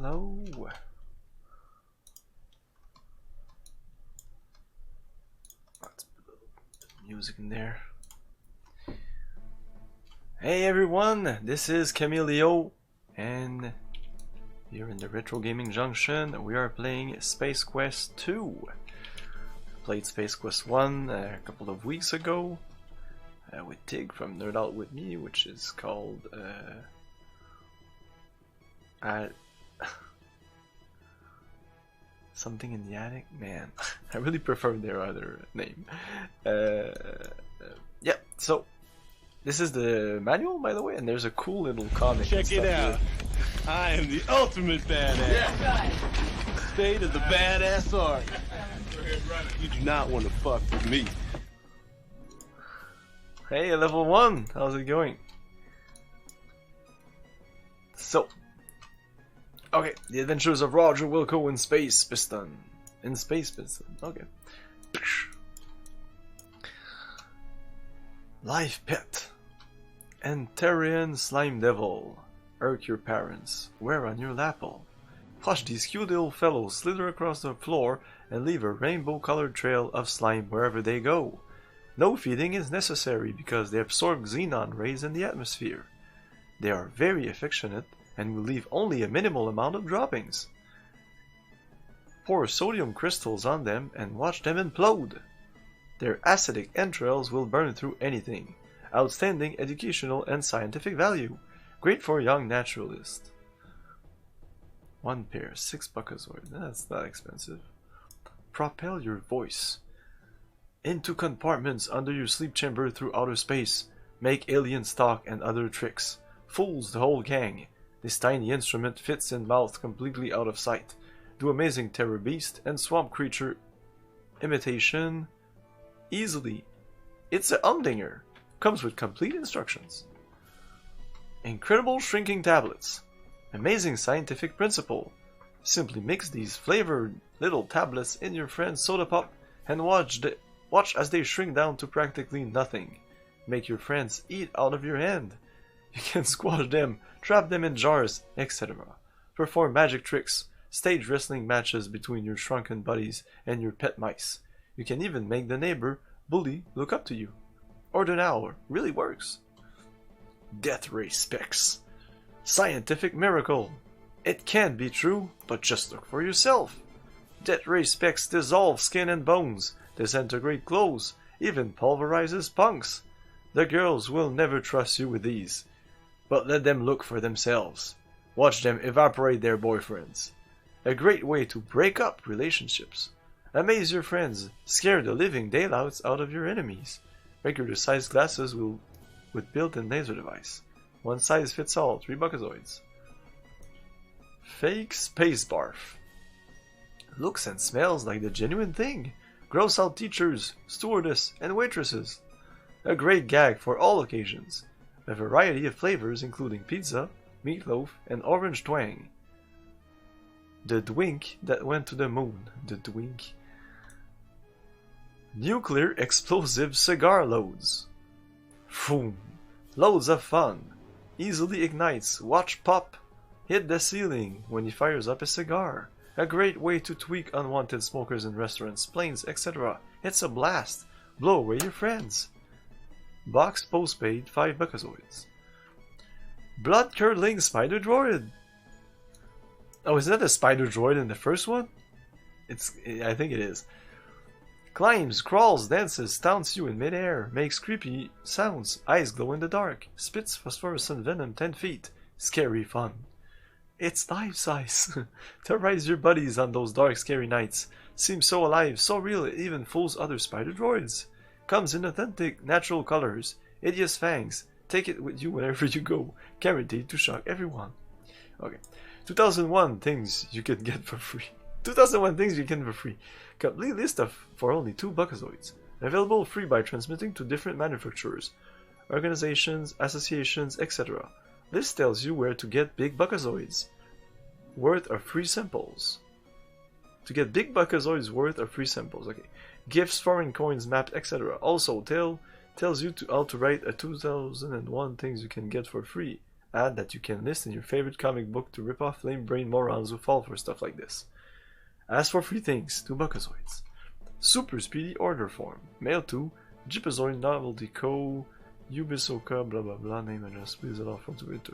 Hello. Let's put a little music in there. Hey everyone, this is Camilio, and here in the Retro Gaming Junction we are playing Space Quest 2. I played Space Quest 1 a couple of weeks ago with Tig from Nerd Out With Me, which is called something in the attic. Man, I really prefer their other name. Yeah, so this is the manual, by the way, and there's a cool little comic. Check it out. Here. I am the ultimate badass. Yeah. State of the badass art. You do not want to fuck with me. Hey, level 1. How's it going? So, okay, the adventures of Roger Wilco in Space Piston. Okay. Life Pet. Anterian Slime Devil. Irk your parents. Wear on your lapel. Watch these cute little fellows slither across the floor and leave a rainbow-colored trail of slime wherever they go. No feeding is necessary because they absorb xenon rays in the atmosphere. They are very affectionate and will leave only a minimal amount of droppings. Pour sodium crystals on them and watch them implode. Their acidic entrails will burn through anything. Outstanding educational and scientific value. Great for a young naturalist. 1 pair, 6 buckazoid. That's not expensive. Propel your voice into compartments under your sleep chamber through outer space. Make aliens talk and other tricks. Fools the whole gang. This tiny instrument fits in mouth completely out of sight. Do amazing Terrabeast and swamp creature imitation easily. It's a humdinger. Comes with complete instructions. Incredible shrinking tablets. Amazing scientific principle. Simply mix these flavored little tablets in your friend's soda pop and watch as they shrink down to practically nothing. Make your friends eat out of your hand. You can squash them, trap them in jars, etc. Perform magic tricks, stage wrestling matches between your shrunken buddies and your pet mice. You can even make the neighbor bully look up to you. Order now, really works. Death Ray Specs. Scientific miracle. It can be true, but just look for yourself. Death Ray Specs dissolve skin and bones, disintegrate clothes, even pulverizes punks. The girls will never trust you with these, but let them look for themselves. Watch them evaporate their boyfriends. A great way to break up relationships. Amaze your friends, scare the living daylights out of your enemies. Regular sized glasses with built-in laser device. One size fits all, 3 buckazoids. Fake space barf. Looks and smells like the genuine thing. Gross out teachers, stewardess, and waitresses. A great gag for all occasions. A variety of flavors including pizza, meatloaf, and orange twang. The Dwink that went to the moon. The Dwink. Nuclear explosive cigar loads. Boom. Loads of fun. Easily ignites. Watch pop. Hit the ceiling when he fires up a cigar. A great way to tweak unwanted smokers in restaurants, planes, etc. It's a blast. Blow away your friends. Box postpaid, 5 buckazoids. Blood curdling spider droid. Oh, is that a spider droid in the first one? I think it is. Climbs, crawls, dances, taunts you in midair, makes creepy sounds, eyes glow in the dark, spits phosphorescent venom 10 feet. Scary fun. It's life size. Terrorize your buddies on those dark, scary nights. Seems so alive, so real, it even fools other spider droids. Comes in authentic, natural colors. Hideous fangs. Take it with you wherever you go. Guaranteed to shock everyone. Okay. 2001 things you can get for free. 2001 things you can for free. Complete list for only 2 buckazoids. Available free by transmitting to different manufacturers, organizations, associations, etc. This tells you where to get big buckazoids worth of free samples. To get big buckazoids worth of free samples. Okay. Gifts, foreign coins, maps, etc. Also tells you how to write a 2001 things you can get for free. add that you can list in your favorite comic book to rip off lame brain morons who fall for stuff like this. As for free things, 2 Buckazoids. Super Speedy Order Form. Mail to Jipazoid Novelty Co. Ubisoka blah blah blah. Name address. Please allow for to it.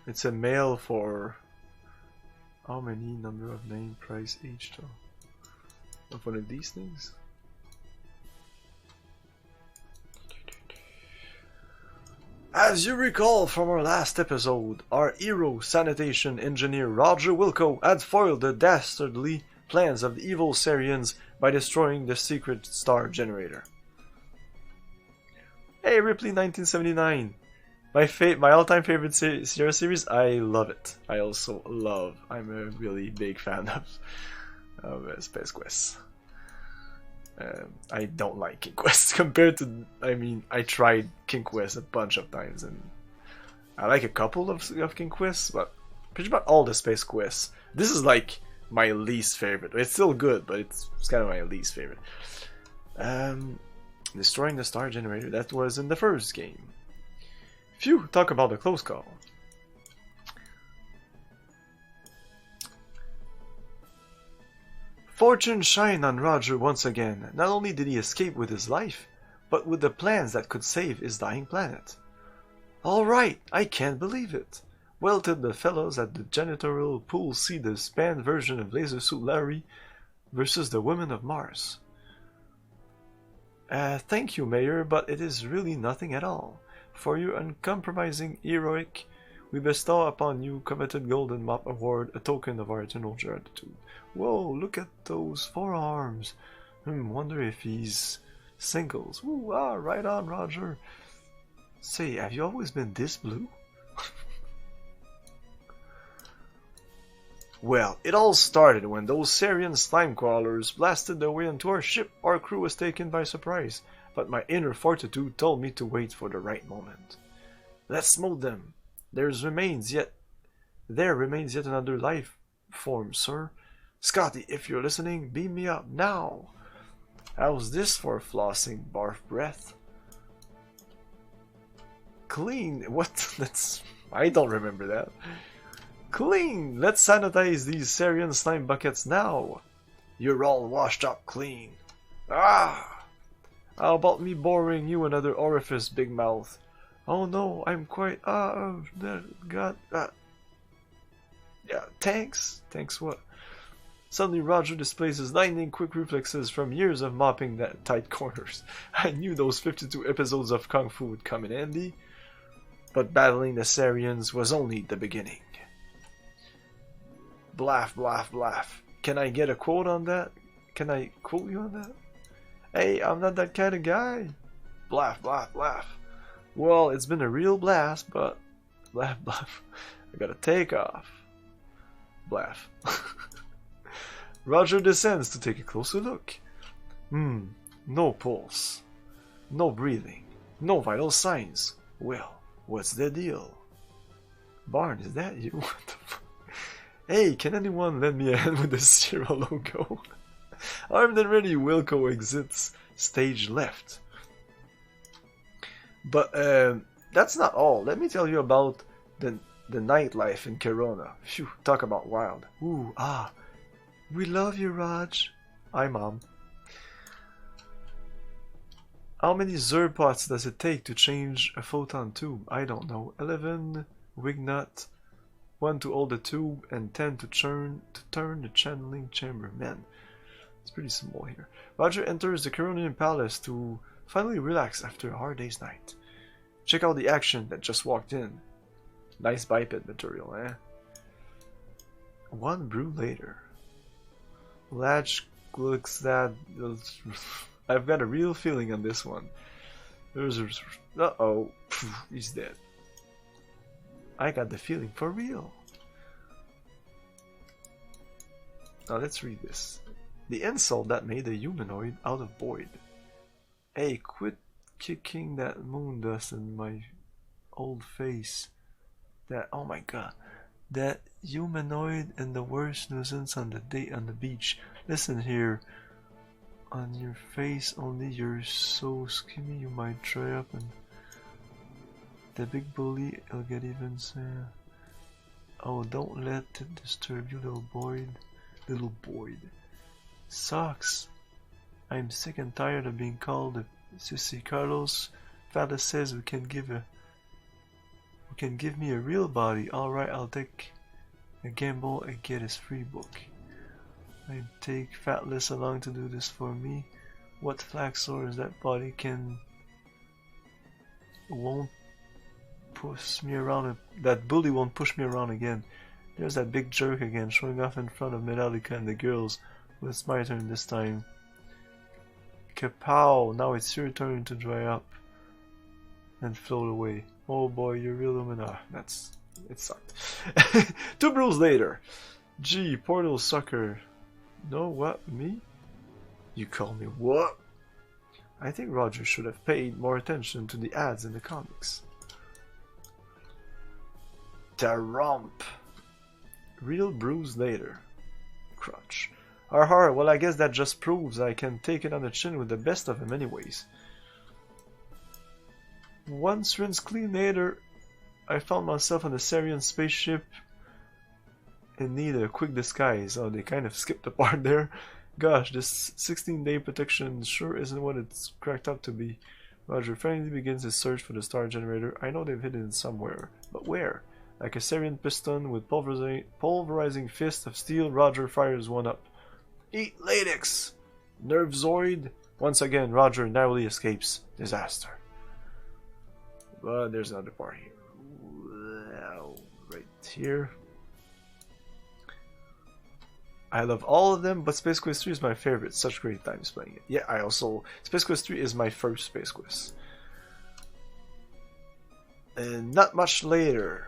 It's a mail for how many number of name price each though? Of one of these things? As you recall from our last episode, our hero sanitation engineer Roger Wilco had foiled the dastardly plans of the evil Sarians by destroying the secret star generator. Hey Ripley 1979! My all-time favorite Sierra series, I love it. I also love, I'm a really big fan of Space Quest. I don't like King Quest compared to, I mean, I tried King Quest a bunch of times and I like a couple of King Quests, but pretty much all the Space Quests. This is like my least favorite. It's still good, but it's kind of my least favorite. Destroying the star generator, that was in the first game. Phew, talk about a close call. Fortune shined on Roger once again. Not only did he escape with his life, but with the plans that could save his dying planet. Alright, I can't believe it. Well did the fellows at the janitorial pool see the spanned version of Laser Suit Larry versus the Women of Mars. Thank you, Mayor, but it is really nothing at all. For your uncompromising heroic, we bestow upon you coveted Golden Mop Award, a token of our eternal gratitude. Whoa, look at those forearms. Wonder if he's singles. Ooh, right on, Roger. Say, have you always been this blue? Well, it all started when those Sarian slime crawlers blasted their way into our ship. Our crew was taken by surprise, but my inner fortitude told me to wait for the right moment. Let's smoke them. There remains yet another life form, sir. Scotty, if you're listening, beam me up now. How's this for flossing, barf breath? Clean. What? I don't remember that. Clean. Let's sanitize these Sarian slime buckets now. You're all washed up clean. Ah! How about me boring you another orifice, big mouth? Oh no, I'm quite, yeah, thanks. Thanks what? Suddenly Roger displays his lightning quick reflexes from years of mopping that tight corners. I knew those 52 episodes of Kung Fu would come in handy, but battling the Sarians was only the beginning. Blaff, blaff, blaff. Can I get a quote on that? Can I quote you on that? Hey, I'm not that kind of guy. Blaff, blaff, blaff. Well, it's been a real blast, but... Blaff, blaff. I gotta take off. Blaff. Roger descends to take a closer look. No pulse. No breathing. No vital signs. Well, what's the deal? Barn, is that you? What the fuck? Hey, can anyone lend me a hand with the Zero logo? Armed and ready, Wilco exits stage left. But that's not all. Let me tell you about the nightlife in Corona. Phew, talk about wild. Ooh, we love you, Raj. Hi, Mom. How many Zerg pots does it take to change a photon tube? I don't know. 11 Wignut, 1 to hold the tube, and 10 to turn the channeling chamber. Man, it's pretty small here. Roger enters the Coronian Palace to finally relax after a hard day's night. Check out the action that just walked in. Nice biped material, eh? 1 brew later. Latch looks that... I've got a real feeling on this one. Uh-oh. He's dead. I got the feeling for real. Now let's read this. The insult that made a humanoid out of Boyd. Hey, quit kicking that moon dust in my old face. That, oh my god. That humanoid and the worst nuisance on the beach. Listen here. On your face only, you're so skinny you might dry up, and the big bully will get even sad. Oh, don't let it disturb you, little boy. Little boy. Sucks. I'm sick and tired of being called a sissy. Carlos Fada says we can give me a real body. Alright, I'll take a gamble and get his free book. I take Fatless along to do this for me. What flaxors that body won't push me around. That bully won't push me around again. There's that big jerk again, showing off in front of Metallica and the girls. Well, it's my turn this time. Kapow! Now it's your turn to dry up and float away. Oh boy, you're real luminous. It sucked. 2 brews later. Gee, portal sucker. No, what? Me? You call me what? I think Roger should have paid more attention to the ads in the comics. Terrump. Real brews later. Crutch. Har, well I guess that just proves I can take it on the chin with the best of them anyways. Once rinse clean later, I found myself on a Sarian spaceship in need of a quick disguise. Oh, they kind of skipped the part there. Gosh, this 16-day protection sure isn't what it's cracked up to be. Roger finally begins his search for the star generator. I know they've hidden it somewhere, but where? Like a Sarian piston with pulverizing fist of steel, Roger fires one up. Eat latex! Nervezoid! Once again, Roger narrowly escapes disaster. But there's another part here. Right here. I love all of them, but Space Quest 3 is my favorite. Such great times playing it. Yeah, Space Quest 3 is my first Space Quest. And not much later.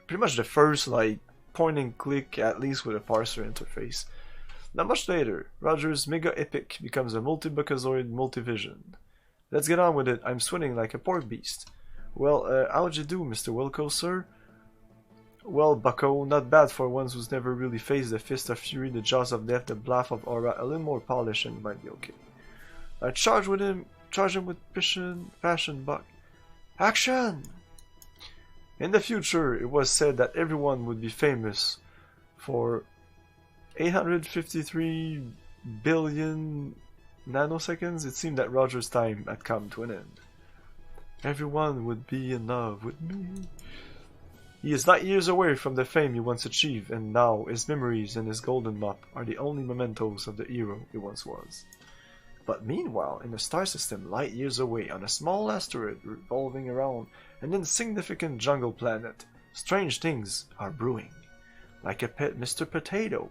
Pretty much the first, like, point and click, at least with a parser interface. Not much later, Roger's Mega Epic becomes a multi-buckazoid multivision. Let's get on with it. I'm swimming like a pork beast. Well, how'd you do, Mr. Wilco, sir? Well, bucko, not bad for one who's never really faced the fist of fury, the jaws of death, the blast of aura. A little more polish and you might be okay. I charge him with passion, buck. Action! In the future, it was said that everyone would be famous for 853 billion nanoseconds. It seemed that Roger's time had come to an end. Everyone would be in love with me. He is not years away from the fame he once achieved, and now his memories and his golden mop are the only mementos of the hero he once was. But meanwhile, in a star system light years away, on a small asteroid revolving around an insignificant jungle planet, strange things are brewing. Like a pet Mr. Potato.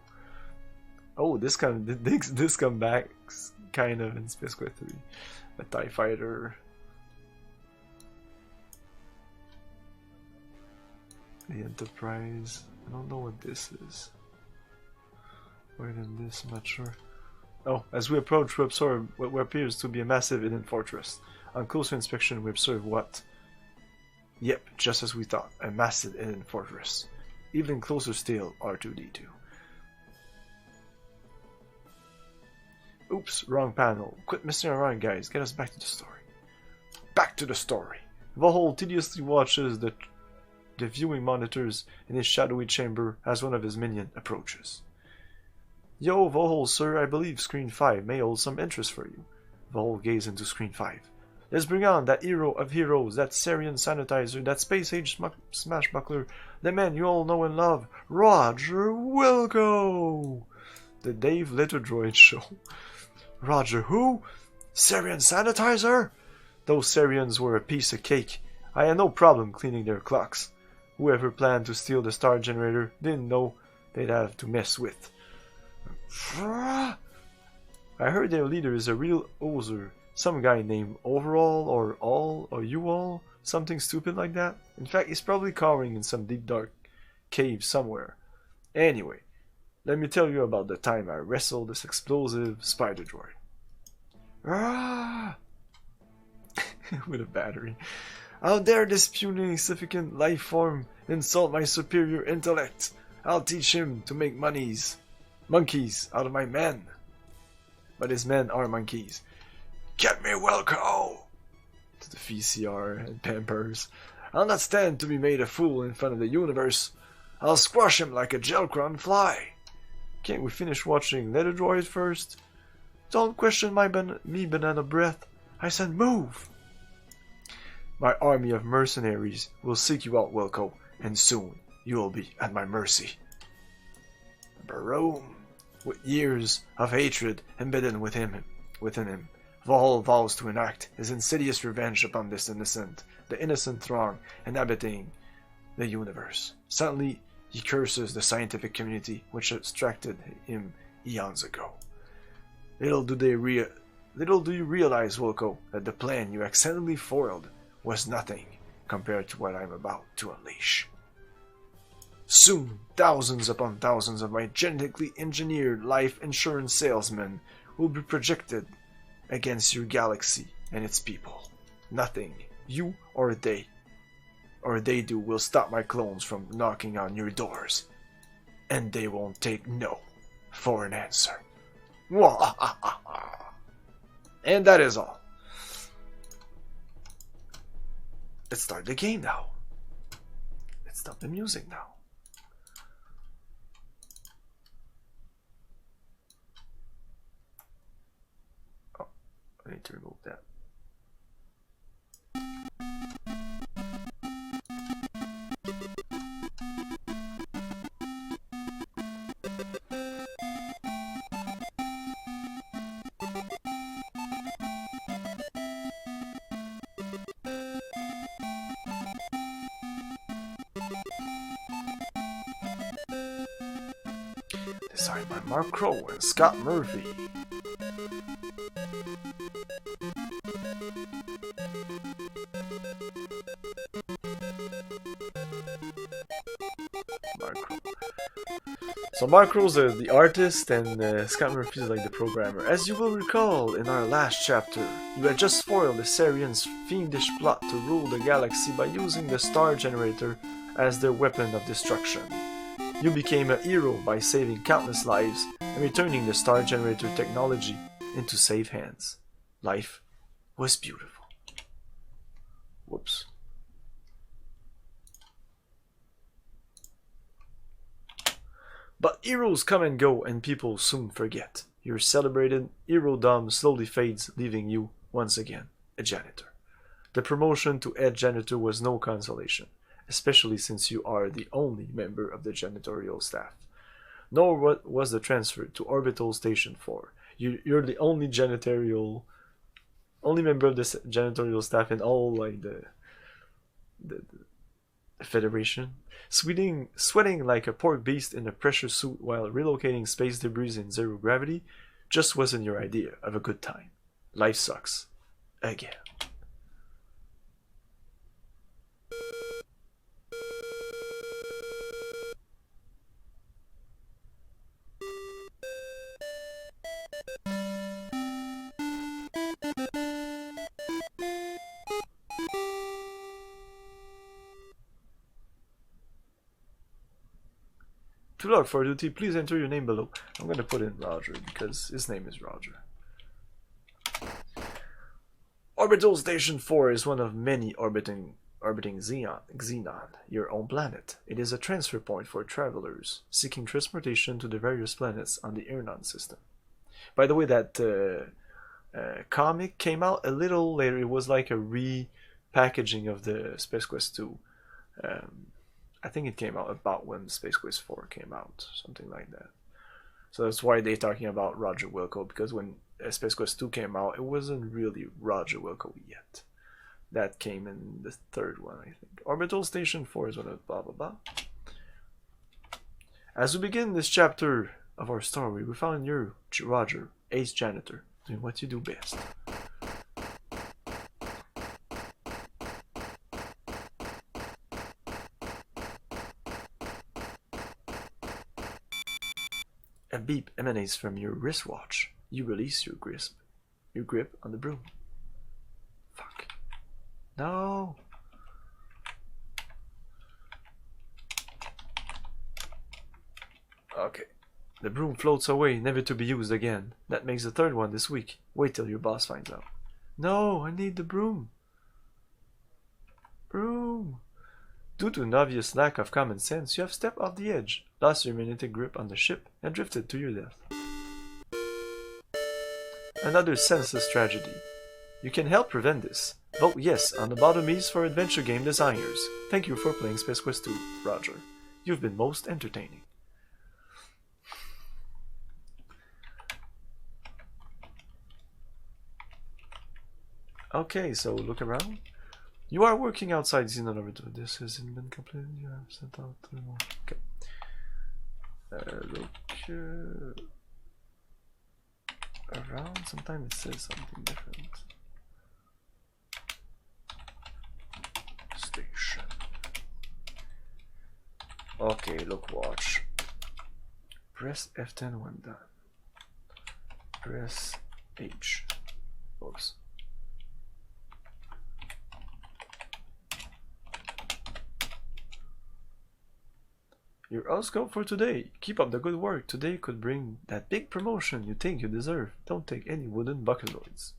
Oh, this come back kind of in Space Quest 3. A TIE fighter. The Enterprise. I don't know what this is. Where than this, I'm not sure. Oh, as we approach, we observe what appears to be a massive hidden fortress. On closer inspection, we observe what? Yep, just as we thought, a massive hidden fortress. Even closer still, R2-D2. Oops, wrong panel. Quit messing around, guys. Get us back to the story. Back to the story. Vohaul tediously watches the viewing monitors in his shadowy chamber as one of his minions approaches. Yo, Vohaul, sir, I believe screen 5 may hold some interest for you. Vohaul gazes into screen 5. Let's bring on that hero of heroes, that Sarian sanitizer, that space-age smashbuckler, the man you all know and love, Roger Wilco! The Dave Litterdroid Show. Roger who? Sarian sanitizer? Those Sarians were a piece of cake. I had no problem cleaning their clocks. Whoever planned to steal the star generator didn't know they'd have to mess with. I heard their leader is a real oser. Some guy named Overall or All or You All. Something stupid like that. In fact, he's probably cowering in some deep dark cave somewhere. Anyway, let me tell you about the time I wrestled this explosive spider droid. With a battery. How dare this puny insignificant life form insult my superior intellect? I'll teach him to make monkeys out of my men. But his men are monkeys. Get me Wilco! To the VCR and Pampers. I'll not stand to be made a fool in front of the universe. I'll squash him like a Gelcron fly. Can't we finish watching Leather Droid first? Don't question me, banana breath. I said move. My army of mercenaries will seek you out, Wilco, and soon you will be at my mercy. Baroom. With years of hatred embedded within him, Vohaul vows to enact his insidious revenge upon the innocent throng inhabiting the universe. Suddenly, he curses the scientific community which extracted him eons ago. Little do you realize, Wilco, that the plan you accidentally foiled was nothing compared to what I'm about to unleash. Soon, thousands upon thousands of my genetically engineered life insurance salesmen will be projected against your galaxy and its people. Nothing you or they do will stop my clones from knocking on your doors. And they won't take no for an answer. And that is all. Let's start the game now. Let's stop the music now. Oh, I need to remove that. Designed by Mark Crow and Scott Murphy. So Mark Crow's the artist and Scott Murphy is like the programmer. As you will recall in our last chapter, you had just foiled the Sarians' fiendish plot to rule the galaxy by using the Star Generator as their weapon of destruction. You became a hero by saving countless lives and returning the Star Generator technology into safe hands. Life was beautiful. Whoops. But heroes come and go and people soon forget. Your celebrated hero-dom slowly fades, leaving you, once again, a janitor. The promotion to head janitor was no consolation, especially since you are the only member of the janitorial staff. Nor was the transfer to Orbital Station 4. You're the only member of the janitorial staff in all like the Federation. Sweating like a pork beast in a pressure suit while relocating space debris in zero gravity just wasn't your idea of a good time. Life sucks. Again. To log for duty, please enter your name below. I'm gonna put in Roger because his name is Roger. Orbital Station 4 is one of many orbiting Xenon, your own planet. It is a transfer point for travelers seeking transportation to the various planets on the Ernon system. By the way, that comic came out a little later. It was like a repackaging of the Space Quest 2. I think it came out about when Space Quest 4 came out, something like that. So that's why they're talking about Roger Wilco, because when Space Quest 2 came out, it wasn't really Roger Wilco yet. That came in the third one, I think. Orbital Station 4 is one of blah blah blah. As we begin this chapter of our story, we found you, Roger, ace janitor, doing what you do best. A beep emanates from your wristwatch. You release your grip on the broom. Fuck. No. Okay. The broom floats away, never to be used again. That makes the third one this week. Wait till your boss finds out. No, I need the broom. Broom. Due to an obvious lack of common sense, you have stepped off the edge, lost your magnetic grip on the ship, and drifted to your death. Another senseless tragedy. You can help prevent this. Vote yes on the bottom east for adventure game designers. Thank you for playing Space Quest 2, Roger. You've been most entertaining. Okay, so look around. You are working outside Xenon Orbit. This hasn't been completed. You have sent out okay. Look around. Sometimes it says something different. Station. Okay, look, watch. Press F10 when done. Press H. Oops. Your horoscope for today. Keep up the good work. Today could bring that big promotion you think you deserve. Don't take any wooden bucketoids.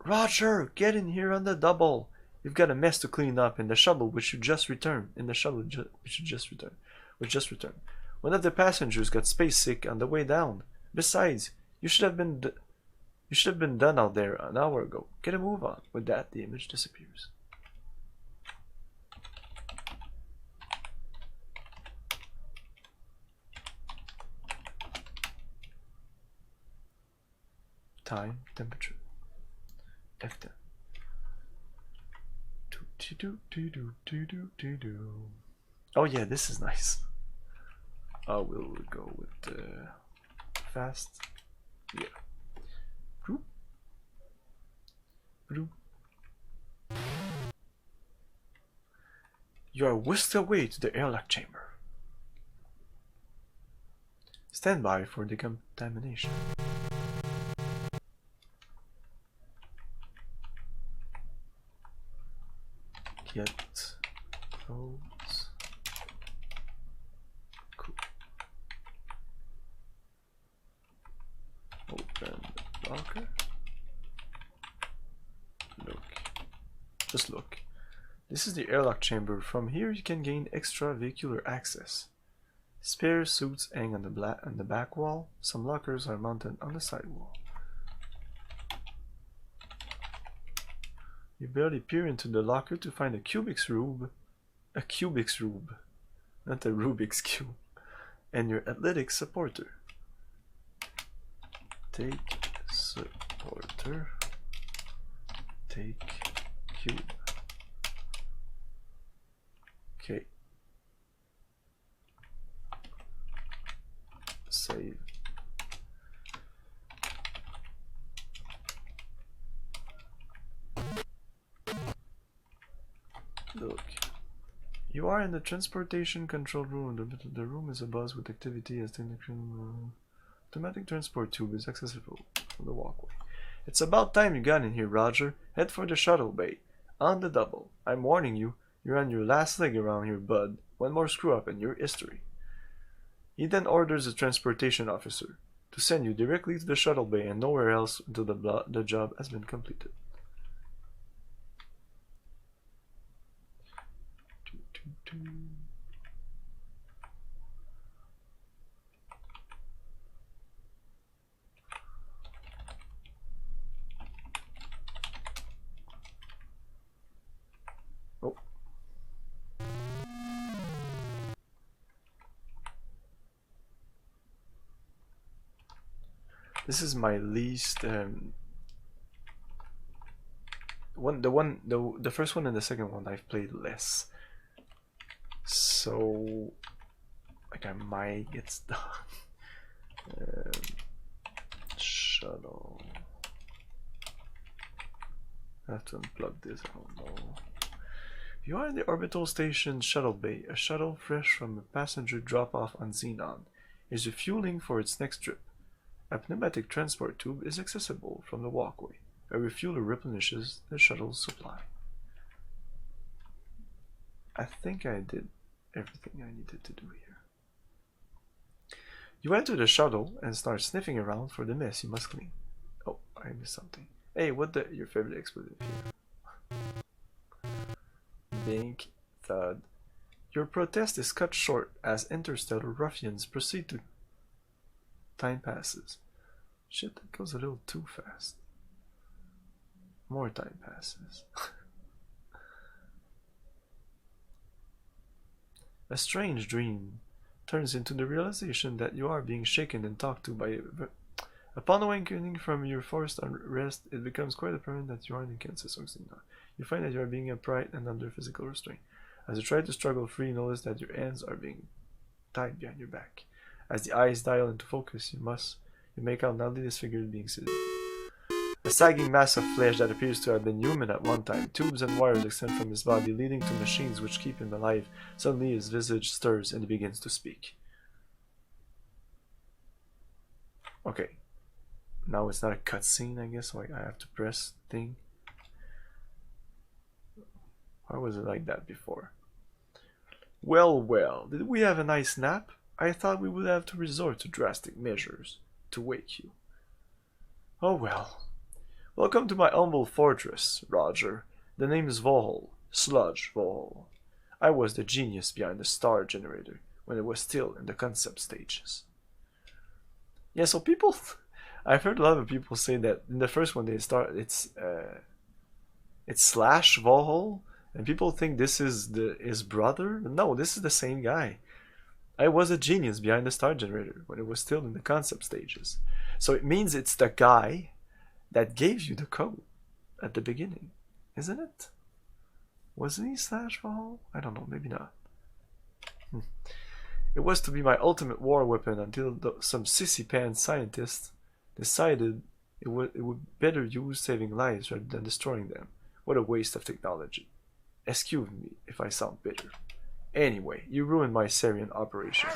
Roger, get in here on the double. You've got a mess to clean up in the shuttle which you just returned. Which just returned. One of the passengers got space sick on the way down. Besides, you should have been done out there an hour ago. Get a move on. With that, the image disappears. Time, temperature. F10. Oh yeah, this is nice. I will go with fast. Yeah. You are whisked away to the airlock chamber. Stand by for decontamination. Get clothes. Cool. Open locker. Look. Just look. This is the airlock chamber. From here you can gain extra vehicular access. Spare suits hang on the back wall. Some lockers are mounted on the side wall. You barely peer into the locker to find a Kubik's Rube. A Kubik's Rube. Not a Rubik's Cube. And your athletic supporter. Take supporter. Take cube. Okay. Save. Look. You are in the transportation control room. The room is abuzz with activity as the automatic transport tube is accessible from the walkway. It's about time you got in here, Roger. Head for the shuttle bay. On the double. I'm warning you, you're on your last leg around here, bud. One more screw up and you're history. He then orders the transportation officer to send you directly to the shuttle bay and nowhere else until the job has been completed. Oh. This is my least the first one and the second one I've played less. So like I might get stuck. Shuttle. I have to unplug this, I don't know. You are in the orbital station shuttle bay. A shuttle fresh from a passenger drop-off on Xenon is refueling for its next trip. A pneumatic transport tube is accessible from the walkway. A refueler replenishes the shuttle's supply. I think I did everything I needed to do here. You enter the shuttle and start sniffing around for the mess you must clean. Oh, I missed something. Hey, what the? Your favorite expletive here. Bink, thud. Your protest is cut short as interstellar ruffians proceed to... Time passes. Shit, that goes a little too fast. More time passes. A strange dream turns into the realization that you are being shaken and talked to by... Upon awakening from your forced unrest, it becomes quite apparent that you are in Kansas. You find that you are being upright and under physical restraint. As you try to struggle free, you notice that your hands are being tied behind your back. As the eyes dial into focus, you make out loudly disfigured being seated. A sagging mass of flesh that appears to have been human at one time. Tubes and wires extend from his body, leading to machines which keep him alive. Suddenly his visage stirs and he begins to speak. Okay. Now it's not a cutscene, I guess, so I have to press thing. Why was it like that before? Well, well, did we have a nice nap? I thought we would have to resort to drastic measures to wake you. Oh well. Welcome to my humble fortress, Roger. The name is Vohaul, Sludge Vohaul. I was the genius behind the star generator when it was still in the concept stages. Yeah, so people... I've heard a lot of people say that in the first one they start it's slash Vohaul, and people think this is his brother. No, this is the same guy. I was a genius behind the star generator when it was still in the concept stages. So it means it's the guy that gave you the code at the beginning, isn't it? Wasn't he slash Vohaul? I don't know, maybe not. It was to be my ultimate war weapon until some sissy pants scientists decided it would better use saving lives rather than destroying them. What a waste of technology. Excuse me if I sound bitter. Anyway, you ruined my Syrian operation.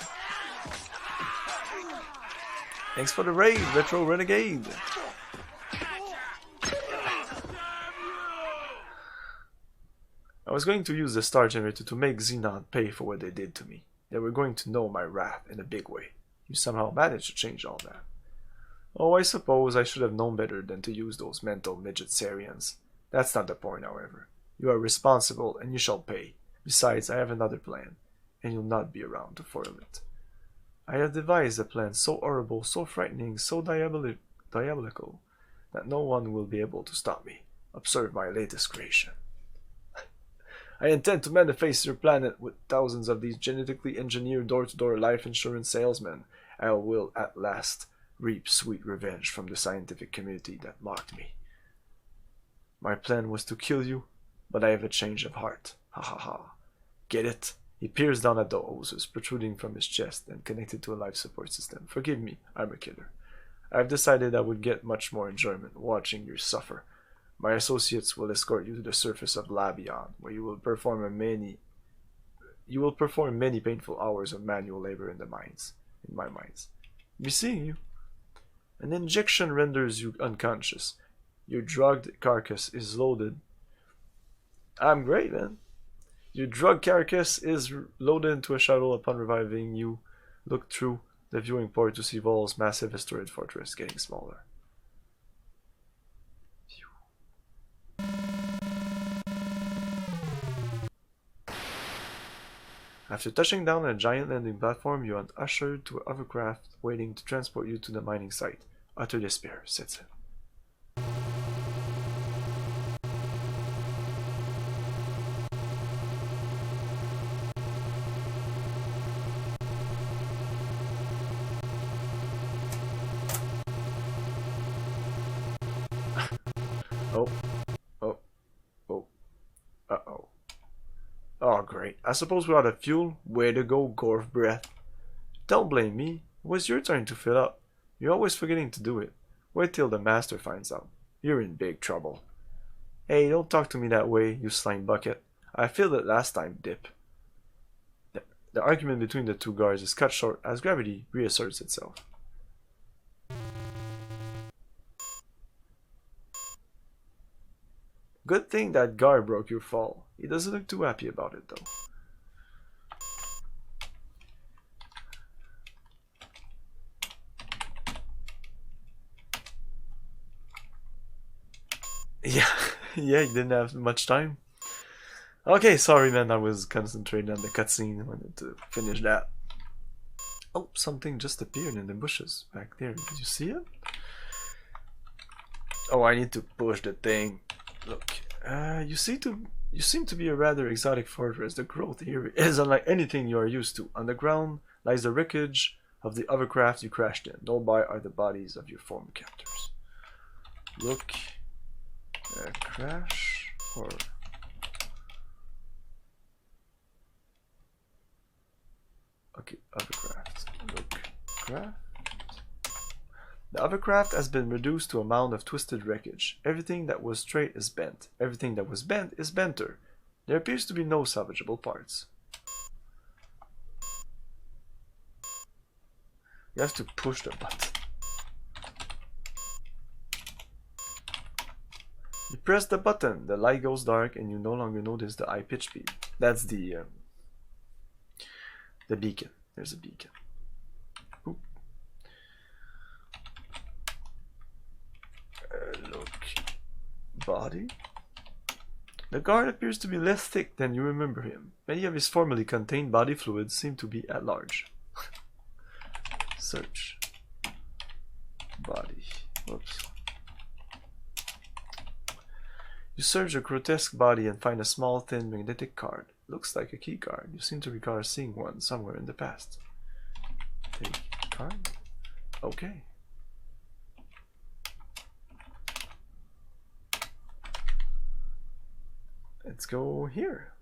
Thanks for the raid, Retro Renegade! I was going to use the star generator to make Xenon pay for what they did to me. They were going to know my wrath in a big way. You somehow managed to change all that. Oh, I suppose I should have known better than to use those mental midget Syrians. That's not the point, however. You are responsible, and you shall pay. Besides, I have another plan, and you'll not be around to foil it. I have devised a plan so horrible, so frightening, so diabolical, that no one will be able to stop me. Observe my latest creation. I intend to manifest your planet with thousands of these genetically engineered door-to-door life insurance salesmen. I will at last reap sweet revenge from the scientific community that mocked me. My plan was to kill you, but I have a change of heart. Ha ha ha. Get it? He peers down at the hoses protruding from his chest and connected to a life support system. Forgive me, I'm a killer. I've decided I would get much more enjoyment watching you suffer. My associates will escort you to the surface of Labion, where you will perform many painful hours of manual labor in my mines. Be seeing you. An injection renders you unconscious. Your drugged carcass is loaded. I'm great, man. Your drugged carcass is loaded into a shuttle. Upon reviving, you look through the viewing port to see Vohaul's massive asteroid fortress getting smaller. After touching down on a giant landing platform, you are ushered to a hovercraft waiting to transport you to the mining site. Utter despair sets in. Uh-oh. Oh, great. I suppose we're out of fuel. Way to go, Gorf Breath. Don't blame me. It was your turn to fill up. You're always forgetting to do it. Wait till the master finds out. You're in big trouble. Hey, don't talk to me that way, you slime bucket. I filled it last time, Dip. The argument between the two guards is cut short as gravity reasserts itself. Good thing that guard broke your fall. He doesn't look too happy about it, though. Yeah, yeah, you didn't have much time. Okay, sorry man, I was concentrating on the cutscene. I wanted to finish that. Oh, something just appeared in the bushes back there. Did you see it? Oh, I need to push the thing. Look, you seem to be a rather exotic fortress. The growth here is unlike anything you are used to. On the ground lies the wreckage of the hovercraft you crashed in. Nearby are the bodies of your former captors. Look, crash or okay, hovercraft. Look, craft. The hovercraft has been reduced to a mound of twisted wreckage. Everything that was straight is bent. Everything that was bent is benter. There appears to be no salvageable parts. You have to push the button. You press the button, the light goes dark and you no longer notice the high pitch speed. That's the beacon. There's a beacon. Oop. Look. Body. The guard appears to be less thick than you remember him. Many of his formerly contained body fluids seem to be at large. Search. Body. Whoops. You search the grotesque body and find a small, thin magnetic card. Looks like a key card. You seem to recall seeing one somewhere in the past. Take card. Okay. Let's go here.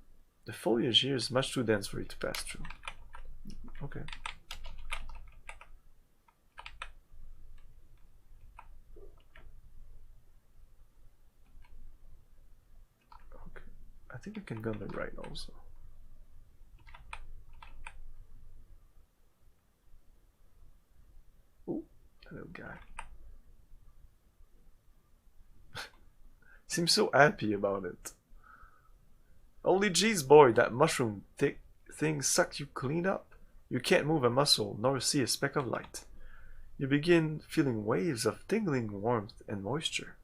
The foliage here is much too dense for you to pass through. Okay. Okay. I think I can go on the right also. Ooh, that little guy. Seems so happy about it. Holy jeez, boy, that mushroom thick thing sucked you clean up. You can't move a muscle nor see a speck of light. You begin feeling waves of tingling warmth and moisture.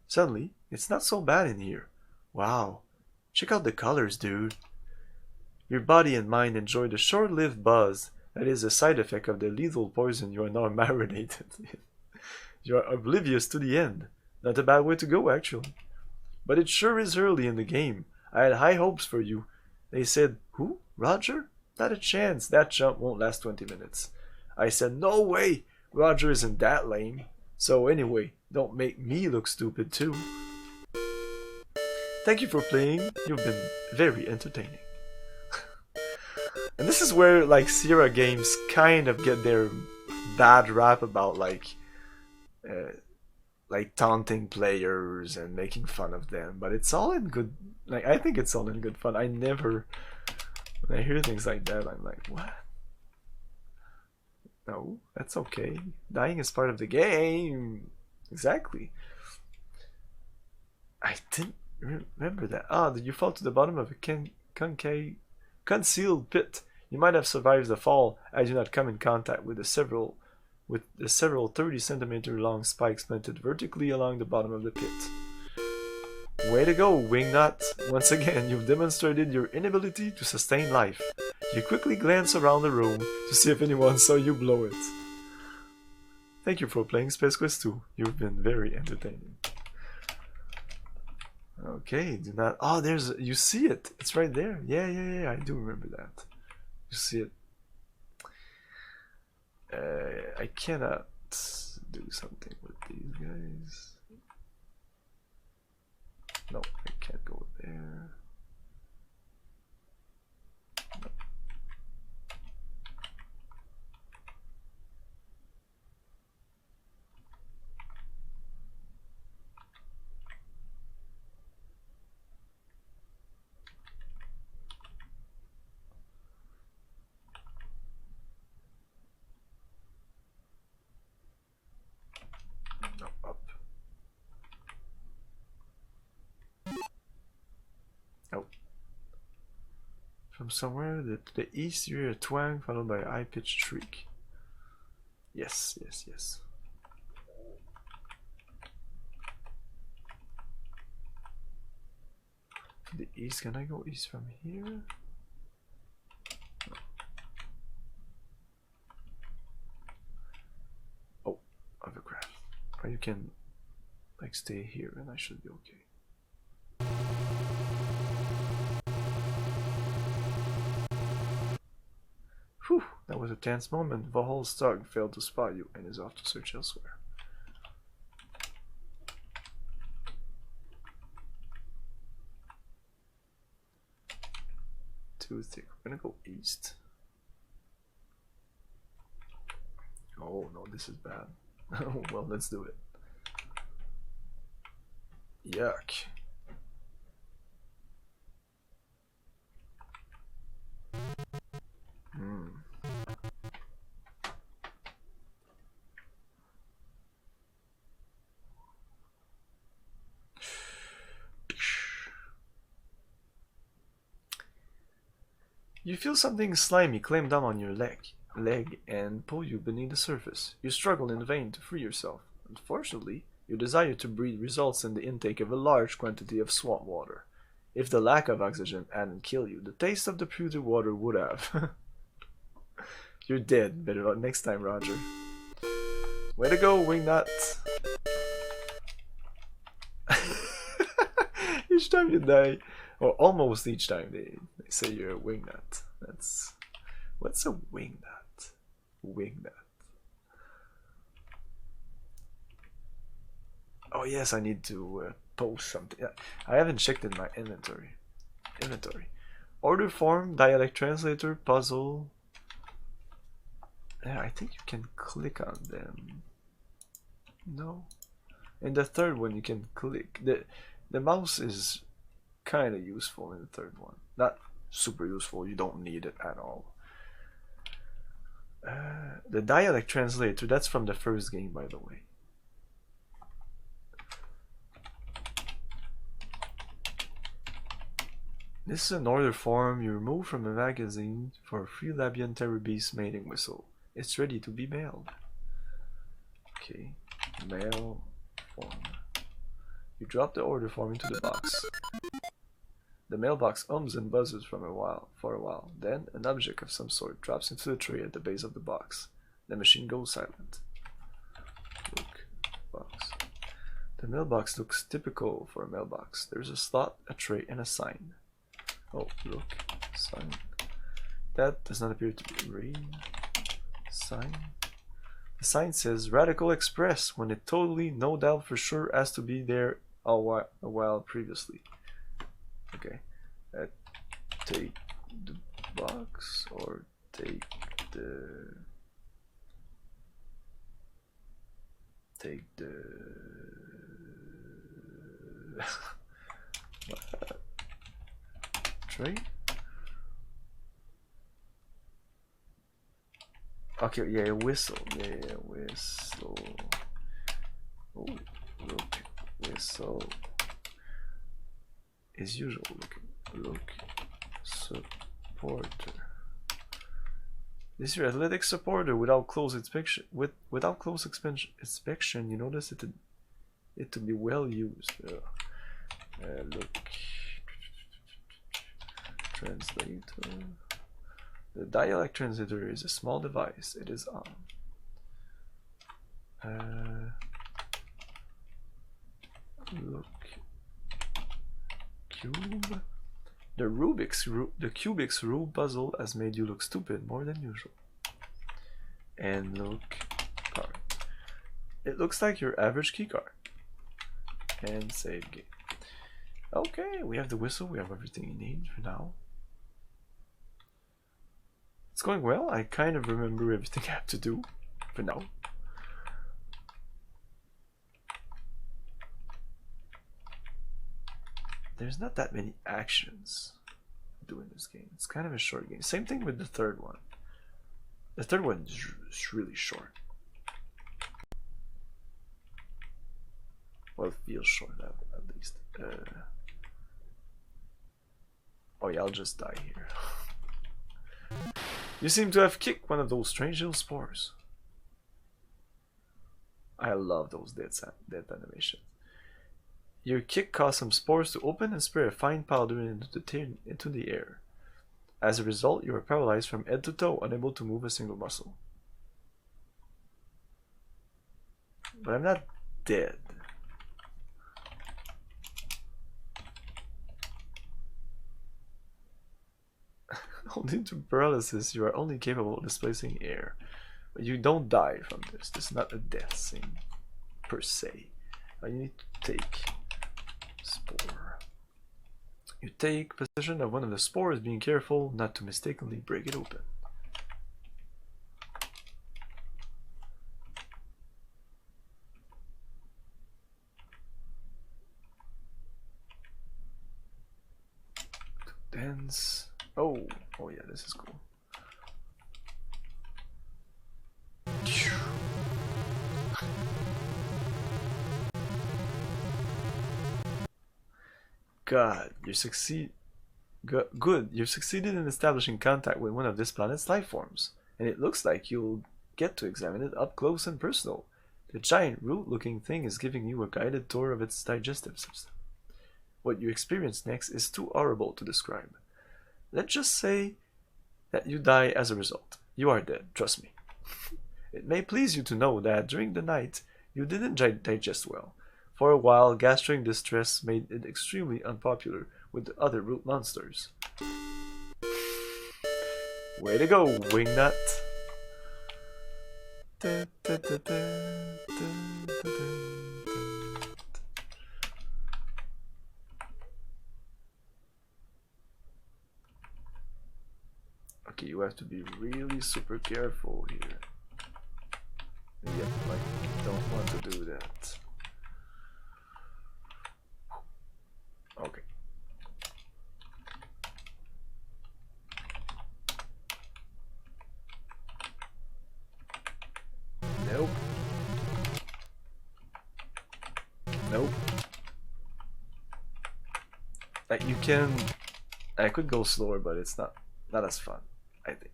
Suddenly, it's not so bad in here. Wow, check out the colors, dude. Your body and mind enjoy the short-lived buzz that is a side effect of the lethal poison you are now marinated in. You are oblivious to the end. Not a bad way to go, actually. But it sure is early in the game. I had high hopes for you. They said, who? Roger? Not a chance. That jump won't last 20 minutes. I said, no way. Roger isn't that lame. So anyway, don't make me look stupid too. Thank you for playing. You've been very entertaining. And this is where like Sierra games kind of get their bad rap about like taunting players and making fun of them, but it's all in good. Like I think it's all in good fun. I never, when I hear things like that, I'm like, what? No, that's okay. Dying is part of the game. Exactly. I didn't remember that. Ah, you fall to the bottom of a concealed pit. You might have survived the fall as you not come in contact with the several 30-centimeter long spikes planted vertically along the bottom of the pit. Way to go, Wingnut! Once again, you've demonstrated your inability to sustain life. You quickly glance around the room to see if anyone saw you blow it. Thank you for playing Space Quest 2. You've been very entertaining. Okay, do not... Oh, there's... You see it! It's right there. Yeah, I do remember that. You see it. I cannot do something with these guys. No, I can't go there. No. No, up. Oh. From somewhere to the east, you hear a twang followed by a high-pitched shriek. Yes. To the east. Can I go east from here? No. Oh, hovercraft. Or you can like stay here and I should be okay. Whew, that was a tense moment. Vohaul's dog failed to spot you and is off to search elsewhere. Too thick. We're gonna go east. Oh no, this is bad. Well, let's do it. Yuck. You feel something slimy climb down on your leg and pull you beneath the surface. You struggle in vain to free yourself. Unfortunately, your desire to breathe results in the intake of a large quantity of swamp water. If the lack of oxygen hadn't killed you, the taste of the polluted water would have. You're dead. Better luck next time, Roger. Way to go, Wingnut. Each time you die, or almost each time they say you're a wingnut. That's... What's a wingnut? Wingnut. Oh yes, I need to post something. I haven't checked in my inventory. Order form, dialect translator, puzzle. Yeah, I think you can click on them. No. In the third one you can click. The mouse is kind of useful in the third one. Not super useful, you don't need it at all. The dialect translator, that's from the first game, by the way. This is an order form you remove from a magazine for a free Labian Terrabeast mating whistle. It's ready to be mailed. Okay, mail form. You drop the order form into the box. The mailbox hums and buzzes for a while. Then, an object of some sort drops into the tray at the base of the box. The machine goes silent. Look, box. The mailbox looks typical for a mailbox. There's a slot, a tray, and a sign. Oh, look, sign. That does not appear to be rain. Sign. The sign says Radical Express when it totally, no doubt for sure, has to be there a while previously. Okay, take the box or take the tray. Okay, yeah, whistle. Yeah, whistle. Oh, look, whistle. Is usual looking. Look, supporter. This is your athletic supporter without close inspection. Without close inspection, you notice it to be well used. Look, translator. The dialect translator is a small device. It is on. Look. Cube. The Kubik's Rube puzzle has made you look stupid more than usual. And look, card. It looks like your average key card. And save game. Okay, we have the whistle. We have everything you need for now. It's going well. I kind of remember everything I have to do for now. There's not that many actions doing this game. It's kind of a short game. Same thing with the third one. The third one is really short. Well, it feels short at least. Oh yeah, I'll just die here. You seem to have kicked one of those strange little spores. I love those death animations. Your kick caused some spores to open and spray a fine powder into the air. As a result, you are paralyzed from head to toe, unable to move a single muscle. But I'm not dead. Due to paralysis, you are only capable of displacing air. But you don't die from this. This is not a death scene, per se. You need to take spore. You take possession of one of the spores, being careful not to mistakenly break it open. Dense. Oh yeah, this is cool. God, Good, you've succeeded in establishing contact with one of this planet's life forms, and it looks like you'll get to examine it up close and personal. The giant root-looking thing is giving you a guided tour of its digestive system. What you experience next is too horrible to describe. Let's just say that you die as a result. You are dead, trust me. It may please you to know that during the night you didn't digest well. For a while, gastric distress made it extremely unpopular with the other root monsters. Way to go, Wingnut! Okay, you have to be really super careful here. Yep, like, don't want to do that. Okay. Nope. Nope. Like, you can... I could go slower, but it's not as fun, I think.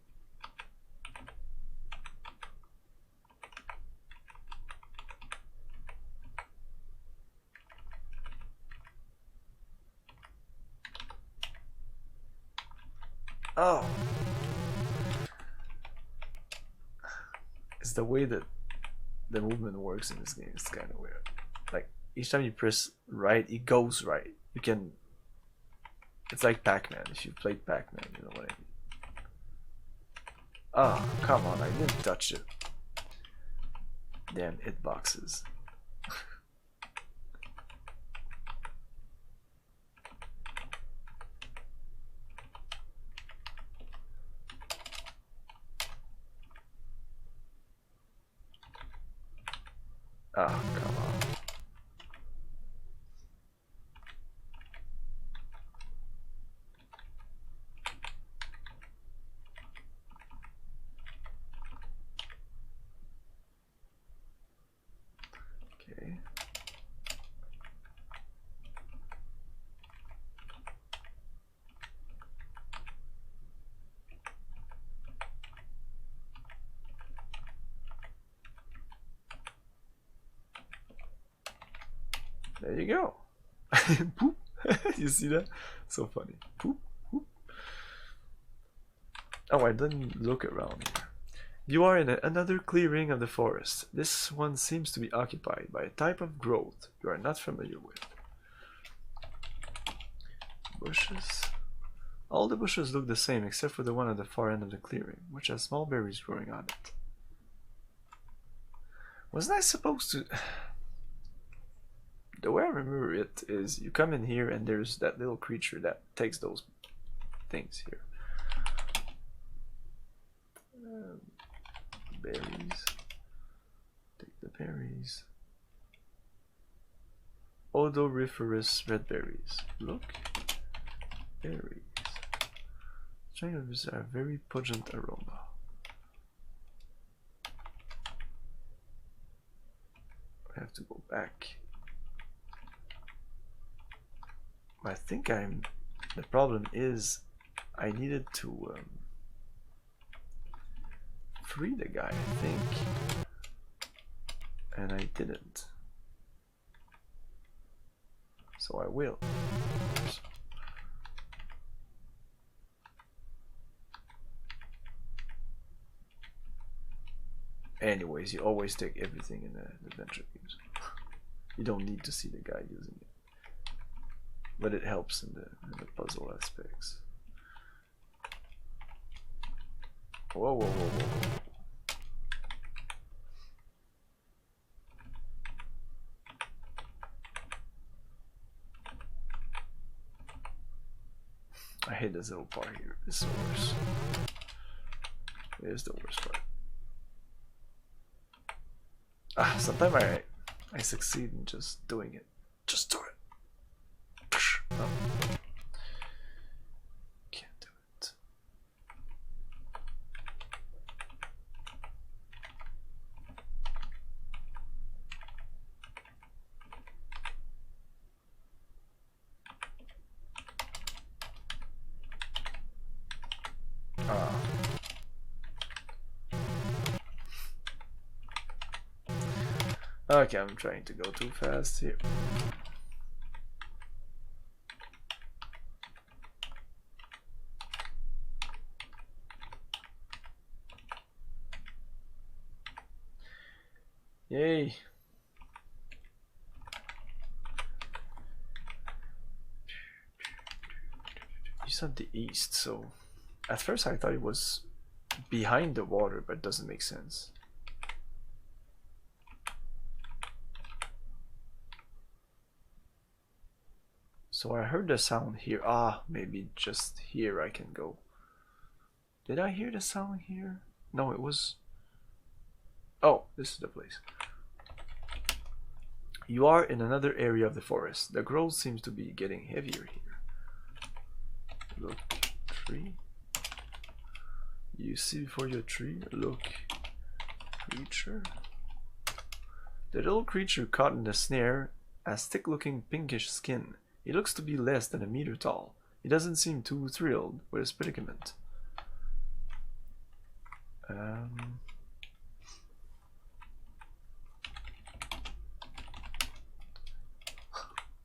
Oh. It's the way that the movement works in this game. It's kind of weird. Like, each time you press right, it goes right. You can... It's like Pac-Man. If you played Pac-Man, you know what I mean. Ah, oh, come on, I didn't touch it. Damn hitboxes. Ah, oh, come on. Okay. There you go. Poop. You see that? So funny. Poop. Poop. Oh, I didn't look around here. You are in another clearing of the forest. This one seems to be occupied by a type of growth you are not familiar with. Bushes. All the bushes look the same except for the one at the far end of the clearing, which has small berries growing on it. Wasn't I supposed to... The way I remember it is you come in here and there's that little creature that takes those things here. Berries. Take the berries. Odoriferous red berries. Look. Berries. Strangers are very pungent aroma. I have to go back. I think the problem is I needed to free the guy, I think, and I didn't. so I will. Anyways, you always take everything in the adventure games. You don't need to see the guy using it, but it helps in the puzzle aspects. Whoa, whoa, whoa, whoa, whoa. I hate this little part here. It's the worst. It is the worst part. Sometimes I succeed in just doing it. Just do it. No. Can't do it. Okay, I'm trying to go too fast here. Yay. He's at the east, so at first I thought it was behind the water, but it doesn't make sense. So I heard the sound here. Maybe just here I can go. Did I hear the sound here? No, it was... Oh, this is the place. You are in another area of the forest. The growth seems to be getting heavier here. Look, tree. You see before your tree? Look, creature. The little creature caught in the snare has thick-looking pinkish skin. He looks to be less than a meter tall. He doesn't seem too thrilled with his predicament.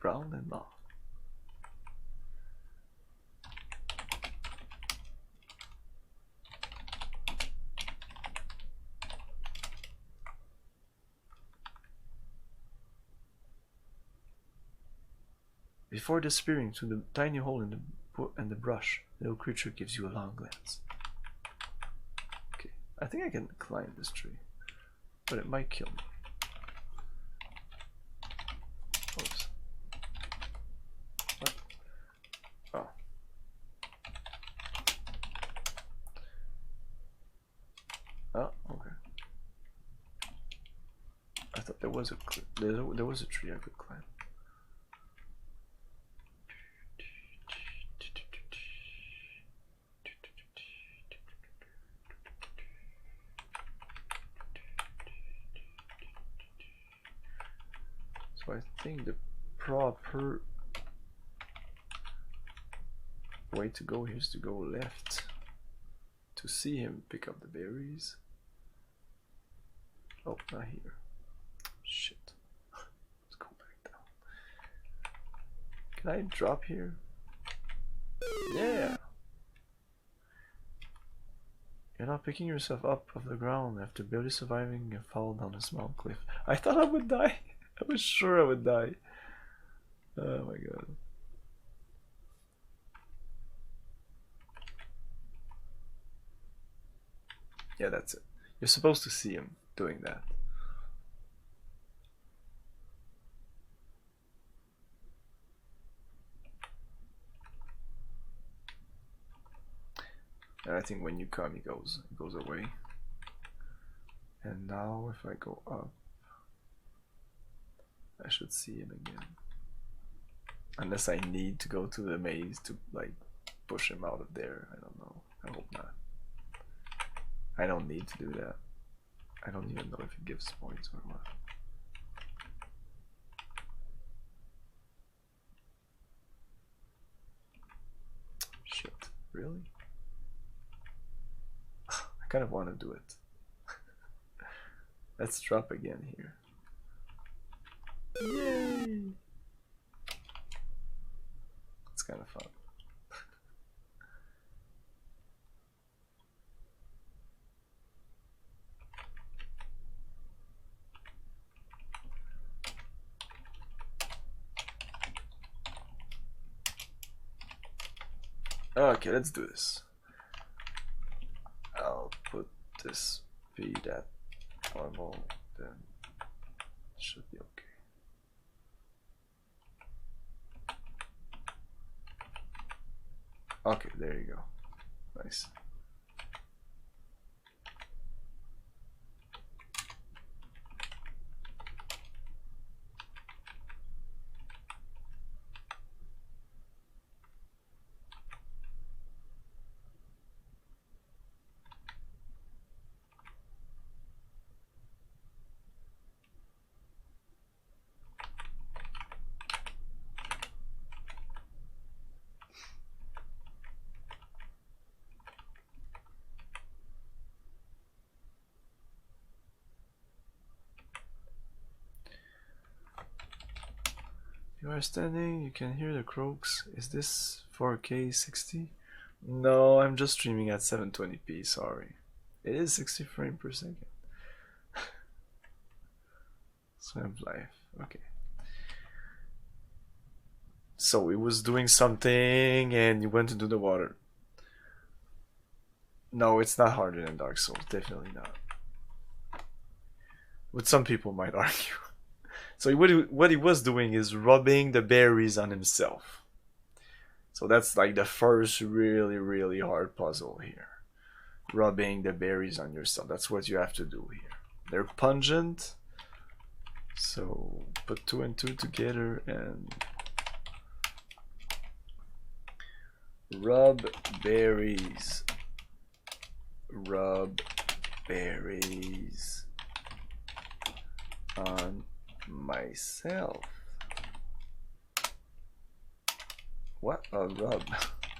Brown and mauve. Before disappearing through the tiny hole in the brush, the little creature gives you a long glance. Okay, I think I can climb this tree, but it might kill me. Oops. What? Oh. Oh, okay. I thought there was a tree I could climb. So I think the proper way to go here is to go left to see him pick up the berries. Oh, not here. Shit. Let's go back down. Can I drop here? Yeah. You're not picking yourself up off the ground after barely surviving a fall down a small cliff. I thought I would die. I was sure I would die. Oh my god. Yeah, that's it. You're supposed to see him doing that. And I think when you come, it goes away. And now if I go up, I should see him again. Unless I need to go to the maze to like push him out of there. I don't know. I hope not. I don't need to do that. I don't even know if it gives points or what. Shit, really? I kind of want to do it. Let's drop again here. Yay! kind of fun. Okay, let's do this. I'll put this speed at normal, then it should be okay. Okay, there you go. Nice. You are standing, you can hear the croaks. Is this 4K 60? No, I'm just streaming at 720p, sorry. It is 60 frames per second. Swim life, okay. So it was doing something and you went into the water. No, it's not harder than Dark Souls, definitely not. But some people might argue. So what he was doing is rubbing the berries on himself. So that's like the first really hard puzzle here. Rubbing the berries on yourself. That's what you have to do here. They're pungent. So put 2 and 2 together and rub berries. Rub berries on myself. What a rub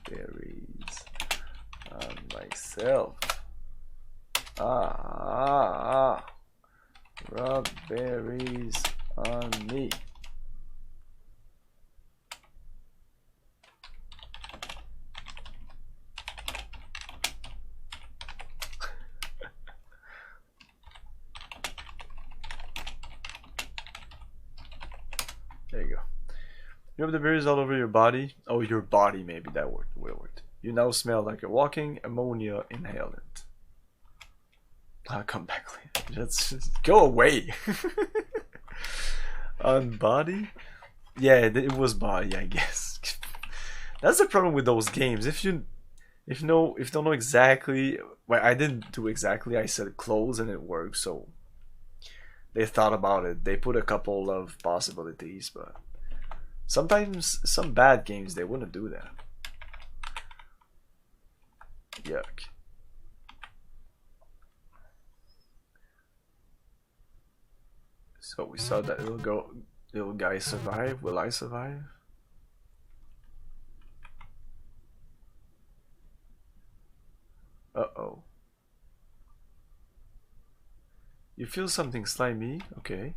berries on myself. Rub berries on me. There you go. You have the berries all over your body. Oh, your body, maybe that word will work. You now smell like a walking ammonia inhalant. I'll come back later. Just go away. On body? Yeah, it was body, I guess. That's the problem with those games. If you don't know exactly, well, I didn't do exactly. I said clothes and it worked, so they thought about it. They put a couple of possibilities, but sometimes some bad games they wouldn't do that. Yuck. So we saw that little guy survive. Will I survive? Uh-oh. You feel something slimy, okay,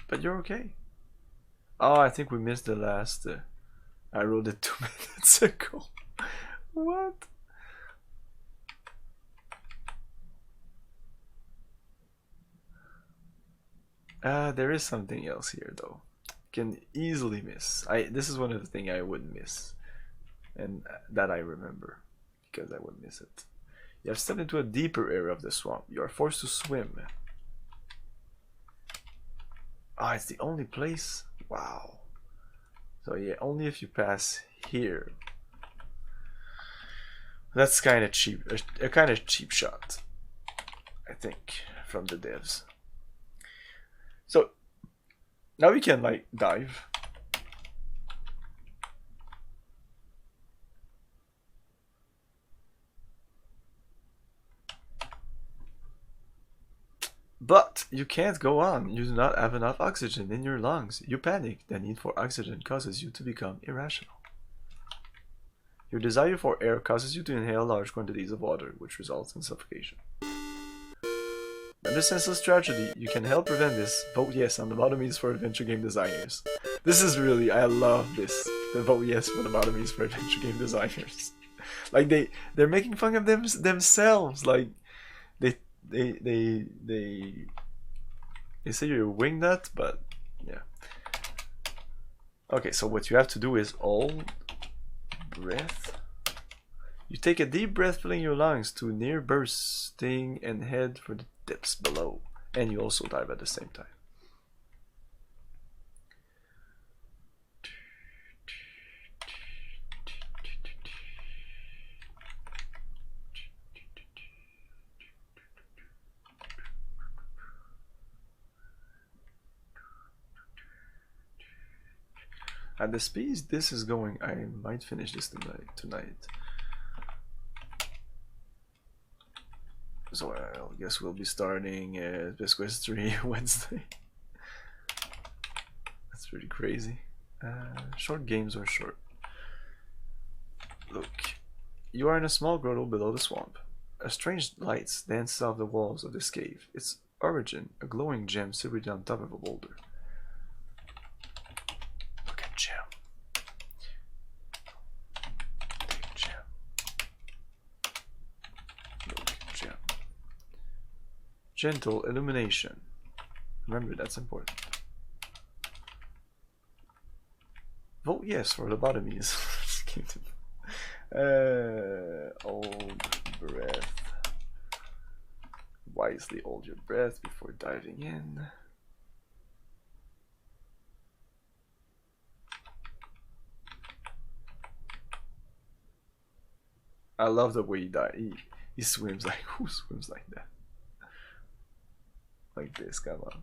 but you're okay. Oh, I think we missed the last. I wrote it 2 minutes ago. What? There is something else here though. Can easily miss. This is one of the things I would miss, and that I remember because I would miss it. You have stepped into a deeper area of the swamp. You are forced to swim. Ah, it's the only place. Wow. So yeah, only if you pass here. That's kind of cheap. A kind of cheap shot, I think, from the devs. So now we can like dive. But you can't go on. You do not have enough oxygen in your lungs. You panic. The need for oxygen causes you to become irrational. Your desire for air causes you to inhale large quantities of water, which results in suffocation. Under senseless tragedy, you can help prevent this. Vote yes on the bottom is for adventure game designers. This is really, I love this. The vote yes for lobotomies for adventure game designers. Like they're making fun of themselves. Like they say you're a wingnut, but yeah. Okay, so what you have to do is hold breath. You take a deep breath, filling your lungs to near bursting, and head for the depths below. And you also dive at the same time. At the speed this is going, I might finish this tonight. So I guess we'll be starting Bisco History Wednesday. That's pretty crazy. Short games are short. Look, you are in a small grotto below the swamp. A strange light dances off the walls of this cave. Its origin, a glowing gem situated on top of a boulder. Look at gem. Take gem. Look at gem. Gentle illumination. Remember, that's important. Vote yes for lobotomies. Hold breath. Wisely hold your breath before diving in. I love the way he swims. Like, who swims like that? Like this, come on.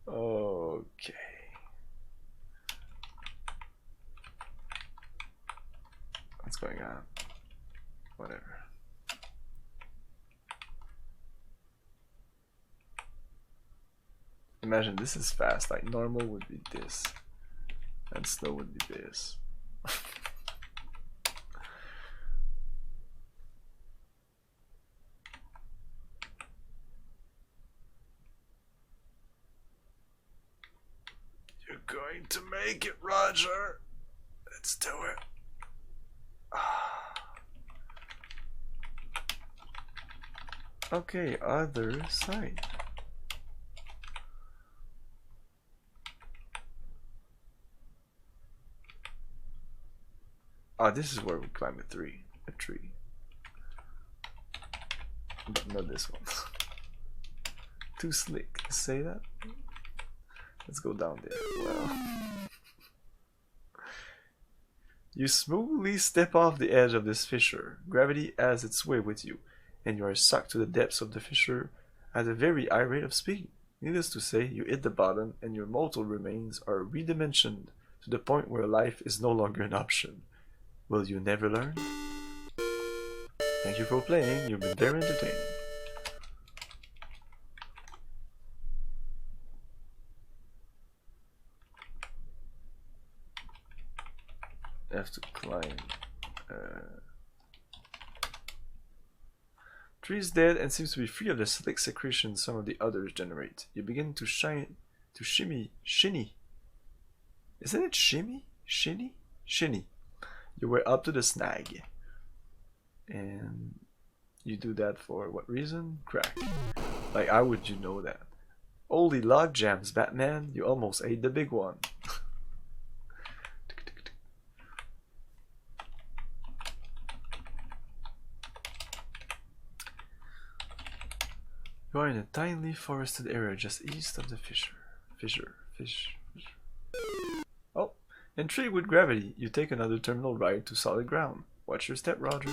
Okay. What's going on? Whatever. Imagine this is fast. Like normal would be this, and slow would be this. You're going to make it, Roger. Let's do it. Okay, other side. Oh, this is where we climb a tree. But not this one. Too slick to say that. Let's go down there. Well. You smoothly step off the edge of this fissure. Gravity has its way with you, and you are sucked to the depths of the fissure at a very high rate of speed. Needless to say, you hit the bottom, and your mortal remains are redimensioned to the point where life is no longer an option. Will you never learn? Thank you for playing. You've been very entertaining. I have to climb. Tree is dead and seems to be free of the slick secretion some of the others generate. You begin to shimmy. Isn't it shimmy? Shinny. You were up to the snag. And you do that for what reason? Crack. Like, how would you know that? Holy log jams, Batman. You almost ate the big one. You are in a thinly forested area just east of the fissure. Oh, intrigued with gravity, you take another terminal ride to solid ground. Watch your step, Roger.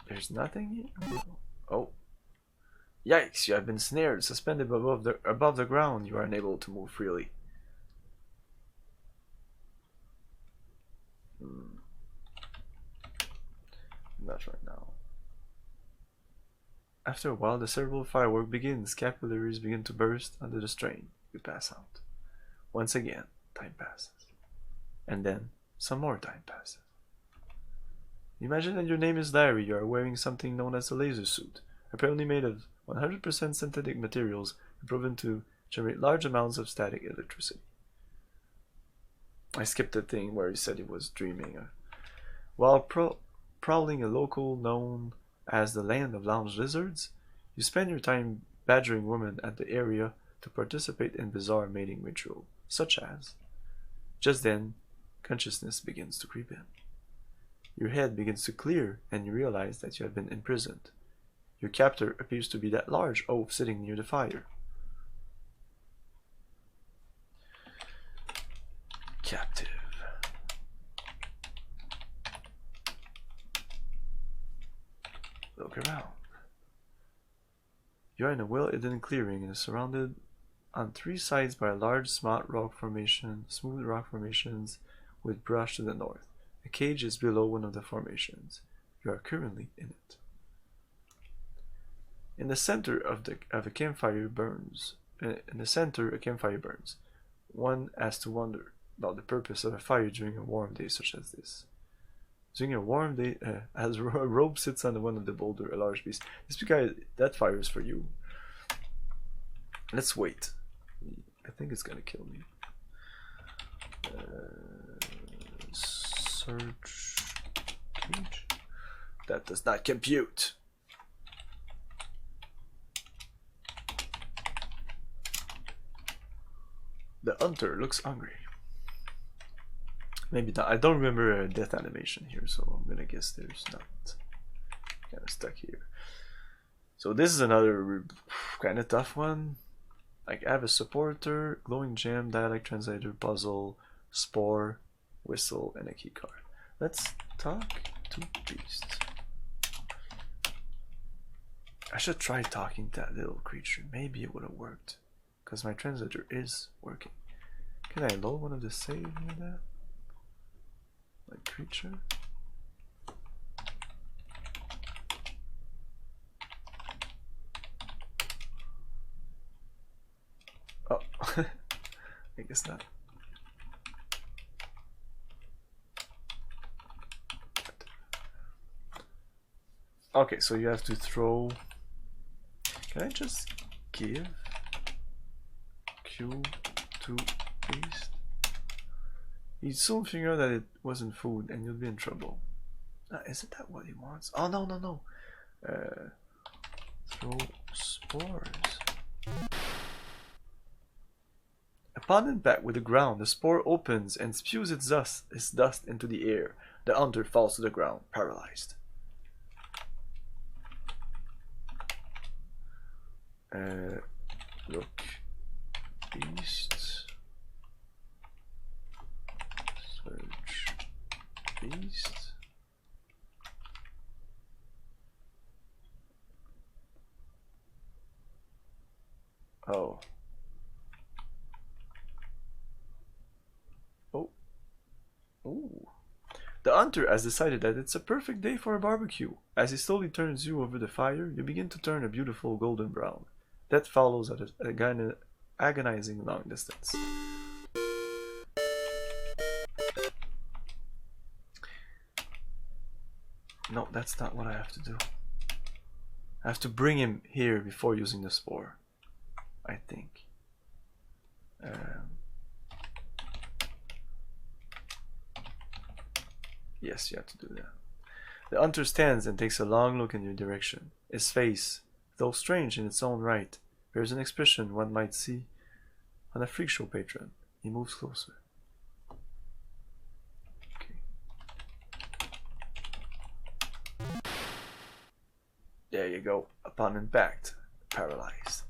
There's nothing here? Oh. Yikes, you have been snared, suspended above the ground. You are unable to move freely. Not right now. After a while, the cerebral firework begins. Capillaries begin to burst under the strain. You pass out. Once again, time passes. And then, some more time passes. Imagine that your name is Larry. You are wearing something known as a laser suit, apparently made of 100% synthetic materials and proven to generate large amounts of static electricity. I skipped the thing where he said he was dreaming. While prowling a local known as the Land of Lounge Lizards, you spend your time badgering women at the area to participate in bizarre mating ritual, such as... Just then, consciousness begins to creep in. Your head begins to clear, and you realize that you have been imprisoned. Your captor appears to be that large oaf sitting near the fire. Captive. Look around. You are in a well-hidden clearing and is surrounded on three sides by a large smooth rock formations with brush to the north. A cage is below one of the formations. You are currently in it. In the center of a campfire burns. One has to wonder about the purpose of a fire during a warm day such as this. During a warm day, as a rope sits on one of the boulder, a large beast. This guy, that fire is for you. Let's wait. I think it's gonna kill me. Search cage. That does not compute. The hunter looks hungry. Maybe not. I don't remember a death animation here, so I'm gonna guess there's not. Kind of stuck here. So this is another kind of tough one. Like, I have a supporter, glowing gem, dialect translator, puzzle, spore, whistle, and a key card. Let's talk to Beast. I should try talking to that little creature. Maybe it would have worked. Because my translator is working. Can I load one of the save near that? Like creature? Oh, I guess not. Okay, so you have to throw. Can I just give Q to Beast? He'd soon figure out that it wasn't food and you'll be in trouble. Isn't that what he wants? Oh, no, no, no. Throw spores. Upon impact with the ground, the spore opens and spews its dust into the air. The hunter falls to the ground, paralyzed. Look east. Search beast. Oh. Oh. Ooh. The hunter has decided that it's a perfect day for a barbecue. As he slowly turns you over the fire, you begin to turn a beautiful golden brown. That follows at an agonizing long distance. No, that's not what I have to do. I have to bring him here before using the spore, I think. Yes, you have to do that. The hunter stands and takes a long look in your direction. His face, though strange in its own right, bears an expression one might see on a freak show patron. He moves closer. Okay. There you go. Upon impact, paralyzed.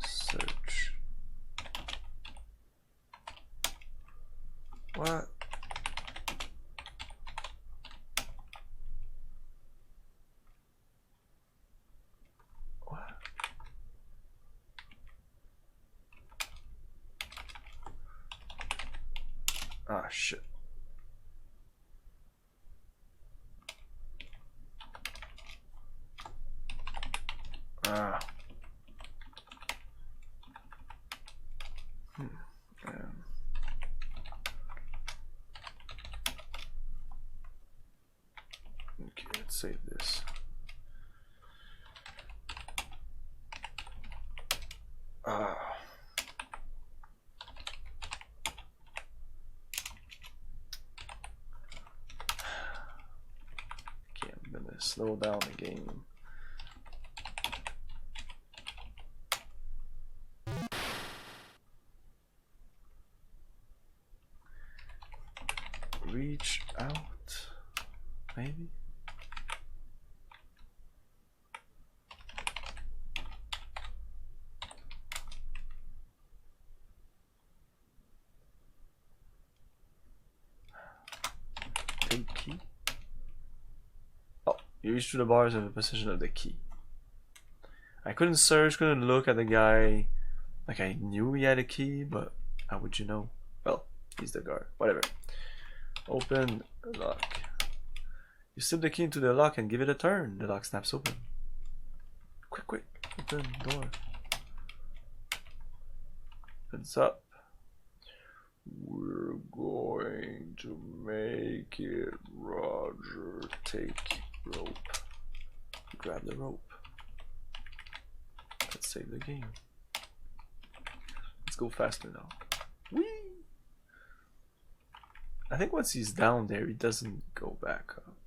Search. What? Ah, shit. Ah. Let's save this. Okay, I'm gonna slow down the game. Reach out, maybe? Take key? Oh, you reach through the bars in the position of the key. I couldn't search, couldn't look at the guy. Like I knew he had a key, but how would you know? Well, he's the guard, whatever. Open lock. You slip the key into the lock and give it a turn. The lock snaps open. Quick, quick, open door. Opens up. We're going to make it, Roger. Take rope. Grab the rope. Let's save the game. Let's go faster now. Whee! I think once he's down there, he doesn't go back up.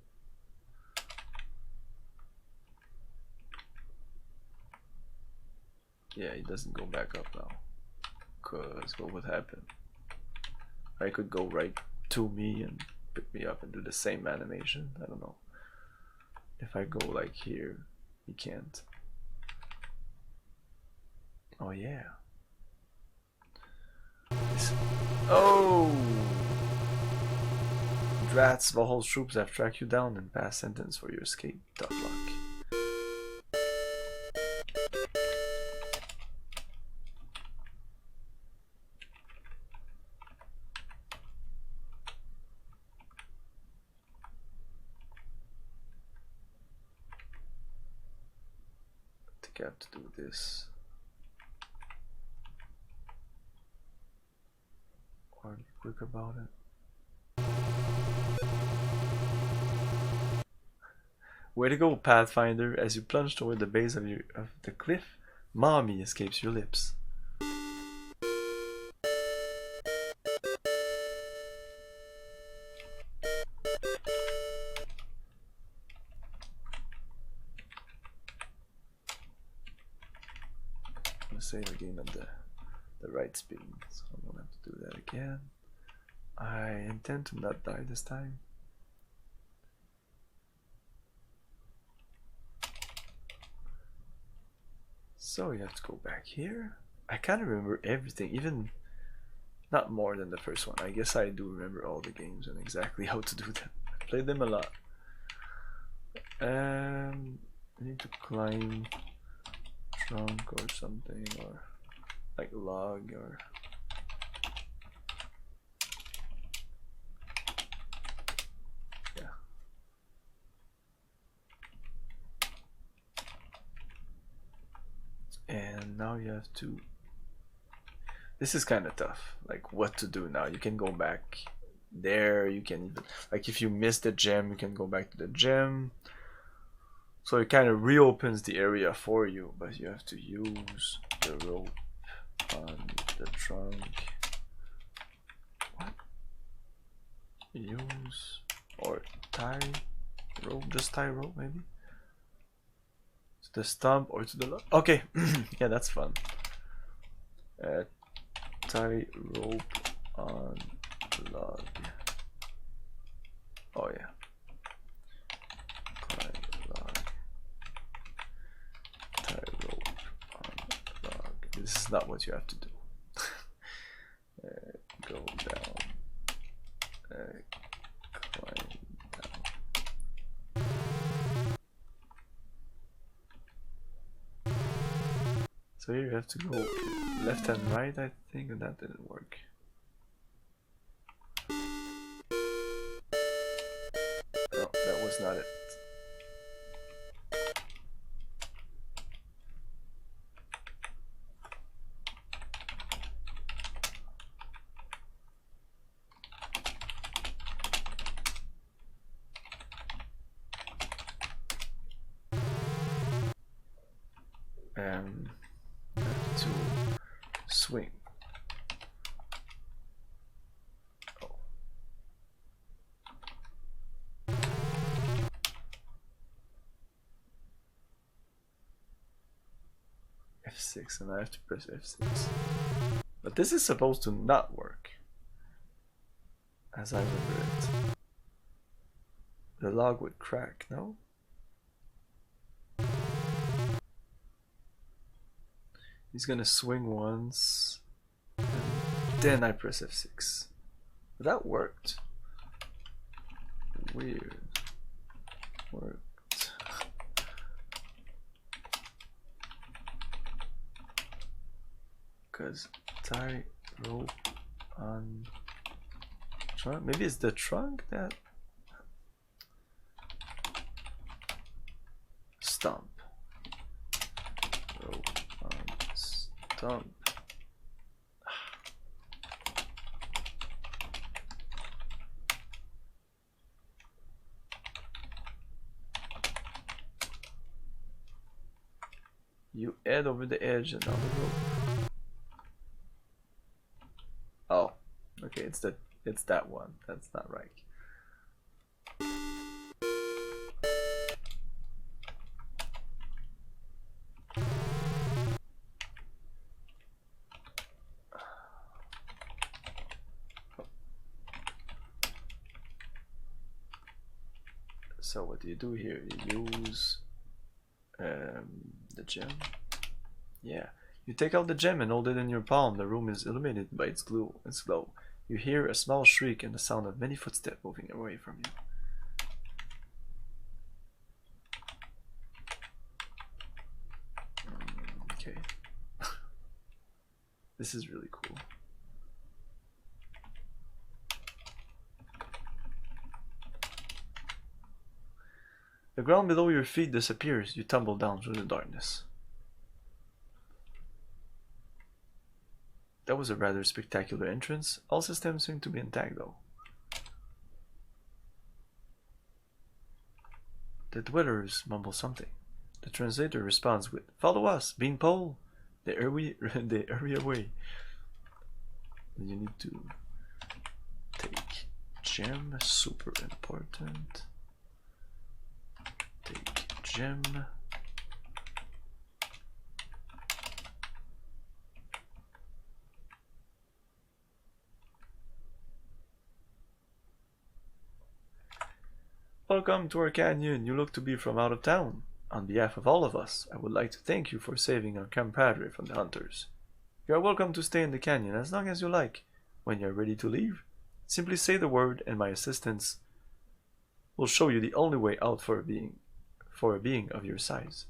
Yeah, he doesn't go back up now. Cause what would happen? I could go right to me and pick me up and do the same animation. I don't know. If I go like here, he can't. Oh yeah. Oh! Drats, Vohaul's troops have tracked you down and passed sentence for your escape. Tough luck. I think I have to do this. Or be quick about it. Way to go, Pathfinder! As you plunge toward the base of the cliff, "Mommy" escapes your lips. I'm gonna save the game at the right speed, so I don't have to do that again. I intend to not die this time. So you have to go back here. I kind of remember everything, even not more than the first one. I guess I do remember all the games and exactly how to do them. I played them a lot. I need to climb trunk or something, or like log or yeah. And now you have to. This is kind of tough. Like what to do now? You can go back there. You can even, like, if you miss the gem, you can go back to the gem. So it kind of reopens the area for you, but you have to use the rope on the trunk. What? Use or tie rope? Just tie rope, maybe. To the stump or to the log. Okay, yeah, that's fun. Tie rope on log. Oh yeah. This is not what you have to do. Go down. Climb down. So here you have to go left and right, I think, and that didn't work. No, that was not it. to swing. Oh. F6, and I have to press F6. But this is supposed to not work, as I remember it. The log would crack, no? He's gonna swing once, and then I press F6. But that worked. Weird. Worked. Because tie rope on trunk. Maybe it's the trunk that stump. Rope on stump. You add over the edge and on the rope. Oh, okay, it's that one. That's not right. So what do you do here? You use the gem. Yeah, you take out the gem and hold it in your palm. The room is illuminated by its glow. You hear a small shriek and the sound of many footsteps moving away from you. Okay. This is really cool. The ground below your feet disappears. You tumble down through the darkness. That was a rather spectacular entrance. All systems seem to be intact though. The dwellers mumble something. The translator responds with, "Follow us, beanpole." They hurry away. You need to take gem, super important. Take gem. Welcome to our canyon. You look to be from out of town. On behalf of all of us, I would like to thank you for saving our compadre from the hunters. You are welcome to stay in the canyon as long as you like. When you are ready to leave, simply say the word and my assistants will show you the only way out for a being of your size.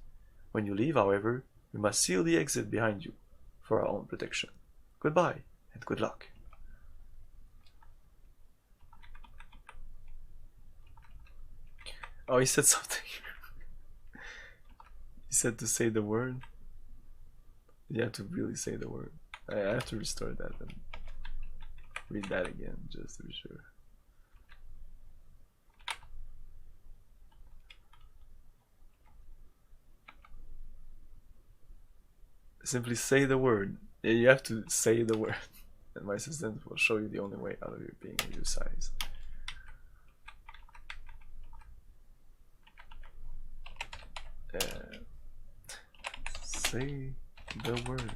When you leave, however, we must seal the exit behind you for our own protection. Goodbye and good luck. Oh, he said something. He said to say the word. You have to really say the word. I have to restore that and read that again just to be sure. Simply say the word. Yeah, you have to say the word, and my assistant will show you the only way out of your being of your size. Say the word.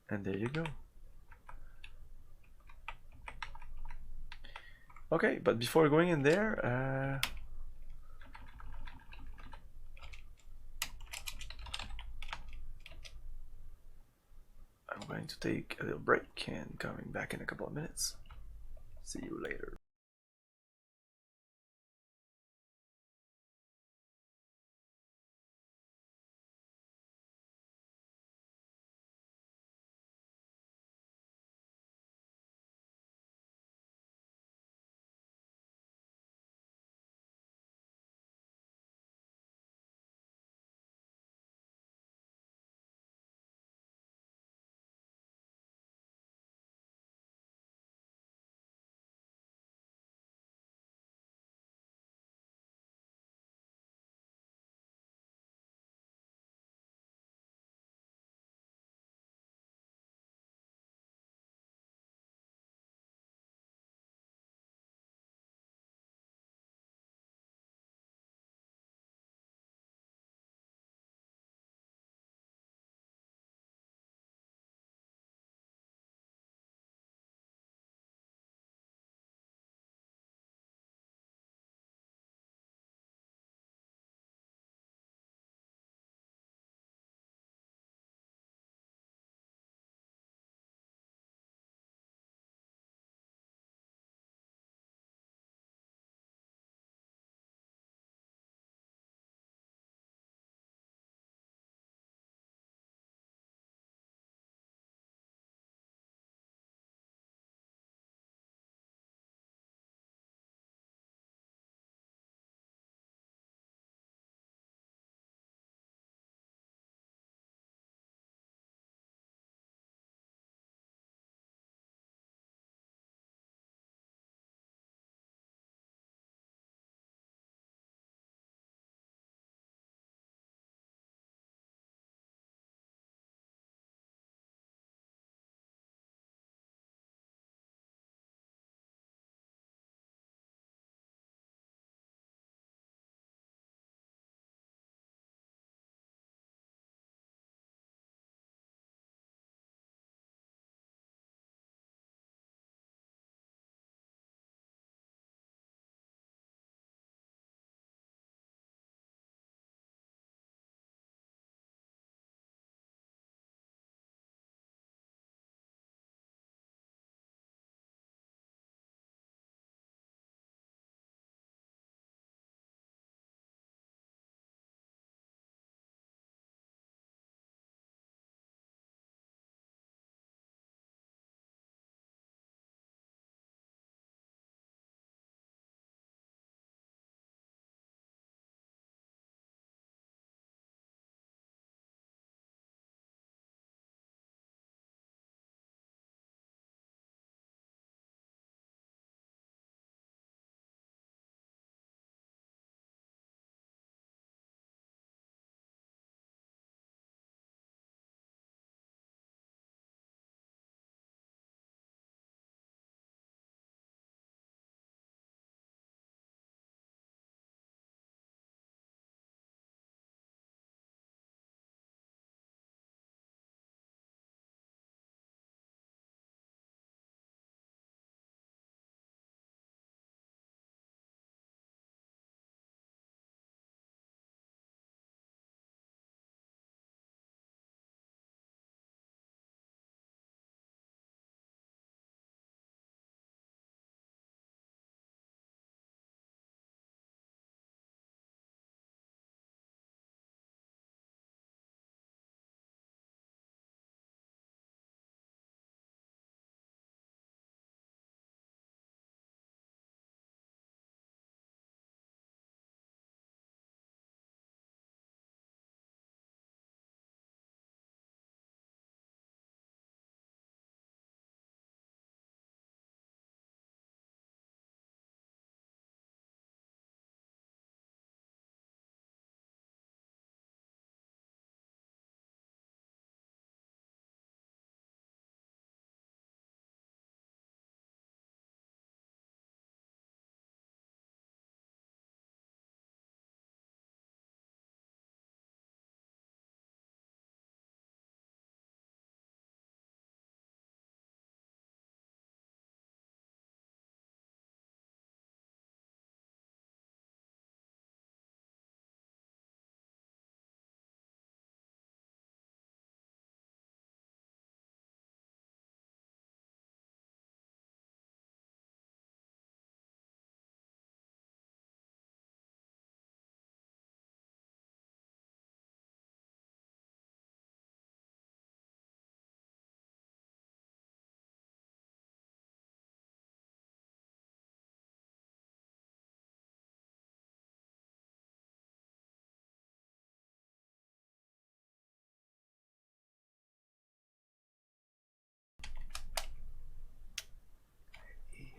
And there you go. Okay, but before going in there, I'm going to take a little break and coming back in a couple of minutes. See you later.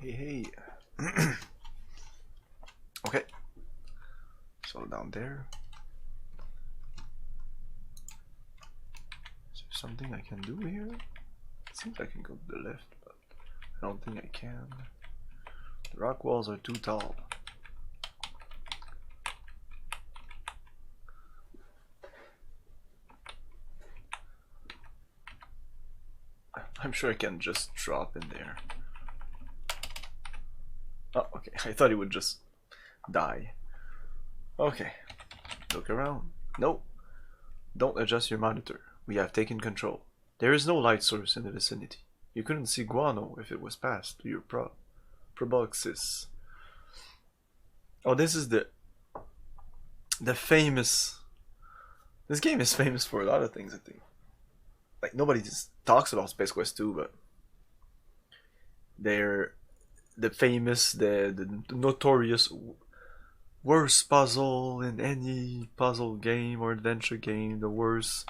Hey. Okay. So down there. Is there something I can do here? It seems I can go to the left, but I don't think I can. The rock walls are too tall. I'm sure I can just drop in there. Oh, okay. I thought he would just die. Okay. Look around. Nope. Don't adjust your monitor. We have taken control. There is no light source in the vicinity. You couldn't see guano if it was passed to your proboxis. Oh, this is the famous... This game is famous for a lot of things, I think. Like, nobody just talks about Space Quest 2, but... They're the famous, the notorious worst puzzle in any puzzle game or adventure game, the worst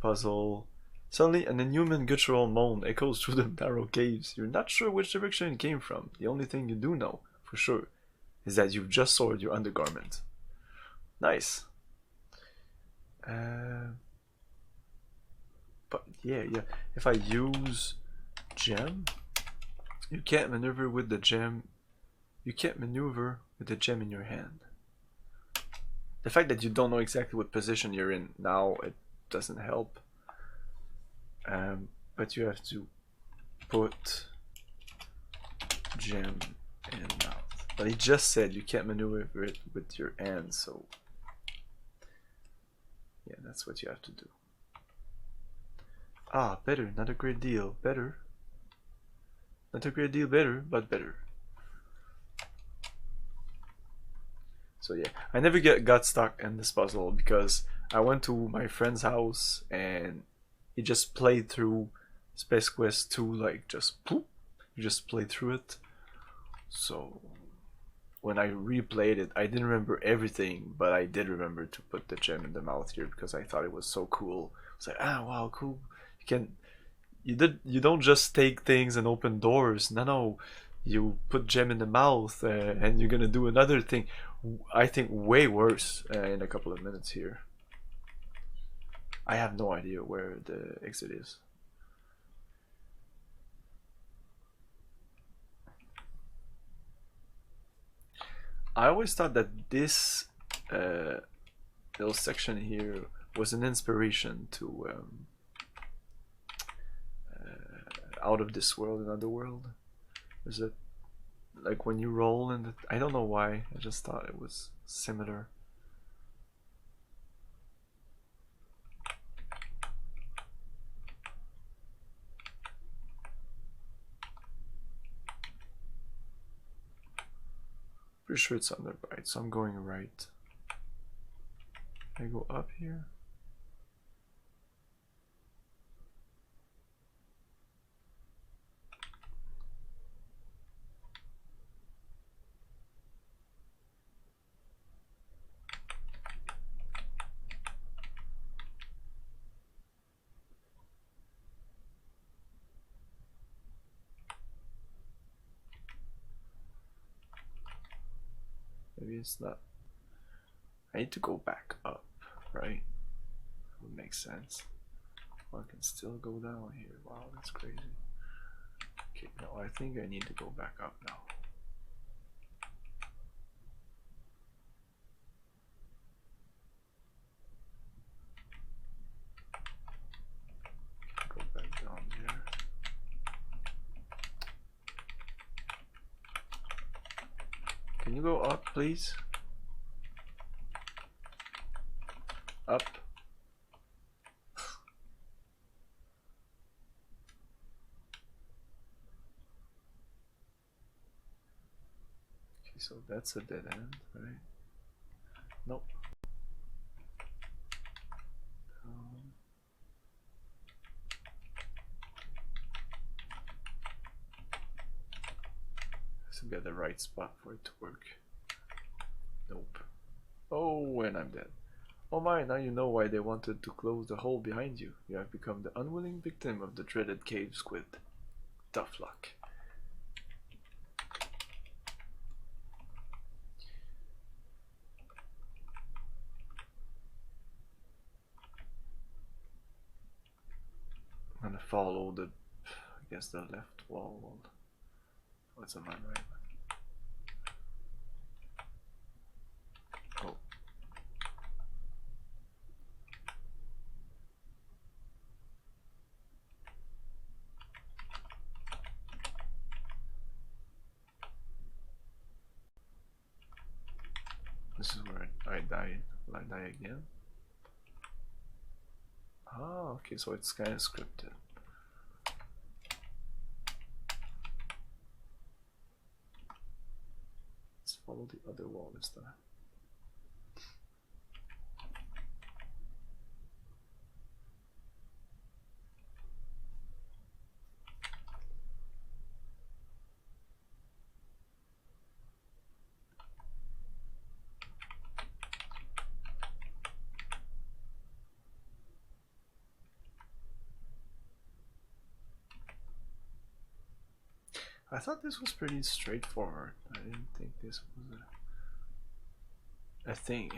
puzzle. Suddenly, an inhuman guttural moan echoes through the narrow caves. You're not sure which direction it came from. The only thing you do know, for sure, is that you've just soiled your undergarment. Nice. But yeah. If I use gem, you can't maneuver with the gem. You can't maneuver with the gem in your hand. The fact that you don't know exactly what position you're in now, it doesn't help. But you have to put gem in mouth. But he just said you can't maneuver it with your hand, so yeah, that's what you have to do. Ah, better, not a great deal, better. Not a great deal better, but better. So yeah, I never got stuck in this puzzle because I went to my friend's house and he just played through Space Quest 2 like just poop. You just played through it. So when I replayed it, I didn't remember everything, but I did remember to put the gem in the mouth here because I thought it was so cool. It's like, ah, wow, cool. You don't just take things and open doors. No, you put gem in the mouth and you're gonna do another thing. I think way worse in a couple of minutes here. I have no idea where the exit is. I always thought that this little section here was an inspiration to Out of This World, Another World. Is it like when you roll and I don't know why, I just thought it was similar. Pretty sure it's on the right, so I'm going right. I go up here. Maybe it's not. I need to go back up, right? That would make sense. Well, I can still go down here. Wow, that's crazy. Okay, no, I think I need to go back up now. Go back down here. Can you go up, please? Up. Okay, so that's a dead end, right? Nope. To get the right spot for it to work. Nope. Oh, and I'm dead. Oh my, now you know why they wanted to close the hole behind you. You have become the unwilling victim of the dreaded cave squid. Tough luck. gonna follow the, I guess, the left wall. What's on my right? Oh. This is where I died. Will I die again? Oh, okay, so it's kind of scripted. Let's follow the other wall this time. I thought this was pretty straightforward. I didn't think this was a thing.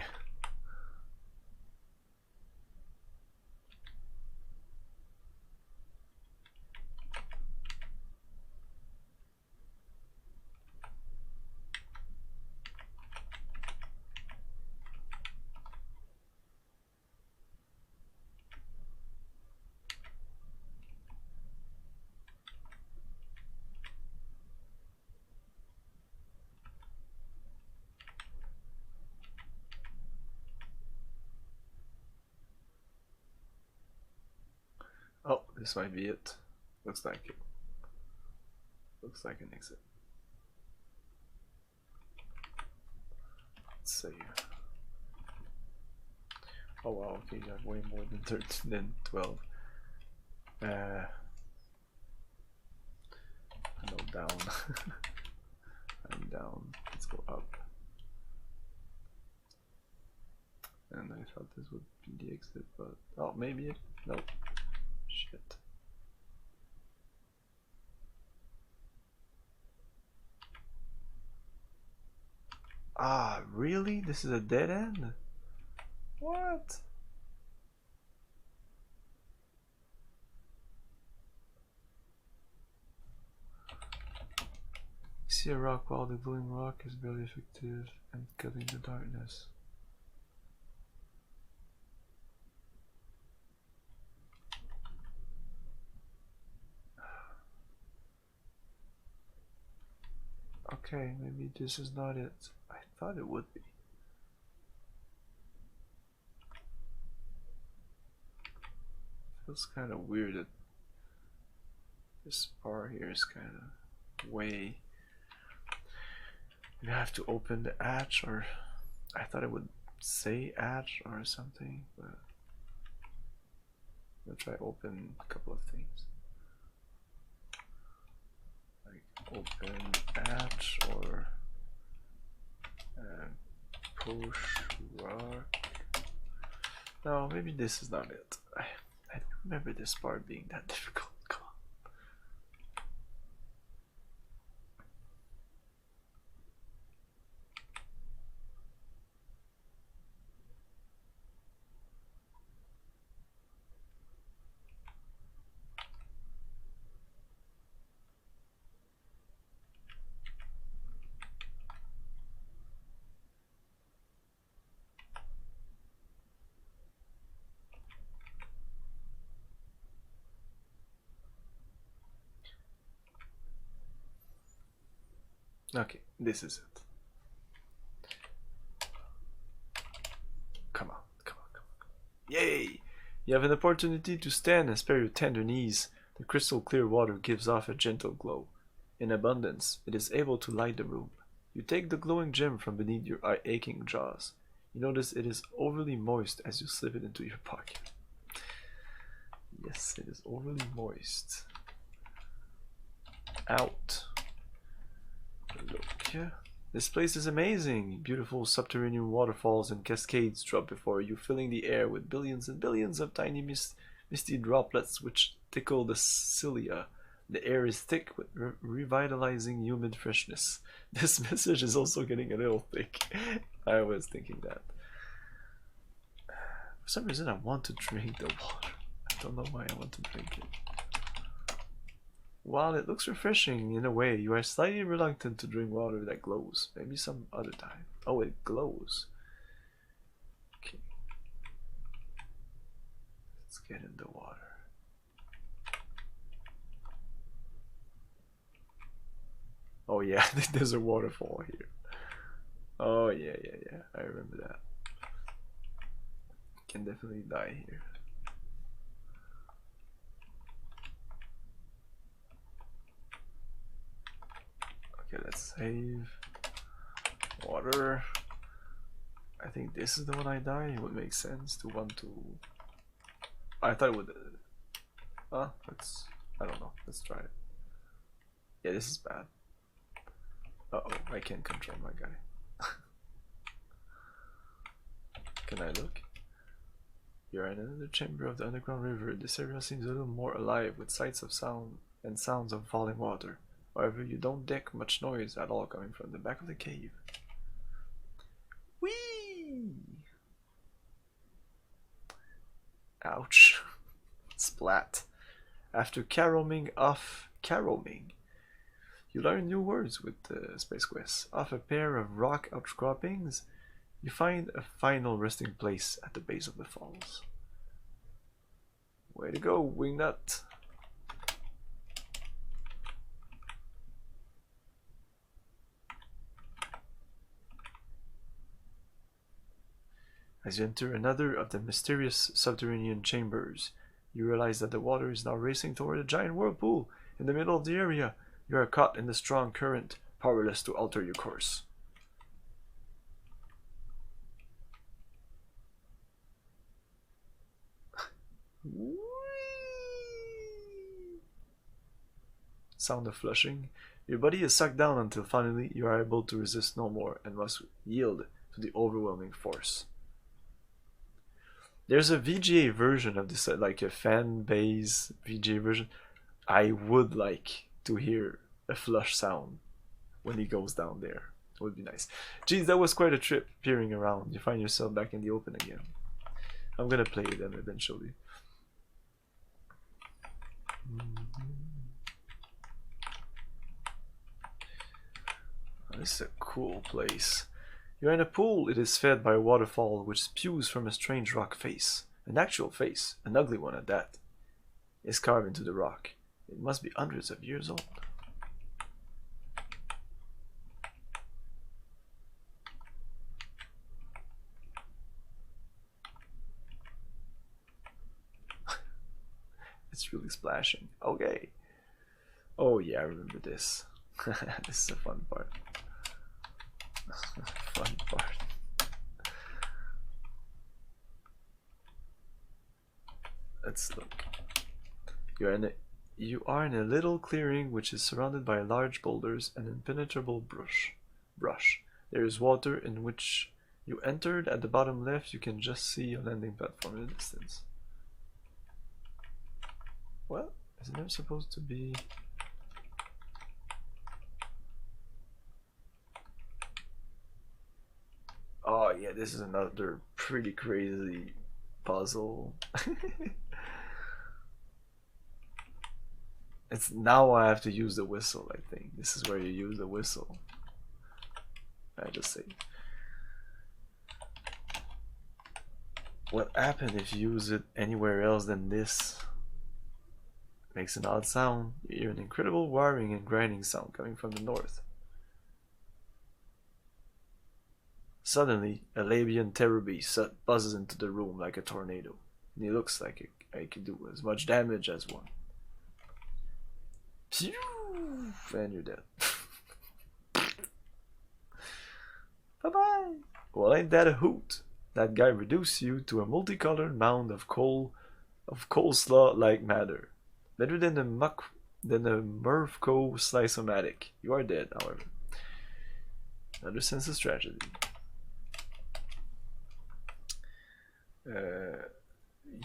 Oh, this might be it. Looks like it. Looks like an exit. Let's save. Oh wow, okay, you have way more than 13 than 12. No, down. I'm down. Let's go up. And I thought this would be the exit, but oh, maybe it. Nope. Shit. Ah, really? This is a dead end? What? See a rock while the glowing rock is very effective and cutting the darkness. Okay, maybe this is not it. I thought it would be. Feels kind of weird that this bar here is kind of way. You have to open the hatch, or I thought it would say hatch or something, but I'll try open a couple of things. Open hatch or push rock. No, maybe this is not it. I don't remember this part being that difficult. Come on. Okay, this is it. Come on, come on, come on. Yay! You have an opportunity to stand and spare your tender knees. The crystal clear water gives off a gentle glow. In abundance, it is able to light the room. You take the glowing gem from beneath your aching jaws. You notice it is overly moist as you slip it into your pocket. Yes, it is overly moist. Out. Look. This place is amazing. Beautiful subterranean waterfalls and cascades drop before you, filling the air with billions and billions of tiny misty droplets which tickle the cilia. The air is thick with revitalizing humid freshness. This message is also getting a little thick. I was thinking that. For some reason I want to drink the water. I don't know why I want to drink it. While it looks refreshing in a way, you are slightly reluctant to drink water that glows. Maybe some other time. Oh, it glows. Okay. Let's get in the water. Oh yeah, there's a waterfall here. Oh yeah. I remember that. Can definitely die here. Okay, let's save. Water. I think this is the one I die. It would make sense to want to. I thought it would. Let's. I don't know. Let's try it. Yeah, this is bad. Uh oh, I can't control my guy. Can I look? You're in another chamber of the underground river. This area seems a little more alive with sights of sound and sounds of falling water. However, you don't detect much noise at all coming from the back of the cave. Whee! Ouch. Splat. After caroling, you learn new words with the Space Quest. Off a pair of rock outcroppings, you find a final resting place at the base of the falls. Way to go, Wingnut! As you enter another of the mysterious subterranean chambers, you realize that the water is now racing toward a giant whirlpool in the middle of the area. You are caught in the strong current, powerless to alter your course. Sound of flushing. Your body is sucked down until finally you are able to resist no more and must yield to the overwhelming force. There's a VGA version of this, like a fan-based VGA version. I would like to hear a flush sound when he goes down there. It would be nice. Geez, that was quite a trip peering around. You find yourself back in the open again. I'm gonna play them eventually. This is a cool place. You're in a pool. It is fed by a waterfall which spews from a strange rock face. An actual face, an ugly one at that, is carved into the rock. It must be hundreds of years old. It's really splashing. Okay. Oh yeah, I remember this. This is a fun part. Fun part. Let's look. You are in a little clearing which is surrounded by large boulders and impenetrable brush. There is water in which you entered. At the bottom left, you can just see a landing platform in the distance. Well, isn't there supposed to be? Oh yeah, this is another pretty crazy puzzle. It's now I have to use the whistle, I think. This is where you use the whistle. I just say. What happened if you use it anywhere else than this? Makes an odd sound. You hear an incredible whirring and grinding sound coming from the north. Suddenly, a Labian Terrabeast buzzes into the room like a tornado, and he looks like it could do as much damage as one. Phew! And you're dead. Bye-bye! Well, ain't that a hoot? That guy reduced you to a multicolored mound of coleslaw-like matter. Better than a Murphco slice-o-matic. You are dead, however. Another sense of tragedy.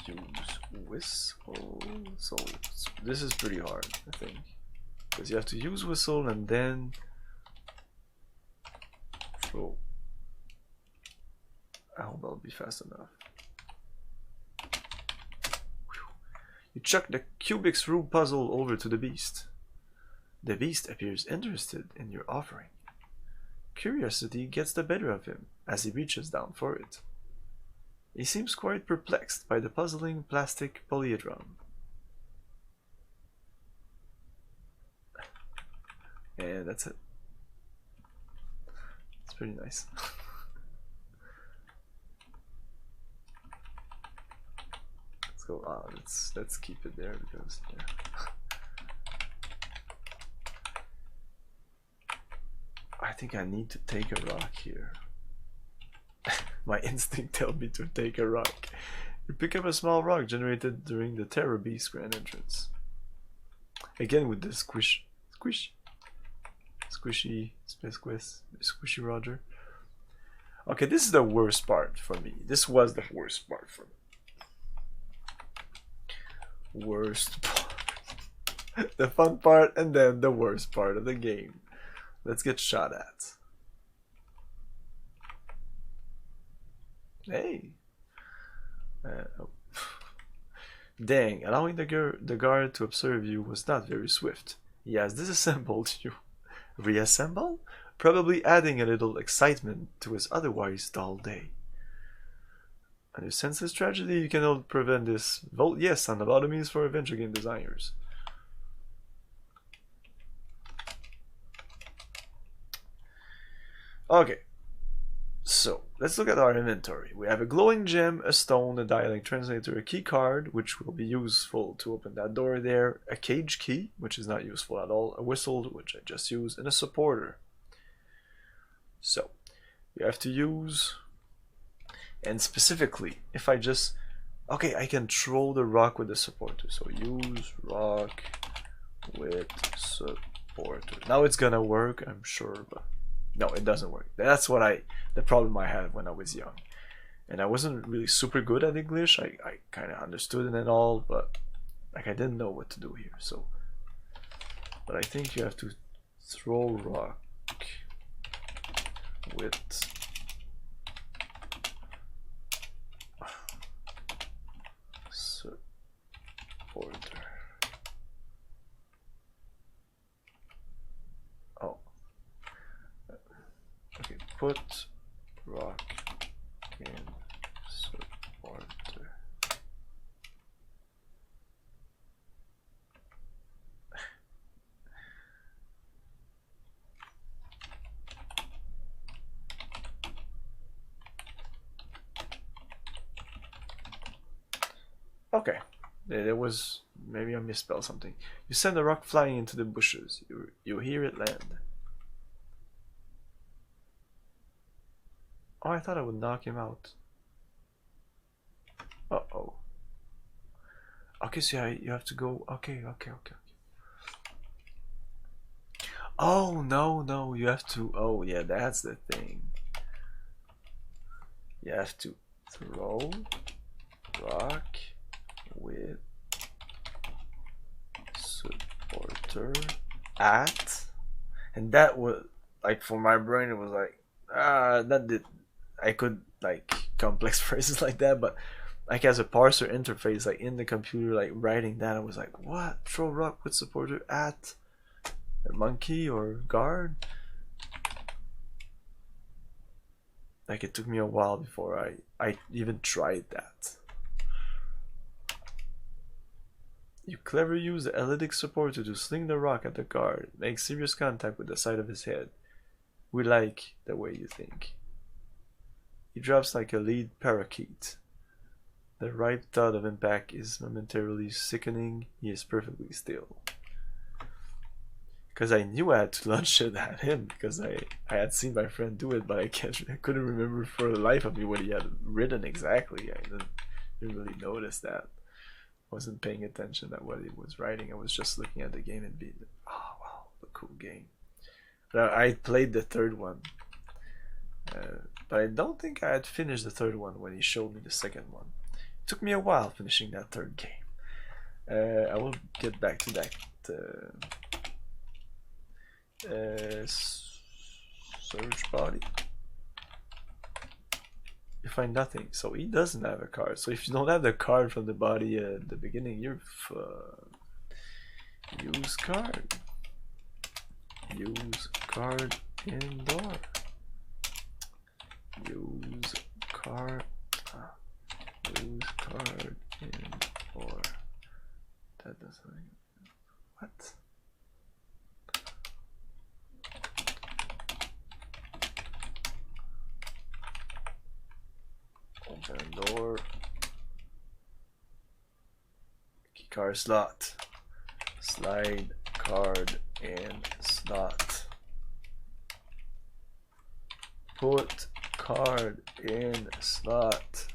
Use whistle. So this is pretty hard, I think, because you have to use whistle and then throw. I hope I'll be fast enough. You chuck the Cubix room puzzle over to the beast. The beast appears interested in your offering. Curiosity gets the better of him as he reaches down for it. He seems quite perplexed by the puzzling plastic polyhedron. And that's it. It's pretty nice. Let's go. Let's keep it there because yeah. I think I need to take a rock here. My instinct tells me to take a rock. You pick up a small rock generated during the Terrabeast grand entrance. Again with the squish, squishy, squishy Roger. Okay, this is the worst part for me. This was the worst part for me. Worst part. The fun part and then the worst part of the game. Let's get shot at. Hey. Oh. Dang, allowing the guard to observe you was not very swift. He has disassembled you. Reassemble? Probably adding a little excitement to his otherwise dull day. And you sense this tragedy, you cannot prevent this. Vote yes on lobotomies for adventure game designers. Okay, so let's look at our inventory. We have a glowing gem, a stone, a dialect translator, a key card, which will be useful to open that door there, a cage key, which is not useful at all, a whistle, which I just used, and a supporter. So, you have to use, and specifically, if I just, okay, I can throw the rock with the supporter. So use rock with supporter. Now it's gonna work, I'm sure, but no, it doesn't work. That's what the problem I had when I was young. And I wasn't really super good at English. I kind of understood it and all, but like I didn't know what to do here. So, but I think you have to throw rock with supporter. Oh. Okay, put rock in supporter. Okay, there was, maybe I misspelled something. You send a rock flying into the bushes. You hear it land. Oh, I thought I would knock him out. Uh-oh. Okay, so you have to go. Okay. Oh, no, you have to. Oh, yeah, that's the thing. You have to throw rock with supporter at. And that was, like, for my brain, it was like, that did. I could like complex phrases like that, but like as a parser interface, like in the computer, like writing that, I was like, what? Throw rock with supporter at a monkey or guard? Like it took me a while before I even tried that. You clever use the elliptic supporter to sling the rock at the guard, make serious contact with the side of his head. We like the way you think. He drops like a lead parakeet. The ripe thought of impact is momentarily sickening. He is perfectly still. Because I knew I had to launch it at him because I had seen my friend do it, but I couldn't remember for the life of me what he had written exactly. I didn't really notice that. I wasn't paying attention at what he was writing. I was just looking at the game and being, oh wow, a cool game. But I played the third one. But I don't think I had finished the third one when he showed me the second one. It took me a while finishing that third game. I will get back to that. Search body. You find nothing. So he doesn't have a card. So if you don't have the card from the body at the beginning, you're use card. Use card in door. Use card. Use card in door. That doesn't. What? Open door. Keycard slot. Slide card in slot. Put card in slot.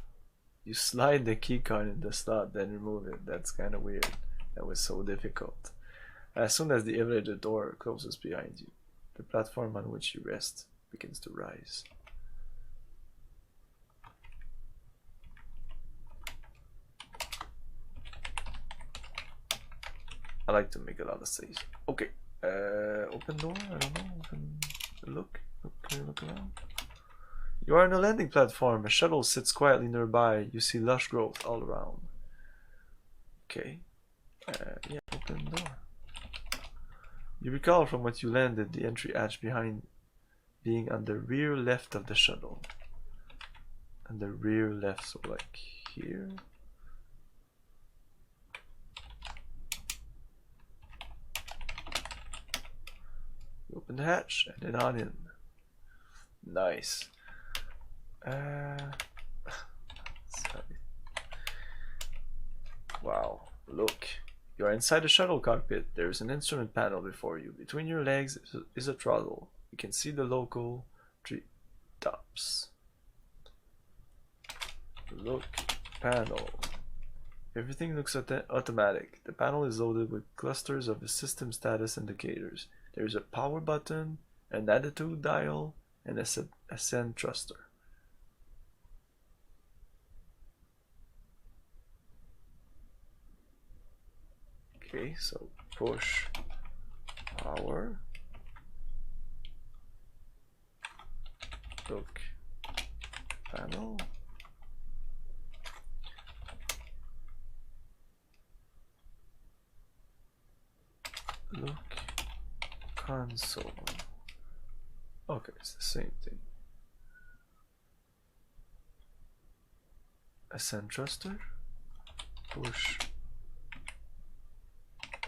You slide the keycard in the slot, then remove it. That's kind of weird. That was so difficult. As soon as the elevator door closes behind you, the platform on which you rest begins to rise. I like to make a lot of saves. Okay, open door. I don't know. Open. Look. Look around. You are on a landing platform. A shuttle sits quietly nearby. You see lush growth all around. Okay. Yeah. Open door. You recall from what you landed the entry hatch behind being on the rear left of the shuttle. On the rear left, so like here. Open the hatch and then on in. Nice. Sorry. Wow, look. You are inside the shuttle cockpit. There is an instrument panel before you. Between your legs is a throttle. You can see the local tree tops. Look panel. Everything looks automatic. The panel is loaded with clusters of the system status indicators. There is a power button, an attitude dial, and a ascend thruster. Okay, so push power. Look panel. Look console. Okay, it's the same thing. Ascend thruster. Push.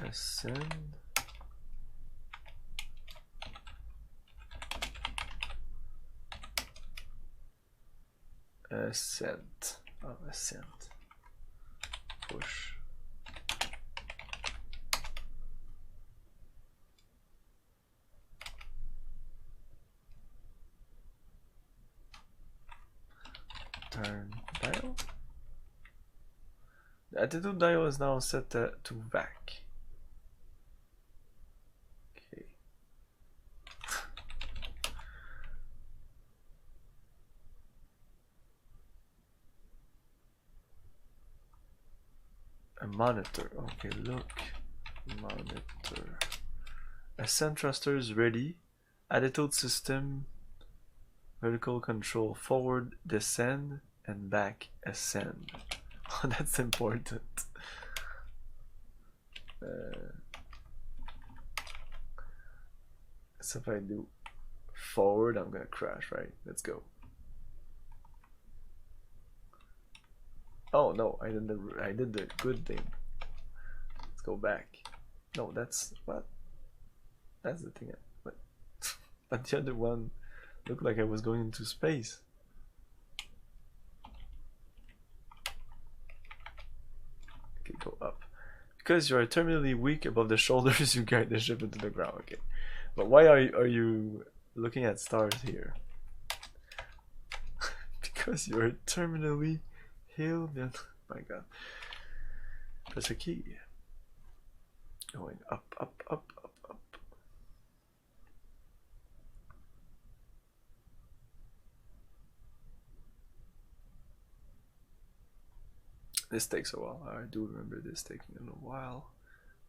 Ascend. Ascent. Oh, ascent. Push. Turn dial. The attitude dial is now set to vac. Okay. A monitor. Okay, look. Monitor. Ascent thruster is ready. Attitude system. Vertical control. Forward descend and back ascend. Oh, that's important. So if I do forward, I'm gonna crash, right? Let's go. Oh no, I did the good thing. Let's go back. No, that's what? That's the thing. But the other one looked like I was going into space. Okay, go up. Because you are terminally weak above the shoulders, you guide the ship into the ground. Okay, but why are you looking at stars here? Because you are terminally healed. My God. Press a key. Going up, up, up, up, up. This takes a while. I do remember this taking a little while.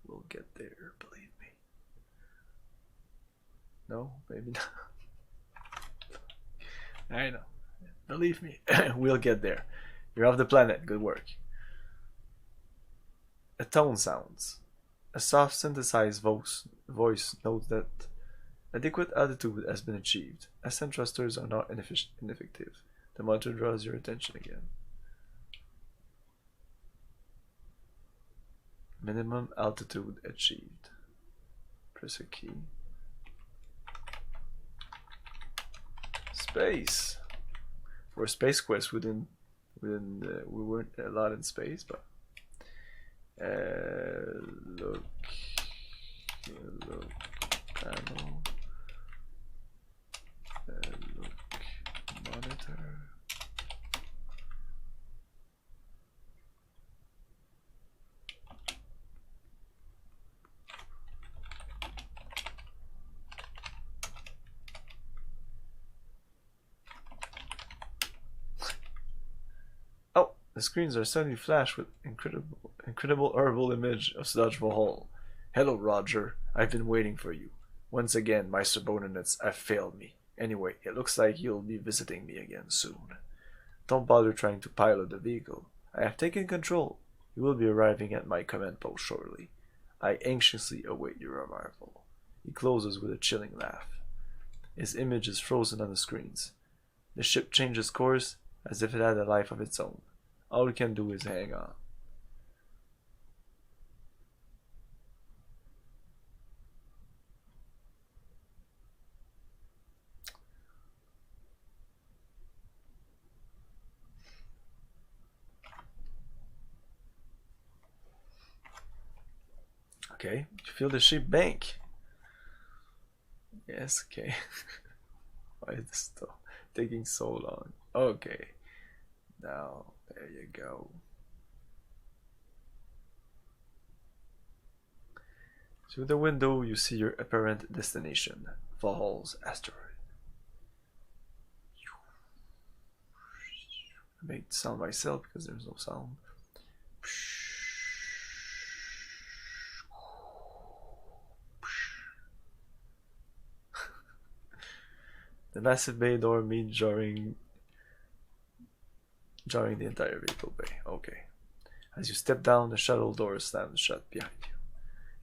We'll get there, believe me. No, maybe not. I know. Believe me, we'll get there. You're off the planet. Good work. A tone sounds. A soft synthesized voice notes that Adequate altitude has been achieved. Ascent thrusters are not ineffective. The monitor draws your attention again. Minimum altitude achieved. Press a key. Space. For a space quest, we weren't a lot in space, but look panel. Look monitor. Oh, the screens are suddenly flashed with incredible herbal image of Sludge Vohaul. Hello, Roger. I've been waiting for you. Once again, my subordinates have failed me. Anyway, it looks like you'll be visiting me again soon. Don't bother trying to pilot the vehicle. I have taken control. You will be arriving at my command post shortly. I anxiously await your arrival. He closes with a chilling laugh. His image is frozen on the screens. The ship changes course as if it had a life of its own. All we can do is hang on. Okay, you feel the ship bank. Yes, okay. Why is this still taking so long? Okay, now there you go. Through the window, you see your apparent destination, Vohaul's asteroid. I made sound myself because there's no sound. The massive bay door means jarring the entire vehicle bay. Okay. As you step down, the shuttle door slams shut behind you.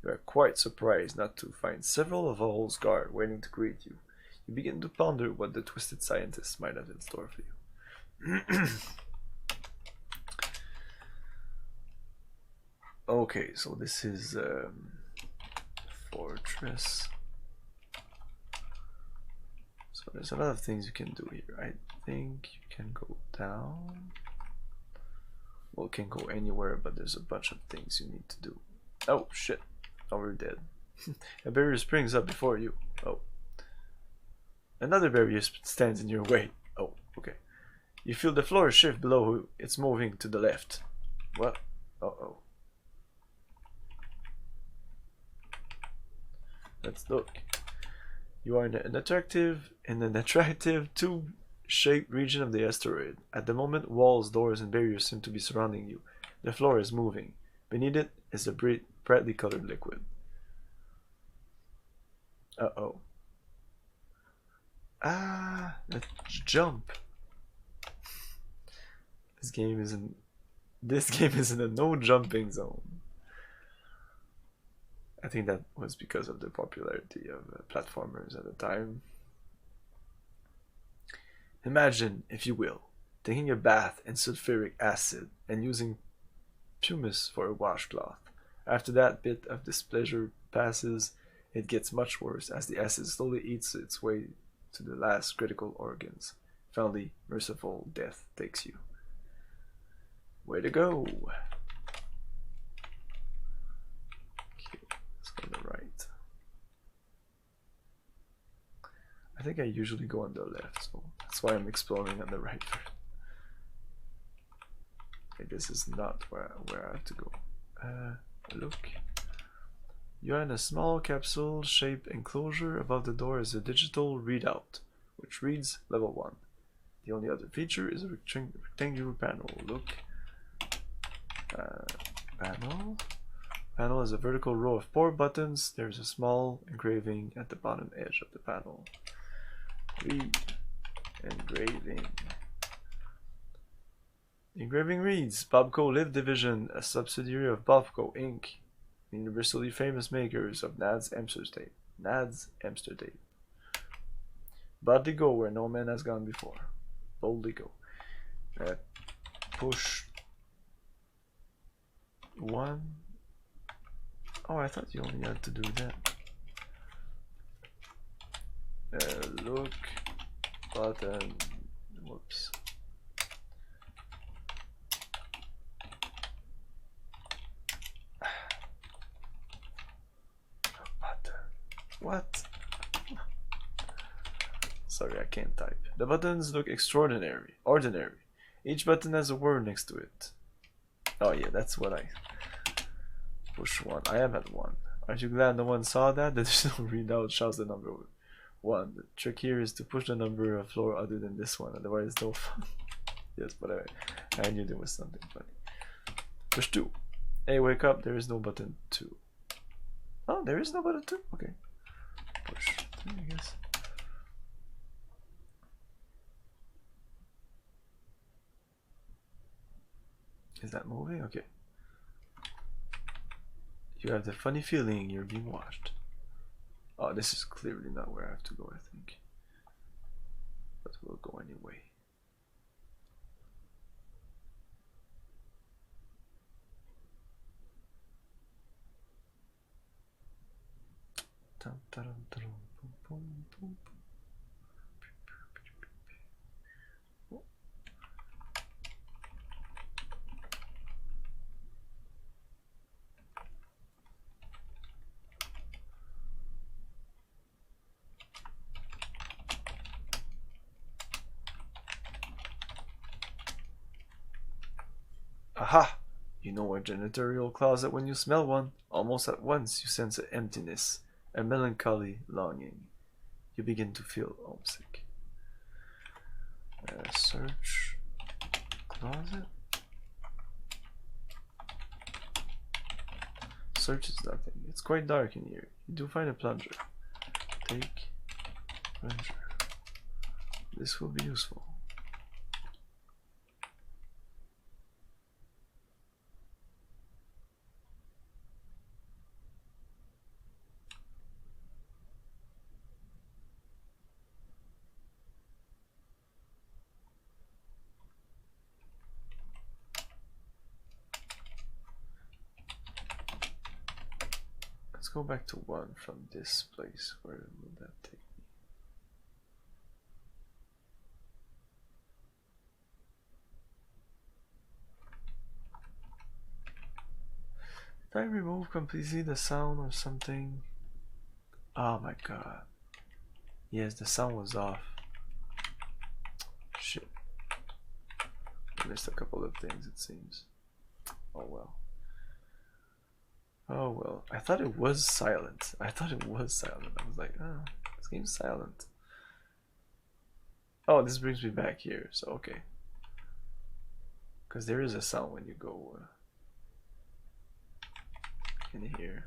You are quite surprised not to find several of Vohaul's guard waiting to greet you. You begin to ponder what the twisted scientist might have in store for you. Okay, so this is fortress. So there's a lot of things you can do here. I think you can go down. Well, you can go anywhere, but there's a bunch of things you need to do. Oh shit! Oh, we're dead. A barrier springs up before you. Oh. Another barrier stands in your way. Oh, okay. You feel the floor shift below. It's moving to the left. What? Uh-oh. Let's look. You are in an attractive tube-shaped region of the asteroid. At the moment, walls, doors, and barriers seem to be surrounding you. The floor is moving. Beneath it is a brightly colored liquid. Uh-oh. Ah, let's jump. This game is in a no jumping zone. I think that was because of the popularity of platformers at the time. Imagine, if you will, taking a bath in sulfuric acid and using pumice for a washcloth. After that bit of displeasure passes, it gets much worse as the acid slowly eats its way to the last critical organs. Finally, merciful death takes you. Way to go! On the right. I think I usually go on the left, so that's why I'm exploring on the right first. Okay, this is not where I have to go. Look. You're in a small capsule-shaped enclosure. Above the door is a digital readout, which reads level 1. The only other feature is a rectangular panel. Look. Panel. Panel is a vertical row of 4 buttons. There's a small engraving at the bottom edge of the panel. Read. Engraving. The engraving reads, Bobco Live Division, a subsidiary of Bobco Inc., universally famous makers of Nads Amster Tape. Boldly go where no man has gone before. Boldly go. Push 1. Oh, I thought you only had to do that. Look, button. Whoops. What? Sorry, I can't type. The buttons look ordinary. Each button has a word next to it. Oh yeah, that's what I... Push 1. I am at 1. Aren't you glad no one saw that? The digital readout shows the number 1. The trick here is to push the number of floor other than this one, otherwise it's no fun. Yes, but I knew there was something funny. Push 2. Hey, wake up, there is no button 2. Oh, there is no button 2? Okay. Push 3, I guess. Is that moving? Okay. You have the funny feeling you're being watched. Oh, this is clearly not where I have to go, I think. But we'll go anyway. Aha! You know a janitorial closet when you smell one. Almost at once you sense an emptiness, a melancholy longing. You begin to feel homesick. Search closet. Search is nothing. It's quite dark in here. You do find a plunger. Take plunger. This will be useful. Let's go back to 1 from this place. Where will that take me? Did I remove completely the sound or something? Oh my god. Yes, the sound was off. Shit. I missed a couple of things, it seems. Oh well. Oh well, I thought it was silent. I was like, oh, this game's silent. Oh, this brings me back here, so okay. Because there is a sound when you go in here.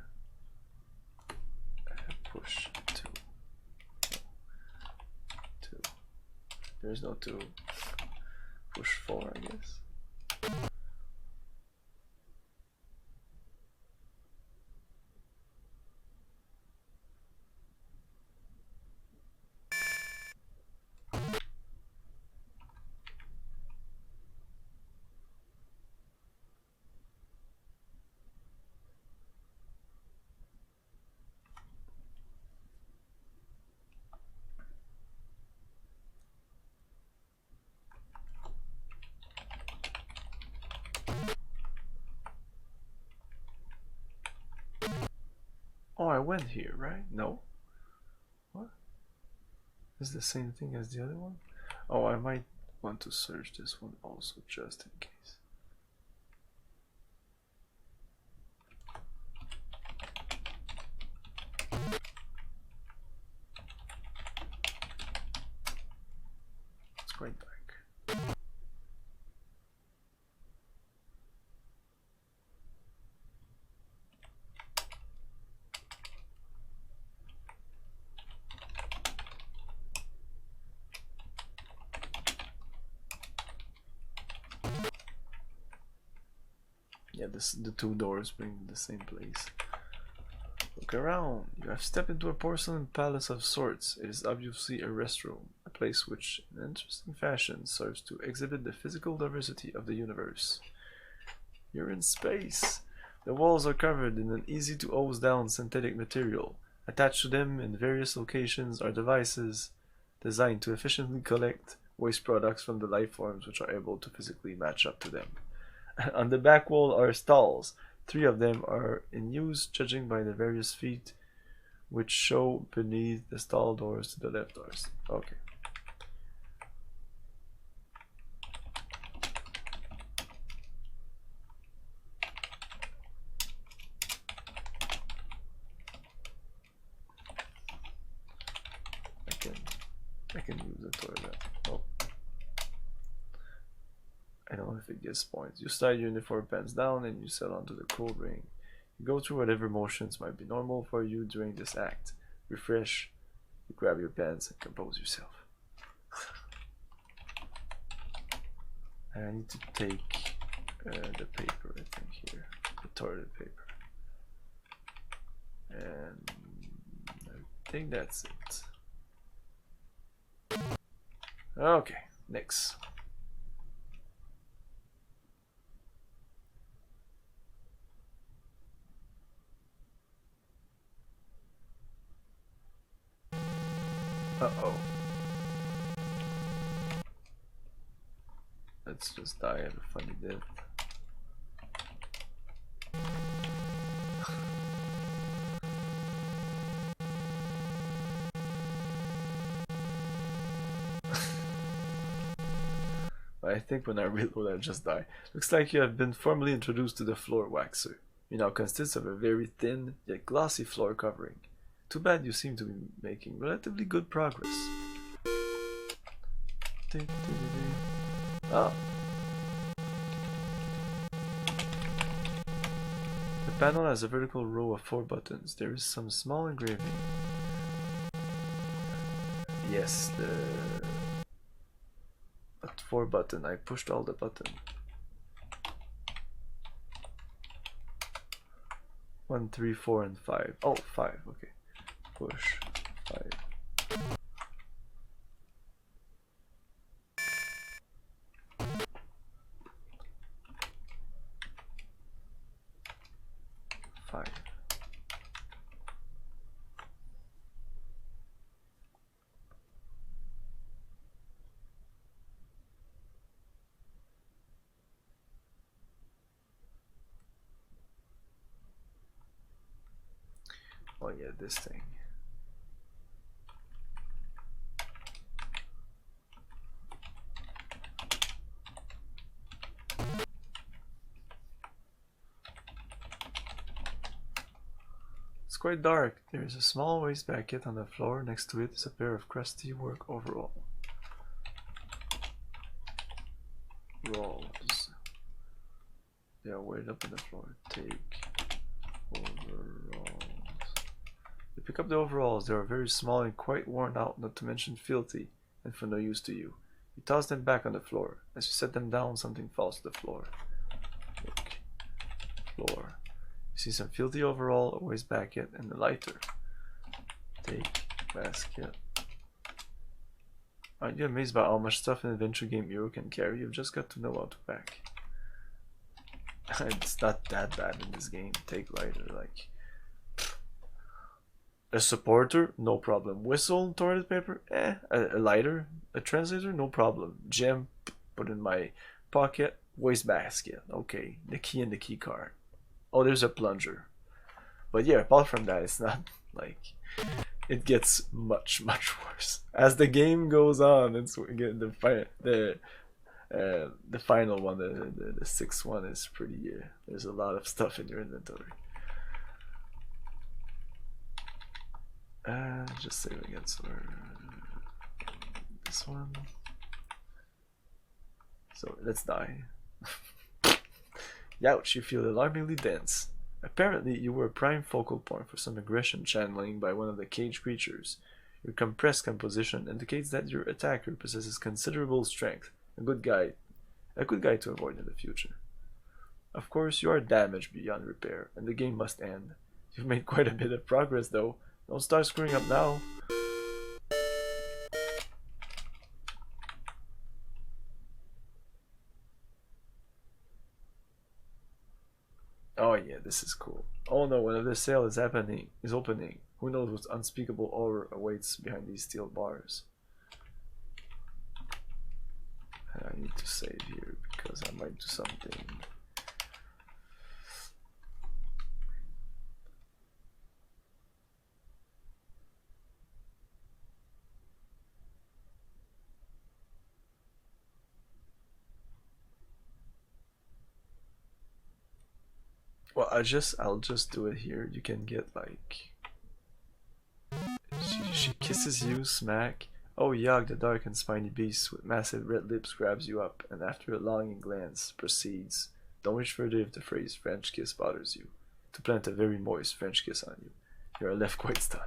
Push 2. 2. There's no 2. Push 4, I guess. Oh, I went here, right? No. What? Is the same thing as the other one? Oh, I might want to search this one also, just in case. It's quite dark. Yeah, the 2 doors bring to the same place. Look around. You have stepped into a porcelain palace of sorts. It is obviously a restroom, a place which, in an interesting fashion, serves to exhibit the physical diversity of the universe. You're in space. The walls are covered in an easy-to-hose-down synthetic material. Attached to them in various locations are devices designed to efficiently collect waste products from the life forms which are able to physically match up to them. On the back wall are stalls. 3 of them are in use, judging by the various feet which show beneath the stall doors to the left doors. Okay. I can use the toilet. Oh. I don't know if it gives points. You slide your uniform pants down and you set onto the cool ring. You go through whatever motions might be normal for you during this act. Refresh, you grab your pants and compose yourself. I need to take the paper, I think, here. The toilet paper. And I think that's it. Okay, next. Uh-oh. Let's just die at a funny death. I think when I reload I'll just die. Looks like you have been formally introduced to the floor waxer. You now consist of a very thin yet glossy floor covering. Too bad you seem to be making relatively good progress. Ah. The panel has a vertical row of 4 buttons. There is some small engraving. Yes, the 4 button. I pushed all the button. 1, 3, 4, and 5. Oh, 5. Okay. Push 5. Oh yeah, this thing. It's quite dark. There is a small waste basket on the floor. Next to it is a pair of crusty work overalls. They are weighted up on the floor. Take overalls. You pick up the overalls. They are very small and quite worn out, not to mention filthy, and for no use to you. You toss them back on the floor. As you set them down, something falls to the floor. Look. Floor. You see some filthy overall, a waste basket, and a lighter. Take basket. Aren't you amazed by how much stuff an adventure game hero can carry? You've just got to know how to pack. It's not that bad in this game. Take lighter, like a supporter, no problem. Whistle, toilet paper, a lighter, a translator, no problem. Gem, put in my pocket. Waste basket, okay. The key and the key card. Oh, there's a plunger. But yeah, apart from that, it's not like it gets much worse as the game goes on. It's the final one, the sixth one is pretty. There's a lot of stuff in your inventory. Just save again. So this one. So let's die. Youch, you feel alarmingly dense. Apparently, you were a prime focal point for some aggression channeling by one of the caged creatures. Your compressed composition indicates that your attacker possesses considerable strength. A good guy to avoid in the future. Of course, you are damaged beyond repair, and the game must end. You've made quite a bit of progress though. Don't start screwing up now. Oh yeah, this is cool. Oh no, when this sale is opening. Who knows what unspeakable horror awaits behind these steel bars. And I need to save here because I might do something. Well, I'll just do it here. You can get like she kisses you, smack. Oh yuck, the dark and spiny beast with massive red lips grabs you up, and after a longing glance proceeds. Don't reach further if the phrase French kiss bothers you. To plant a very moist French kiss on you. You are left quite stunned.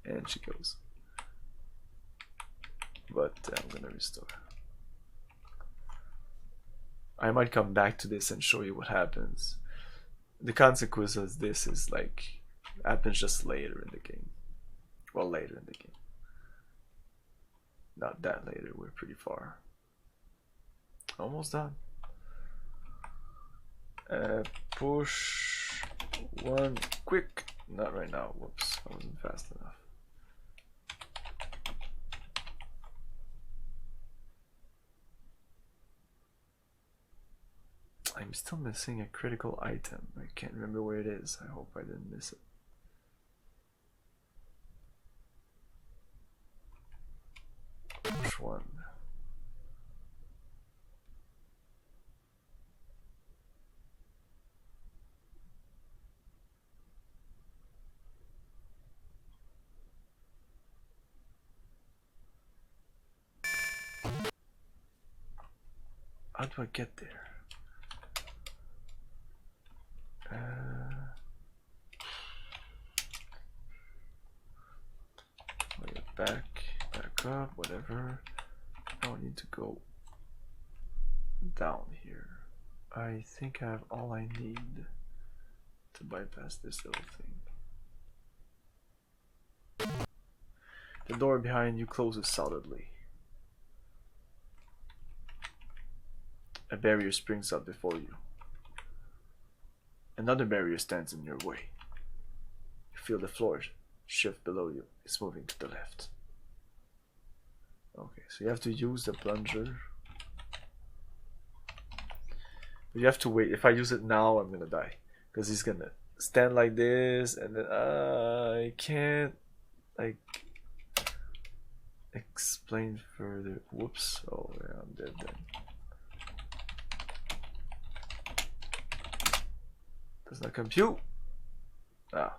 And she goes. But I'm gonna restore. I might come back to this and show you what happens. The consequence of this is like happens just later in the game. Well, later in the game. Not that later, we're pretty far. Almost done. Push one quick. Not right now. Whoops, I wasn't fast enough. I'm still missing a critical item. I can't remember where it is. I hope I didn't miss it. Push one. How do I get there? Back up, whatever. Now I need to go down here. I think I have all I need to bypass this little thing. The door behind you closes solidly. A barrier springs up before you. Another barrier stands in your way. You feel the floor shift below you. It's moving to the left. Okay, so you have to use the plunger. But you have to wait. If I use it now, I'm gonna die. Because he's gonna stand like this, and then I can't like explain further. Whoops. Oh yeah, I'm dead then. Does not compute. Ah.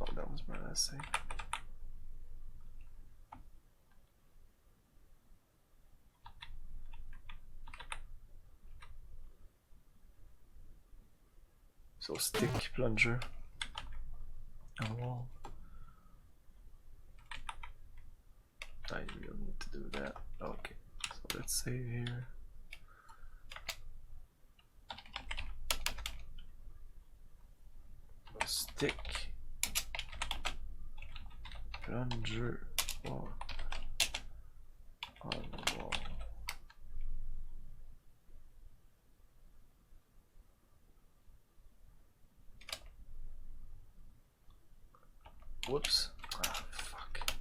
Oh, that was my last thing. So stick plunger on the wall. I really need to do that. Okay, so let's save here. Stick plunger wall on the wall. Whoops. Ah, fuck.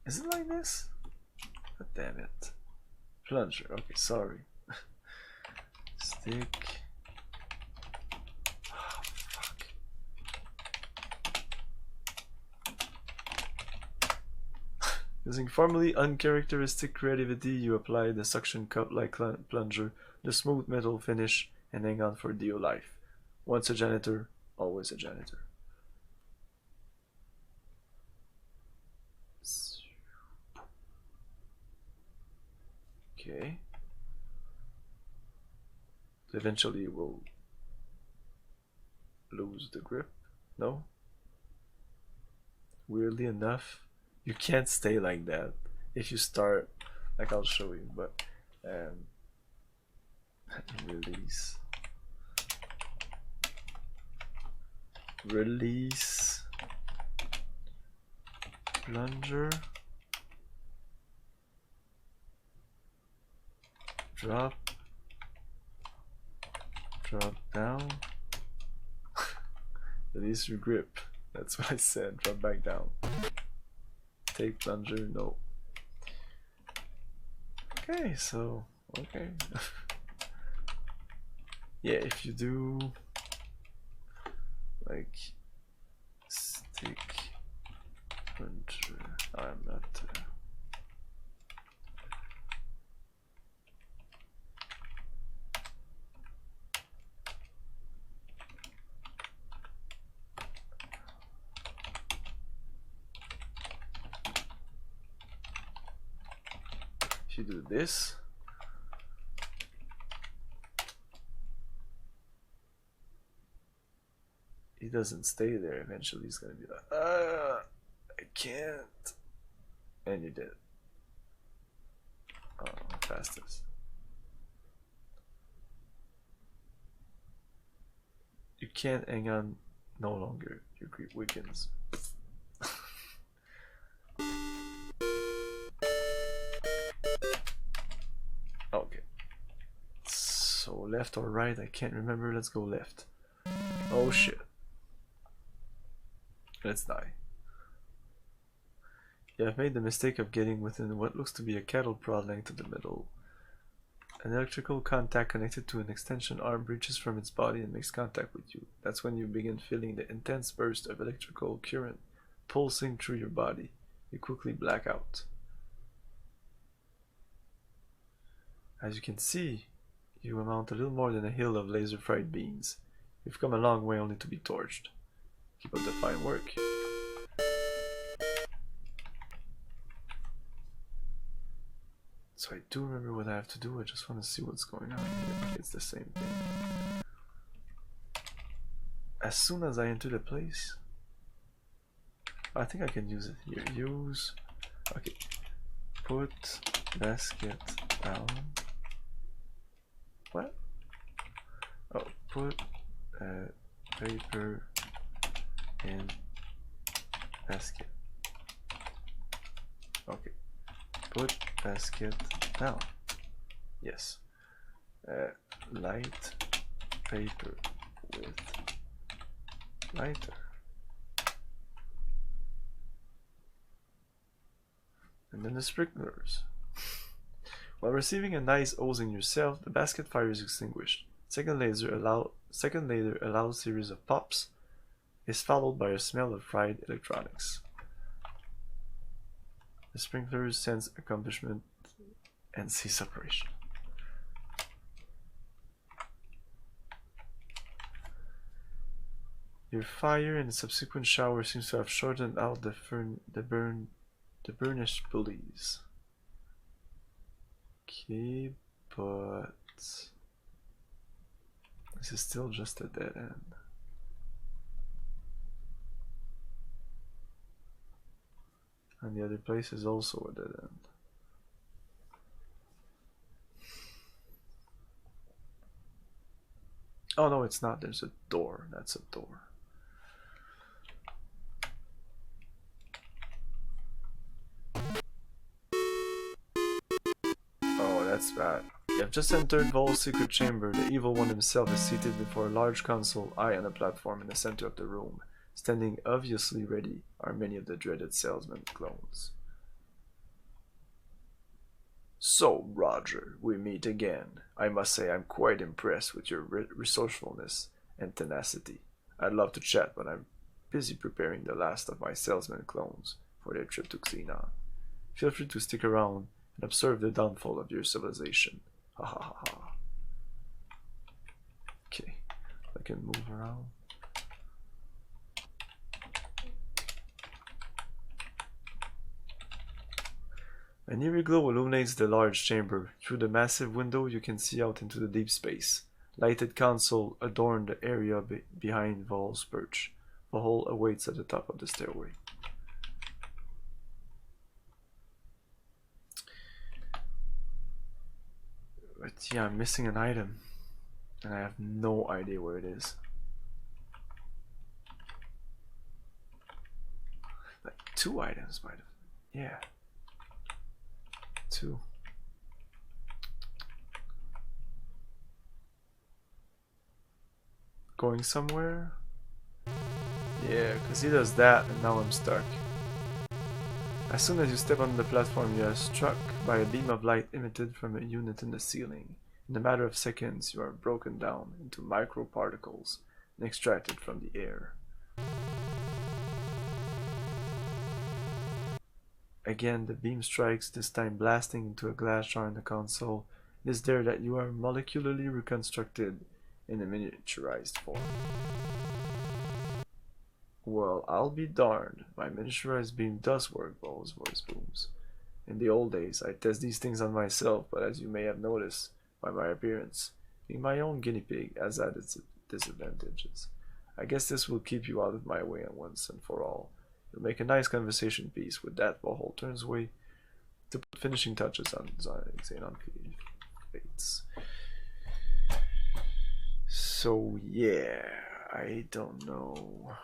Is it like this? God damn it. Plunger. Okay, sorry. Stick. Oh, fuck. Using formerly uncharacteristic creativity, you apply the suction cup-like plunger, the smooth metal finish, and hang on for dear life. Once a janitor, always a janitor. Okay. Eventually we'll lose the grip. No? Weirdly enough, You can't stay like that if you start, like I'll show you, but release. Release plunger, drop down, release your grip. That's what I said. Drop back down. Take plunger, no. Okay, so okay. Yeah, if you do like stick plunger, I'm not. If you do this, he doesn't stay there. Eventually he's gonna be like, I can't. And you did. Oh, fastest. You can't hang on no longer. Your grip weakens. Okay. So left or right, I can't remember. Let's go left. Oh shit. Let's die. You have made the mistake of getting within what looks to be a cattle prod length of the middle. An electrical contact connected to an extension arm reaches from its body and makes contact with you. That's when you begin feeling the intense burst of electrical current pulsing through your body. You quickly black out. As you can see, you amount a little more than a hill of laser-fried beans. You've come a long way only to be torched. Keep up the fine work. So I do remember what I have to do, I just want to see what's going on here. It's the same thing. As soon as I enter the place, I think I can use it here. Use, okay, put basket down. What? Oh, put paper in basket. Okay. Put basket down. Yes. Light paper with lighter. And then the sprinklers. While receiving a nice hosing yourself, the basket fire is extinguished. Second laser allows series of pops is followed by a smell of fried electronics. The sprinklers sense accomplishment and cease operation. Your fire and the subsequent shower seems to have shortened out the burnished pulleys. Okay, but this is still just a dead end. And the other place is also a dead end. Oh no, it's not. There's a door. That's a door. Oh, that's bad. You have just entered Vohaul's secret chamber. The evil one himself is seated before a large console high on a platform in the center of the room. Standing obviously ready are many of the dreaded salesman clones. So, Roger, we meet again. I must say I'm quite impressed with your resourcefulness and tenacity. I'd love to chat, but I'm busy preparing the last of my salesman clones for their trip to Xenon. Feel free to stick around and observe the downfall of your civilization. Ha ha ha ha. Okay, I can move around. An eerie glow illuminates the large chamber. Through the massive window you can see out into the deep space. Lighted console adorn the area behind Vohaul's perch. Vohaul awaits at the top of the stairway. Yeah, I'm missing an item. And I have no idea where it is. Like 2 items might have. Yeah. 2. Going somewhere? Yeah, because he does that and now I'm stuck. As soon as you step on the platform, you are struck by a beam of light emitted from a unit in the ceiling. In a matter of seconds, you are broken down into microparticles and extracted from the air. Again, the beam strikes, this time blasting into a glass jar in the console. It is there that you are molecularly reconstructed in a miniaturized form. Well, I'll be darned. My miniaturized beam does work, Vohaul's voice booms. In the old days, I test these things on myself, but as you may have noticed by my appearance, being my own guinea pig has had its disadvantages. I guess this will keep you out of my way once and for all. You'll make a nice conversation piece. With that, Vohaul turns away to put finishing touches on Xenon Fates. So yeah, I don't know.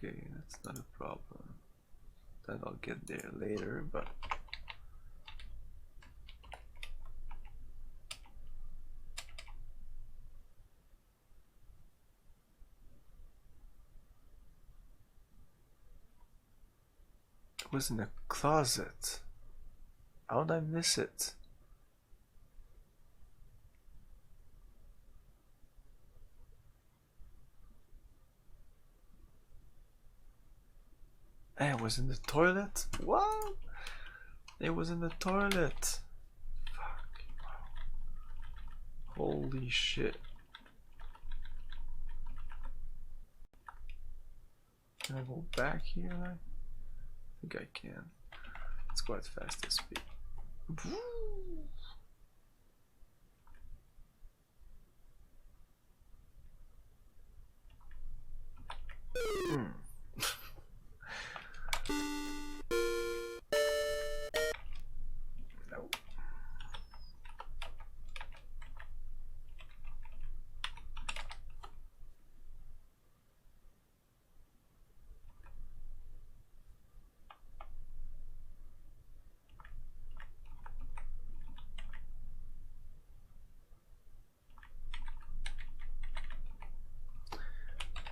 Okay, that's not a problem. Then I'll get there later, but it was in a closet. How'd I miss it? It was in the toilet? What? It was in the toilet. Fuck. Holy shit. Can I go back here? I think I can. Let's go as fast as speed. No.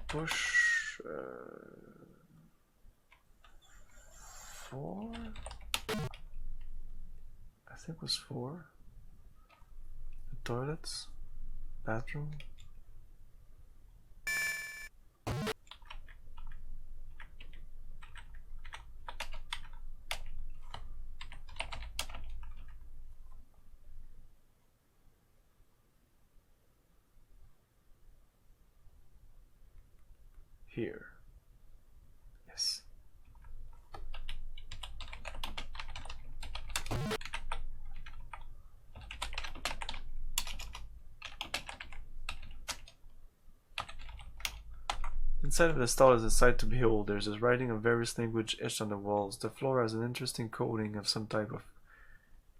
Push 4? I think it was 4. The toilets, bathroom. Here. Yes. Inside of the stall is a sight to behold. There's a writing of various language etched on the walls. The floor has an interesting coating of some type of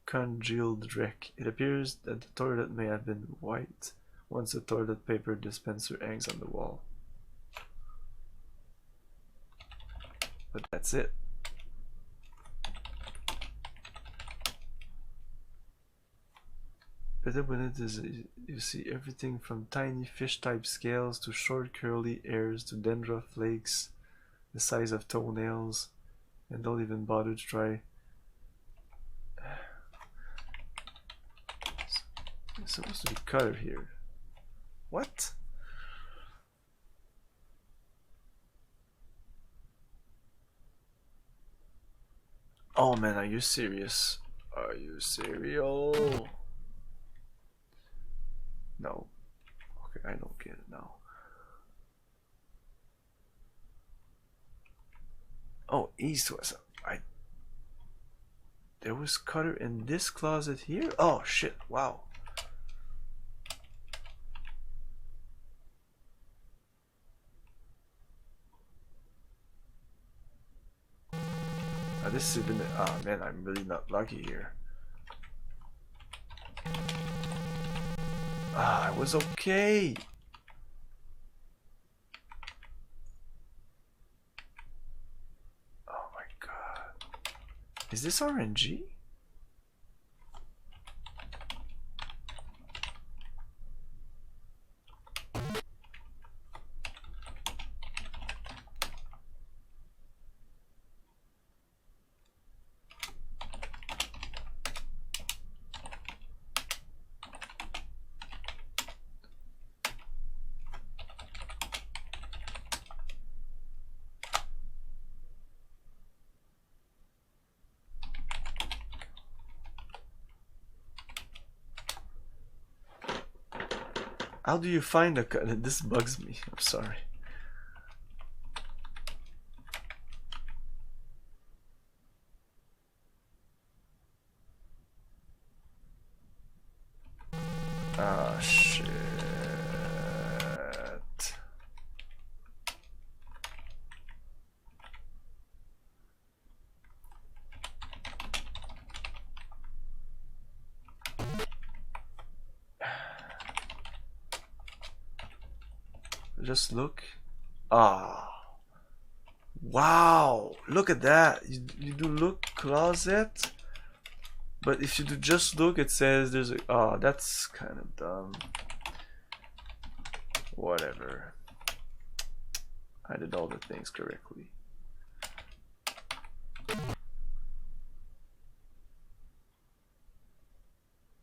congealed dreck. It appears that the toilet may have been white once the toilet paper dispenser hangs on the wall. But that's it. Better with it is you see everything from tiny fish-type scales to short curly hairs to dendra flakes the size of toenails, and don't even bother to try. There's supposed to be cutter here. What? Oh man, are you serious? Are you serial? No. Okay, I don't get it now. Oh, east west. There was cutter in this closet here? Oh shit, wow. This has been, ah man, I'm really not lucky here. Ah, I was okay. Oh my god. Is this RNG? How do you find a cut? This bugs me. I'm sorry. Ah, shit. Just look. Ah. Wow. Look at that. You do look closet. But if you do just look, it says there's a... Oh, that's kind of dumb. Whatever. I did all the things correctly.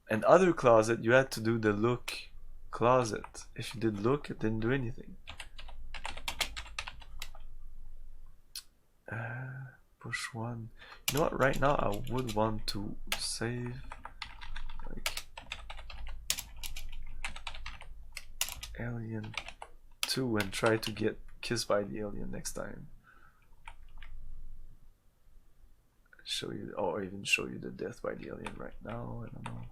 And other closet, you had to do the look closet. If you did look, it didn't do anything. Push one. You know what? Right now, I would want to save like Alien 2 and try to get kissed by the alien next time. Show you, or even show you the death by the alien right now. I don't know.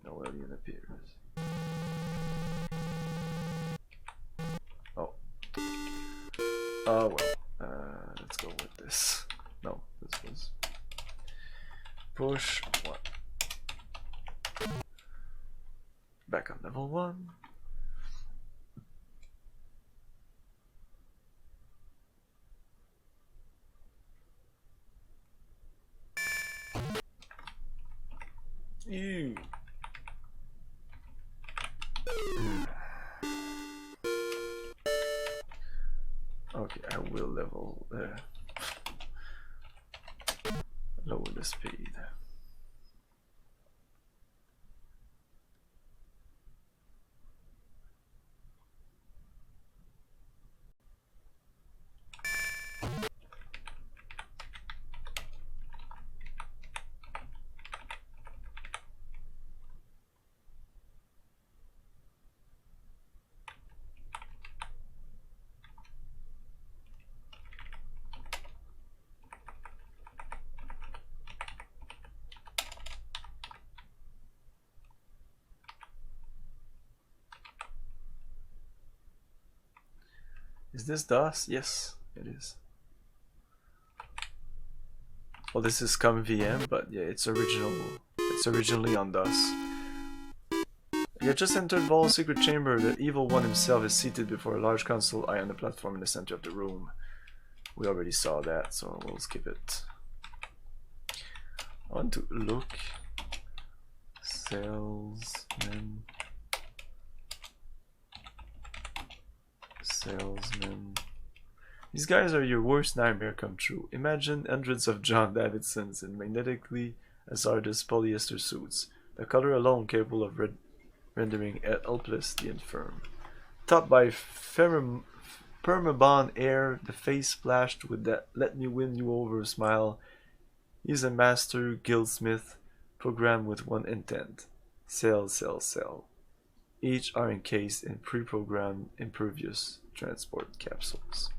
No alien appears. Oh. Oh well. Let's go with this. No, this was push one. Back on level 1. Ew. Okay, I will level lower the speed. Is this DOS? Yes, it is. Well, this is Scummvm, but yeah, it's originally on DOS. You just entered Vohaul's secret chamber. The evil one himself is seated before a large console eye on the platform in the center of the room. We already saw that, so we'll skip it. I want to look. Salesman. These guys are your worst nightmare come true. Imagine hundreds of John Davidsons in magnetically hazardous polyester suits, the color alone capable of rendering helpless the infirm. Topped by permabond air, the face splashed with that let me win you over smile. He's a master guildsmith, programmed with one intent: sell, sell, sell. Each are encased in pre-programmed impervious transport capsules.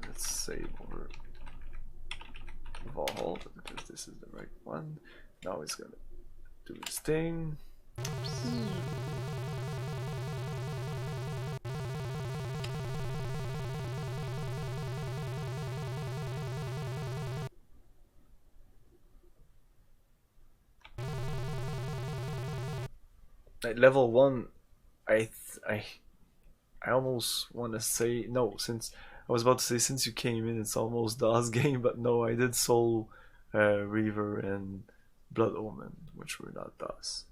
Let's save over Vohaul because this is the right one. Now it's gonna do this thing. At level 1, I almost want to say no, since I was about to say since you came in it's almost DOS game, but no, I did Soul Reaver and Blood Omen, which were not DOS.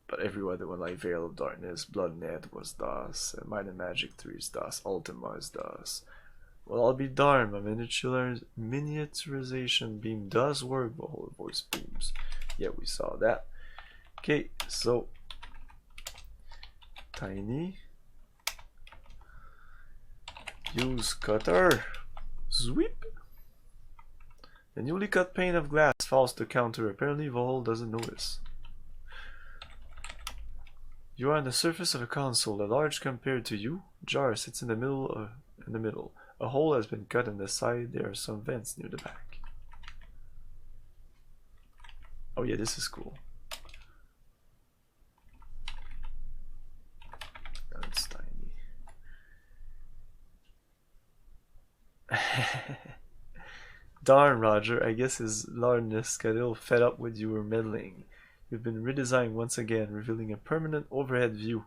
But every other one, like Veil of Darkness, Bloodnet was DOS, Might and Magic 3 is DOS, Ultima is DOS. Well, I'll be darned, my miniaturization beam does work, but whole voice beams. Yeah, we saw that. Okay, so tiny. Use cutter. Sweep. The newly cut pane of glass falls to counter. Apparently, Vohaul doesn't notice. You are on the surface of a console. A large compared to you. Jar sits in the middle. A hole has been cut in the side. There are some vents near the back. Oh yeah, this is cool. That's tiny. Darn, Roger. I guess his largeness got a little fed up with your meddling. You've been redesigned once again, revealing a permanent overhead view.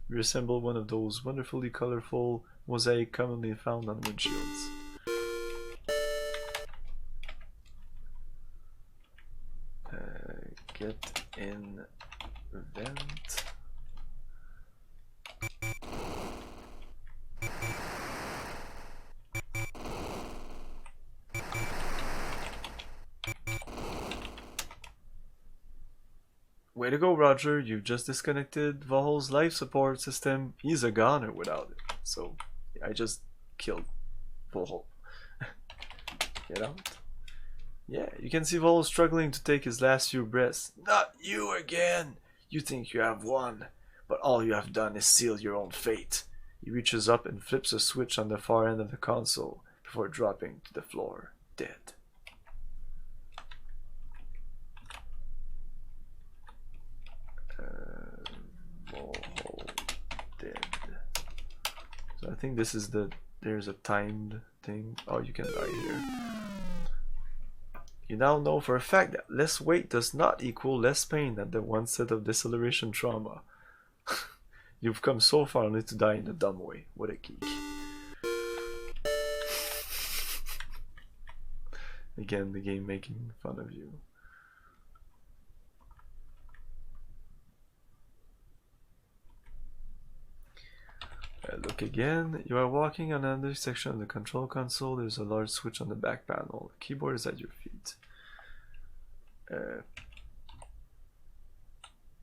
You resemble one of those wonderfully colorful mosaic commonly found on windshields. Get in vent. Way to go, Roger. You've just disconnected Vohaul's life support system. He's a goner without it. So, I just killed Vohaul. Get out. Yeah, you can see Vohaul struggling to take his last few breaths. Not you again! You think you have won, but all you have done is seal your own fate. He reaches up and flips a switch on the far end of the console before dropping to the floor, dead. Vohaul dead. So I think this is there's a timed thing. Oh, you can die here. You now know for a fact that less weight does not equal less pain than the one set of deceleration trauma. You've come so far only to die in a dumb way. What a geek. Again, the game making fun of you. Look again. You are walking on another section of the control console. There's a large switch on the back panel. The keyboard is at your feet.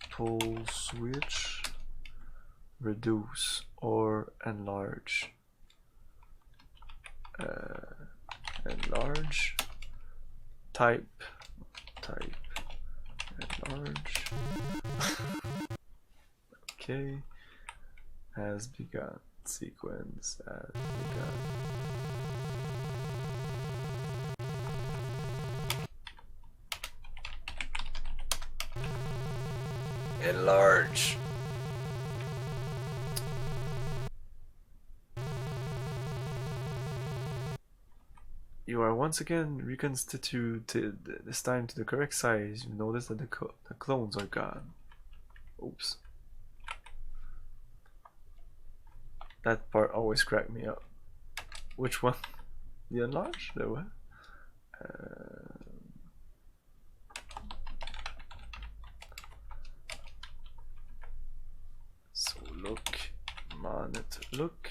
Pull switch. Reduce or enlarge. Enlarge. Type. Enlarge. Okay. Has begun. Sequence has begun. Enlarge. You are once again reconstituted, this time to the correct size. You notice that the clones are gone. Oops. That part always cracked me up. Which one? The enlarge? The what? look.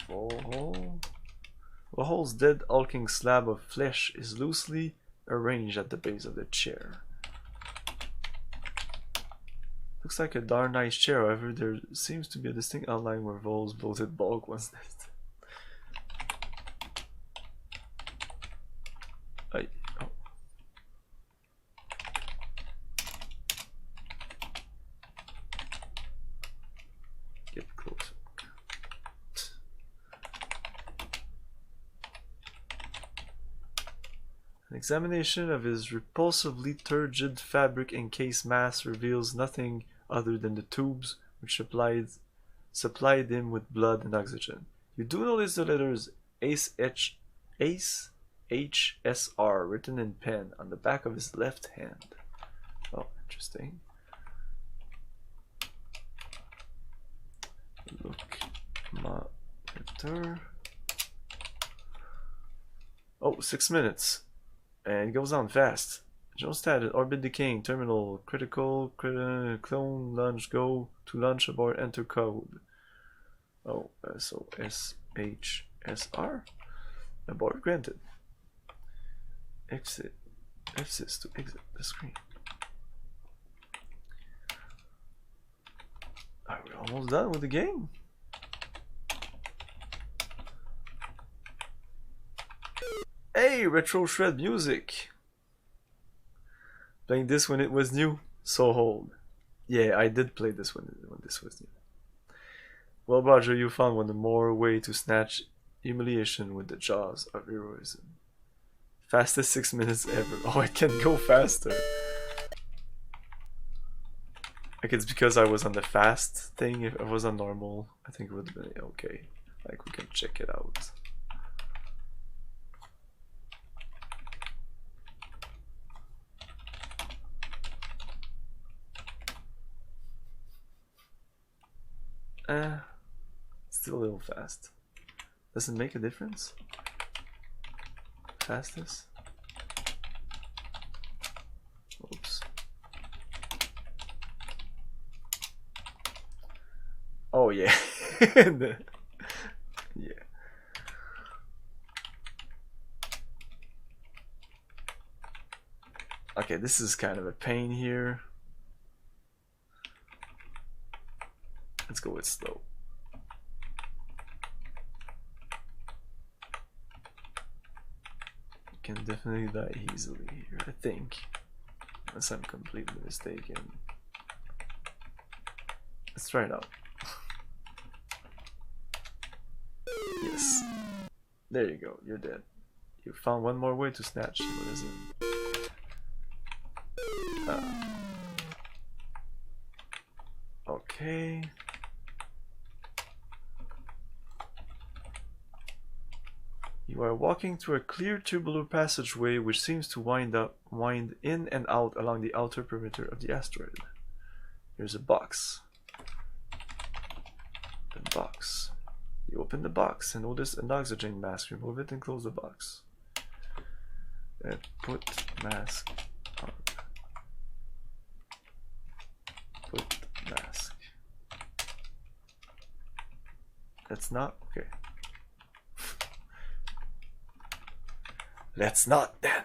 Vohaul. Vohaul's dead hulking slab of flesh is loosely arranged at the base of the chair. Looks like a darn nice chair, however, there seems to be a distinct outline where Vohaul's bloated bulk was nested. Oh. Get closer. An examination of his repulsively turgid fabric encased mass reveals nothing other than the tubes which supplied him with blood and oxygen. You do notice the letters Ace HSR written in pen on the back of his left hand. Oh, interesting. Look, monitor. Oh, 6 minutes. And it goes on fast. General status, orbit decaying, terminal, critical, clone, launch, go, to launch aboard, enter code. Oh, so SHSR? Abort granted. Exit. F6 to exit the screen. Are we almost done with the game? Hey, retro shred music. Playing this when it was new. So old. Yeah, I did play this when this was new. Well, Roger, you found one more way to snatch humiliation with the jaws of heroism. Fastest 6 minutes ever. Oh, it can go faster. Like, it's because I was on the fast thing. If I was on normal, I think it would have been okay. Like, we can check it out. Still a little fast. Does it make a difference? Fastest? Oops. Oh yeah. Yeah. Okay, this is kind of a pain here. Let's go with slow. You can definitely die easily here, I think. Unless I'm completely mistaken. Let's try it out. Yes. There you go, you're dead. You found one more way to snatch. What is it? Okay. You are walking through a clear tubular passageway which seems to wind in and out along the outer perimeter of the asteroid. Here's a box. The box. You open the box and notice an oxygen mask. Remove it and close the box. And put mask on. Put mask. That's not okay. Let's not then.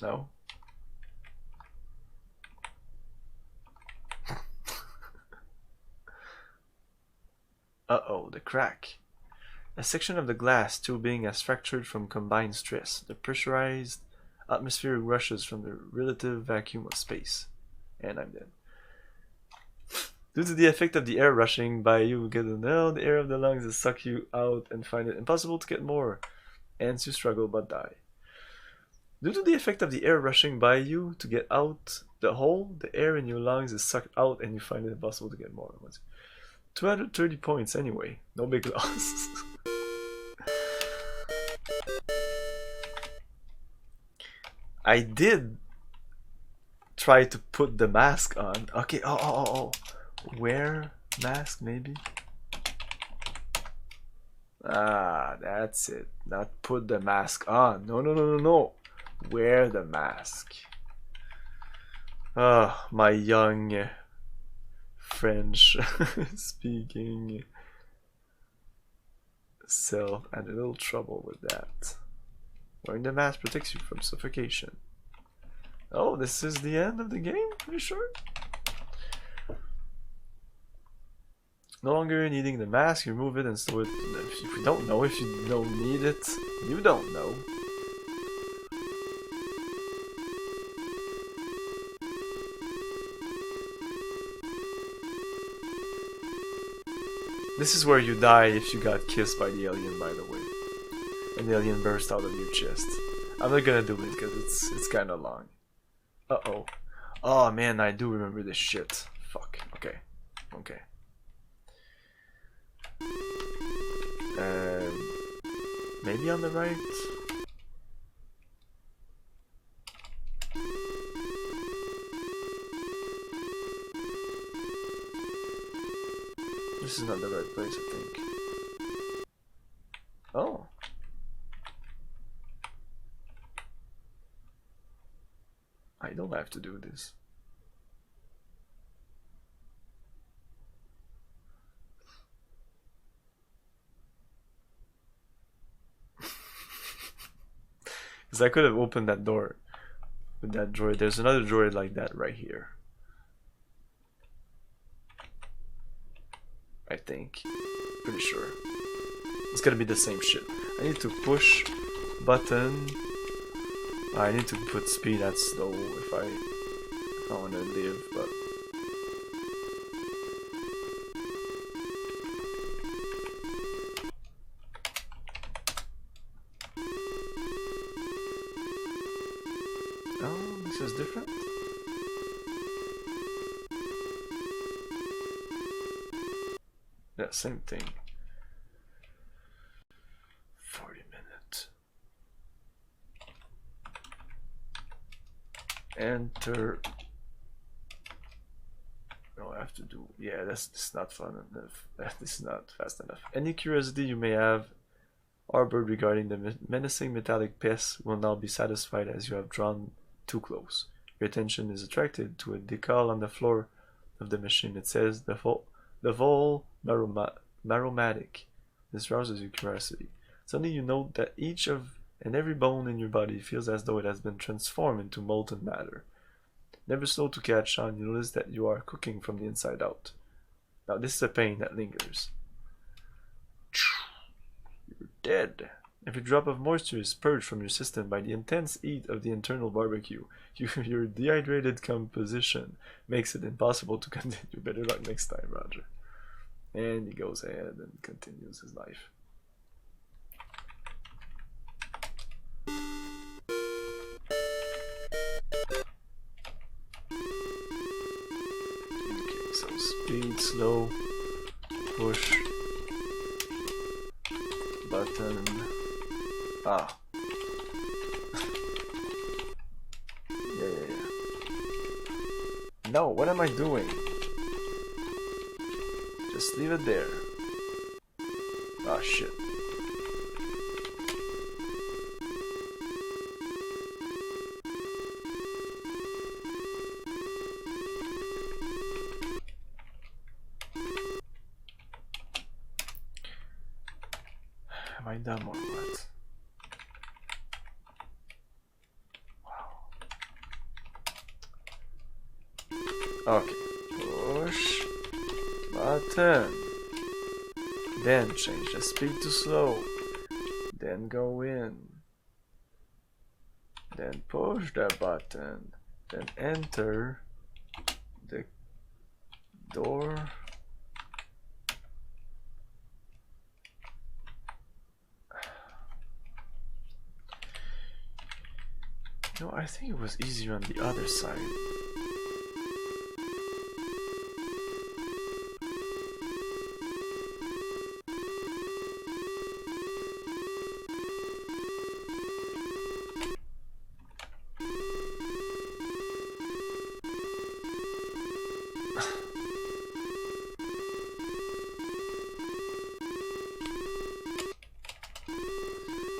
No. Uh-oh, the crack. A section of the glass tubing has fractured from combined stress. The pressurized atmosphere rushes from the relative vacuum of space. And I'm dead. Due to the effect of the air rushing by you, get the air of the lungs will suck you out and find it impossible to get more. Hence you struggle but die. Due to the effect of the air rushing by you to get out the hole, the air in your lungs is sucked out and you find it impossible to get more. 230 points anyway, no big loss. I did try to put the mask on. Okay, oh. Wear mask, maybe? Ah, that's it. Not put the mask on. No. Wear the mask. Ah, my young French speaking self had a little trouble with that. Wearing the mask protects you from suffocation. Oh, this is the end of the game? Pretty sure? No longer needing the mask, you remove it and store it. If you don't know, if you don't need it, you don't know. This is where you die if you got kissed by the alien, by the way. And the alien burst out of your chest. I'm not gonna do it because it's kind of long. Uh-oh. Oh man, I do remember this shit. Fuck. Okay. Maybe on the right? This is not the right place, I think. Oh. I don't have to do this. Because I could have opened that door with that droid. There's another droid like that right here. I think. Pretty sure. It's gonna be the same shit. I need to push button. I need to put speed at slow if I want to live, but oh, this is different. Yeah, same thing. 40 minutes. Enter. No, I have to do. Yeah, that's not fun enough. This is not fast enough. Any curiosity you may have harbored regarding the menacing metallic pests will now be satisfied as you have drawn too close. Your attention is attracted to a decal on the floor of the machine. It says the Vohaul Maromatic. This rouses your curiosity. Suddenly you note that each of and every bone in your body feels as though it has been transformed into molten matter. Never slow to catch on, you notice that you are cooking from the inside out. Now this is a pain that lingers. You're dead. Every drop of moisture is purged from your system by the intense heat of the internal barbecue. Your dehydrated composition makes it impossible to continue. Better luck next time, Roger. And he goes ahead and continues his life. Okay, so speed, slow, push, button. Ah. Yeah. No, what am I doing? Just leave it there. Ah, shit. Am I dumb or what? Wow. Okay. Push button. Then change the speed to slow. Then go in. Then push the button. Then enter the door. No, I think it was easier on the other side.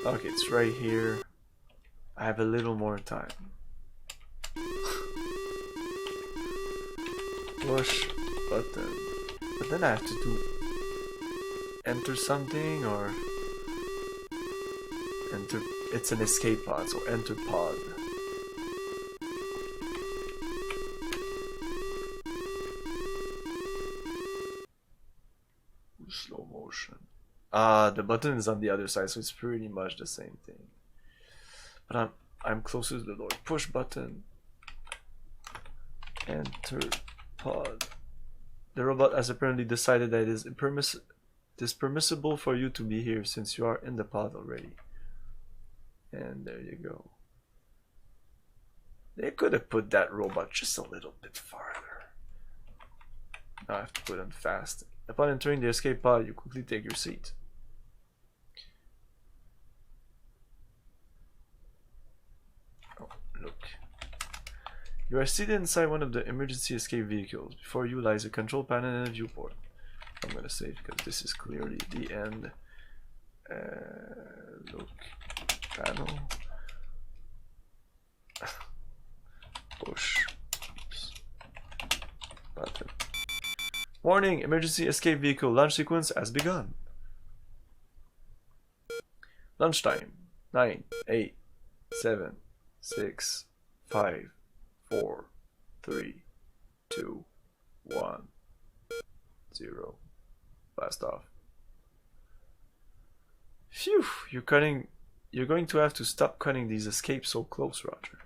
Okay, it's right here. I have a little more time. Push button. But then I have to do enter something or enter. It's an escape pod, so enter pod. Slow motion. The button is on the other side, so it's pretty much the same thing. But I'm closer to the door. Push button. Enter pod. The robot has apparently decided that it is permissible for you to be here since you are in the pod already. And there you go. They could have put that robot just a little bit farther. Now I have to put on fast. Upon entering the escape pod, you quickly take your seat. Oh, look. You are seated inside one of the emergency escape vehicles. Before you lies a control panel and a viewport. I'm gonna save because this is clearly the end. Look, panel. Push. Oops. Button. Warning! Emergency escape vehicle launch sequence has begun. Launch time. 9, 8, 7, 6, 5, 4, 3, 2, 1, 0. Blast off. Phew! You're going to have to stop cutting these escapes so close, Roger.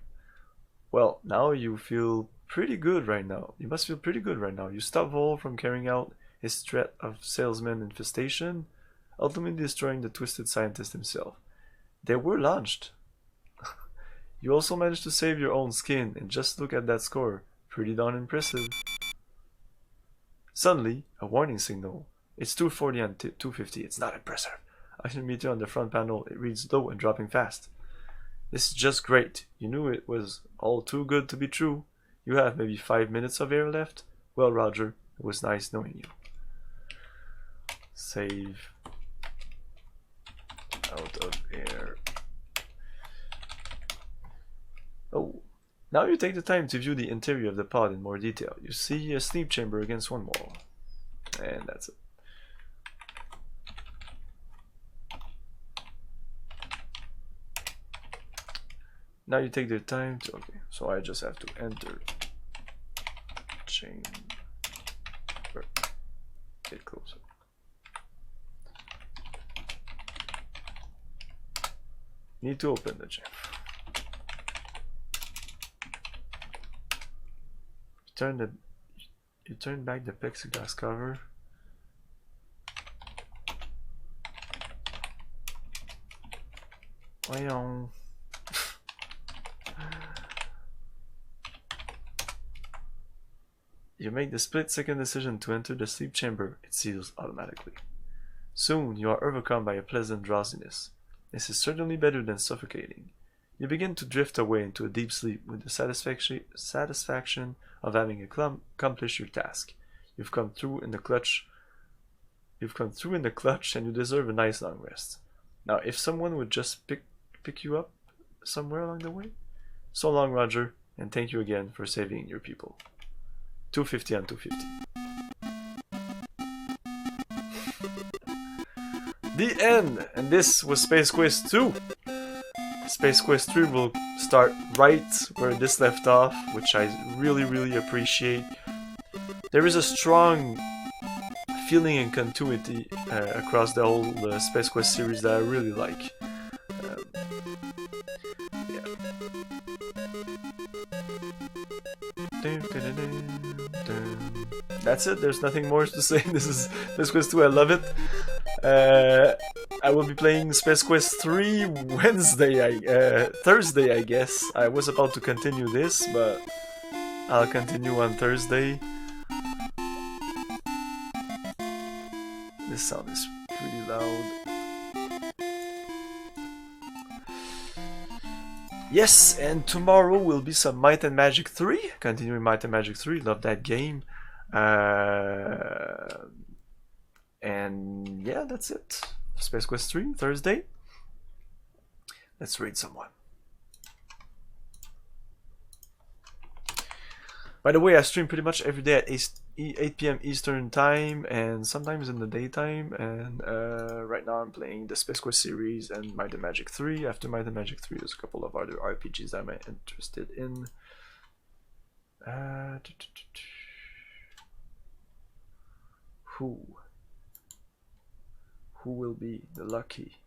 Well, now you feel pretty good right now. You must feel pretty good right now. You stop Vohaul from carrying out his threat of salesman infestation, ultimately destroying the twisted scientist himself. They were launched. You also managed to save your own skin, and just look at that score. Pretty darn impressive. Suddenly, a warning signal. It's 240 and 250. It's not impressive. Oxygen meter on the front panel. It reads low and dropping fast. This is just great. You knew it was all too good to be true. You have maybe 5 minutes of air left. Well, Roger, it was nice knowing you. Save. Out of air. Oh, now you take the time to view the interior of the pod in more detail. You see a sleep chamber against one wall. And that's it. Now you take the time to, okay, so I just have to enter chamber. Get closer. Need to open the chamber. You turn back the plexiglass cover. Voyons. You make the split-second decision to enter the sleep chamber. It seals automatically. Soon you are overcome by a pleasant drowsiness. This is certainly better than suffocating. You begin to drift away into a deep sleep with the satisfaction of having accomplished your task. You've come through in the clutch. And you deserve a nice long rest. Now, if someone would just pick you up somewhere along the way. So long, Roger, and thank you again for saving your people. 250 and 250. The end! And this was Space Quest 2. Space Quest 3 will start right where this left off, which I really appreciate. There is a strong feeling and continuity across the whole Space Quest series that I really like. That's it, there's nothing more to say. This is Space Quest 2, I love it. I will be playing Space Quest 3 Thursday, I guess. I was about to continue this, but I'll continue on Thursday. This sound is pretty loud. Yes, and tomorrow will be some Might and Magic 3. Continuing Might and Magic 3, love that game. And yeah, that's it. Space Quest 3, Thursday. Let's raid someone. By the way, I stream pretty much every day at 8 p.m. Eastern time, and sometimes in the daytime. And right now I'm playing the Space Quest series and Might and Magic 3. After Might and Magic 3, there's a couple of other RPGs I'm interested in. Who will be the lucky?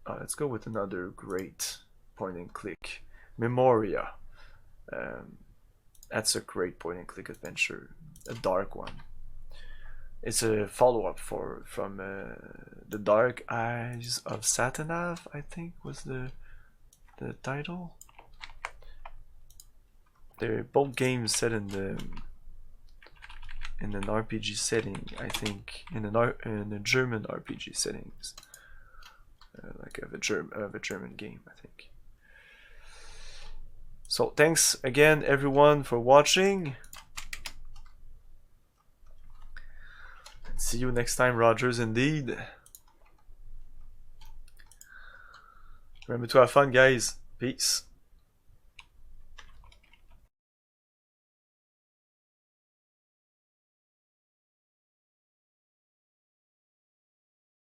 Let's go with another great point and click, Memoria. That's a great point and click adventure, a dark one. It's a follow-up from The Dark Eyes of Satanav, I think was the title. They're both games set in an RPG setting, I think, in a German RPG settings, like of a German game, I think. So thanks again, everyone, for watching. And see you next time, Rogers. Indeed. Remember to have fun, guys. Peace.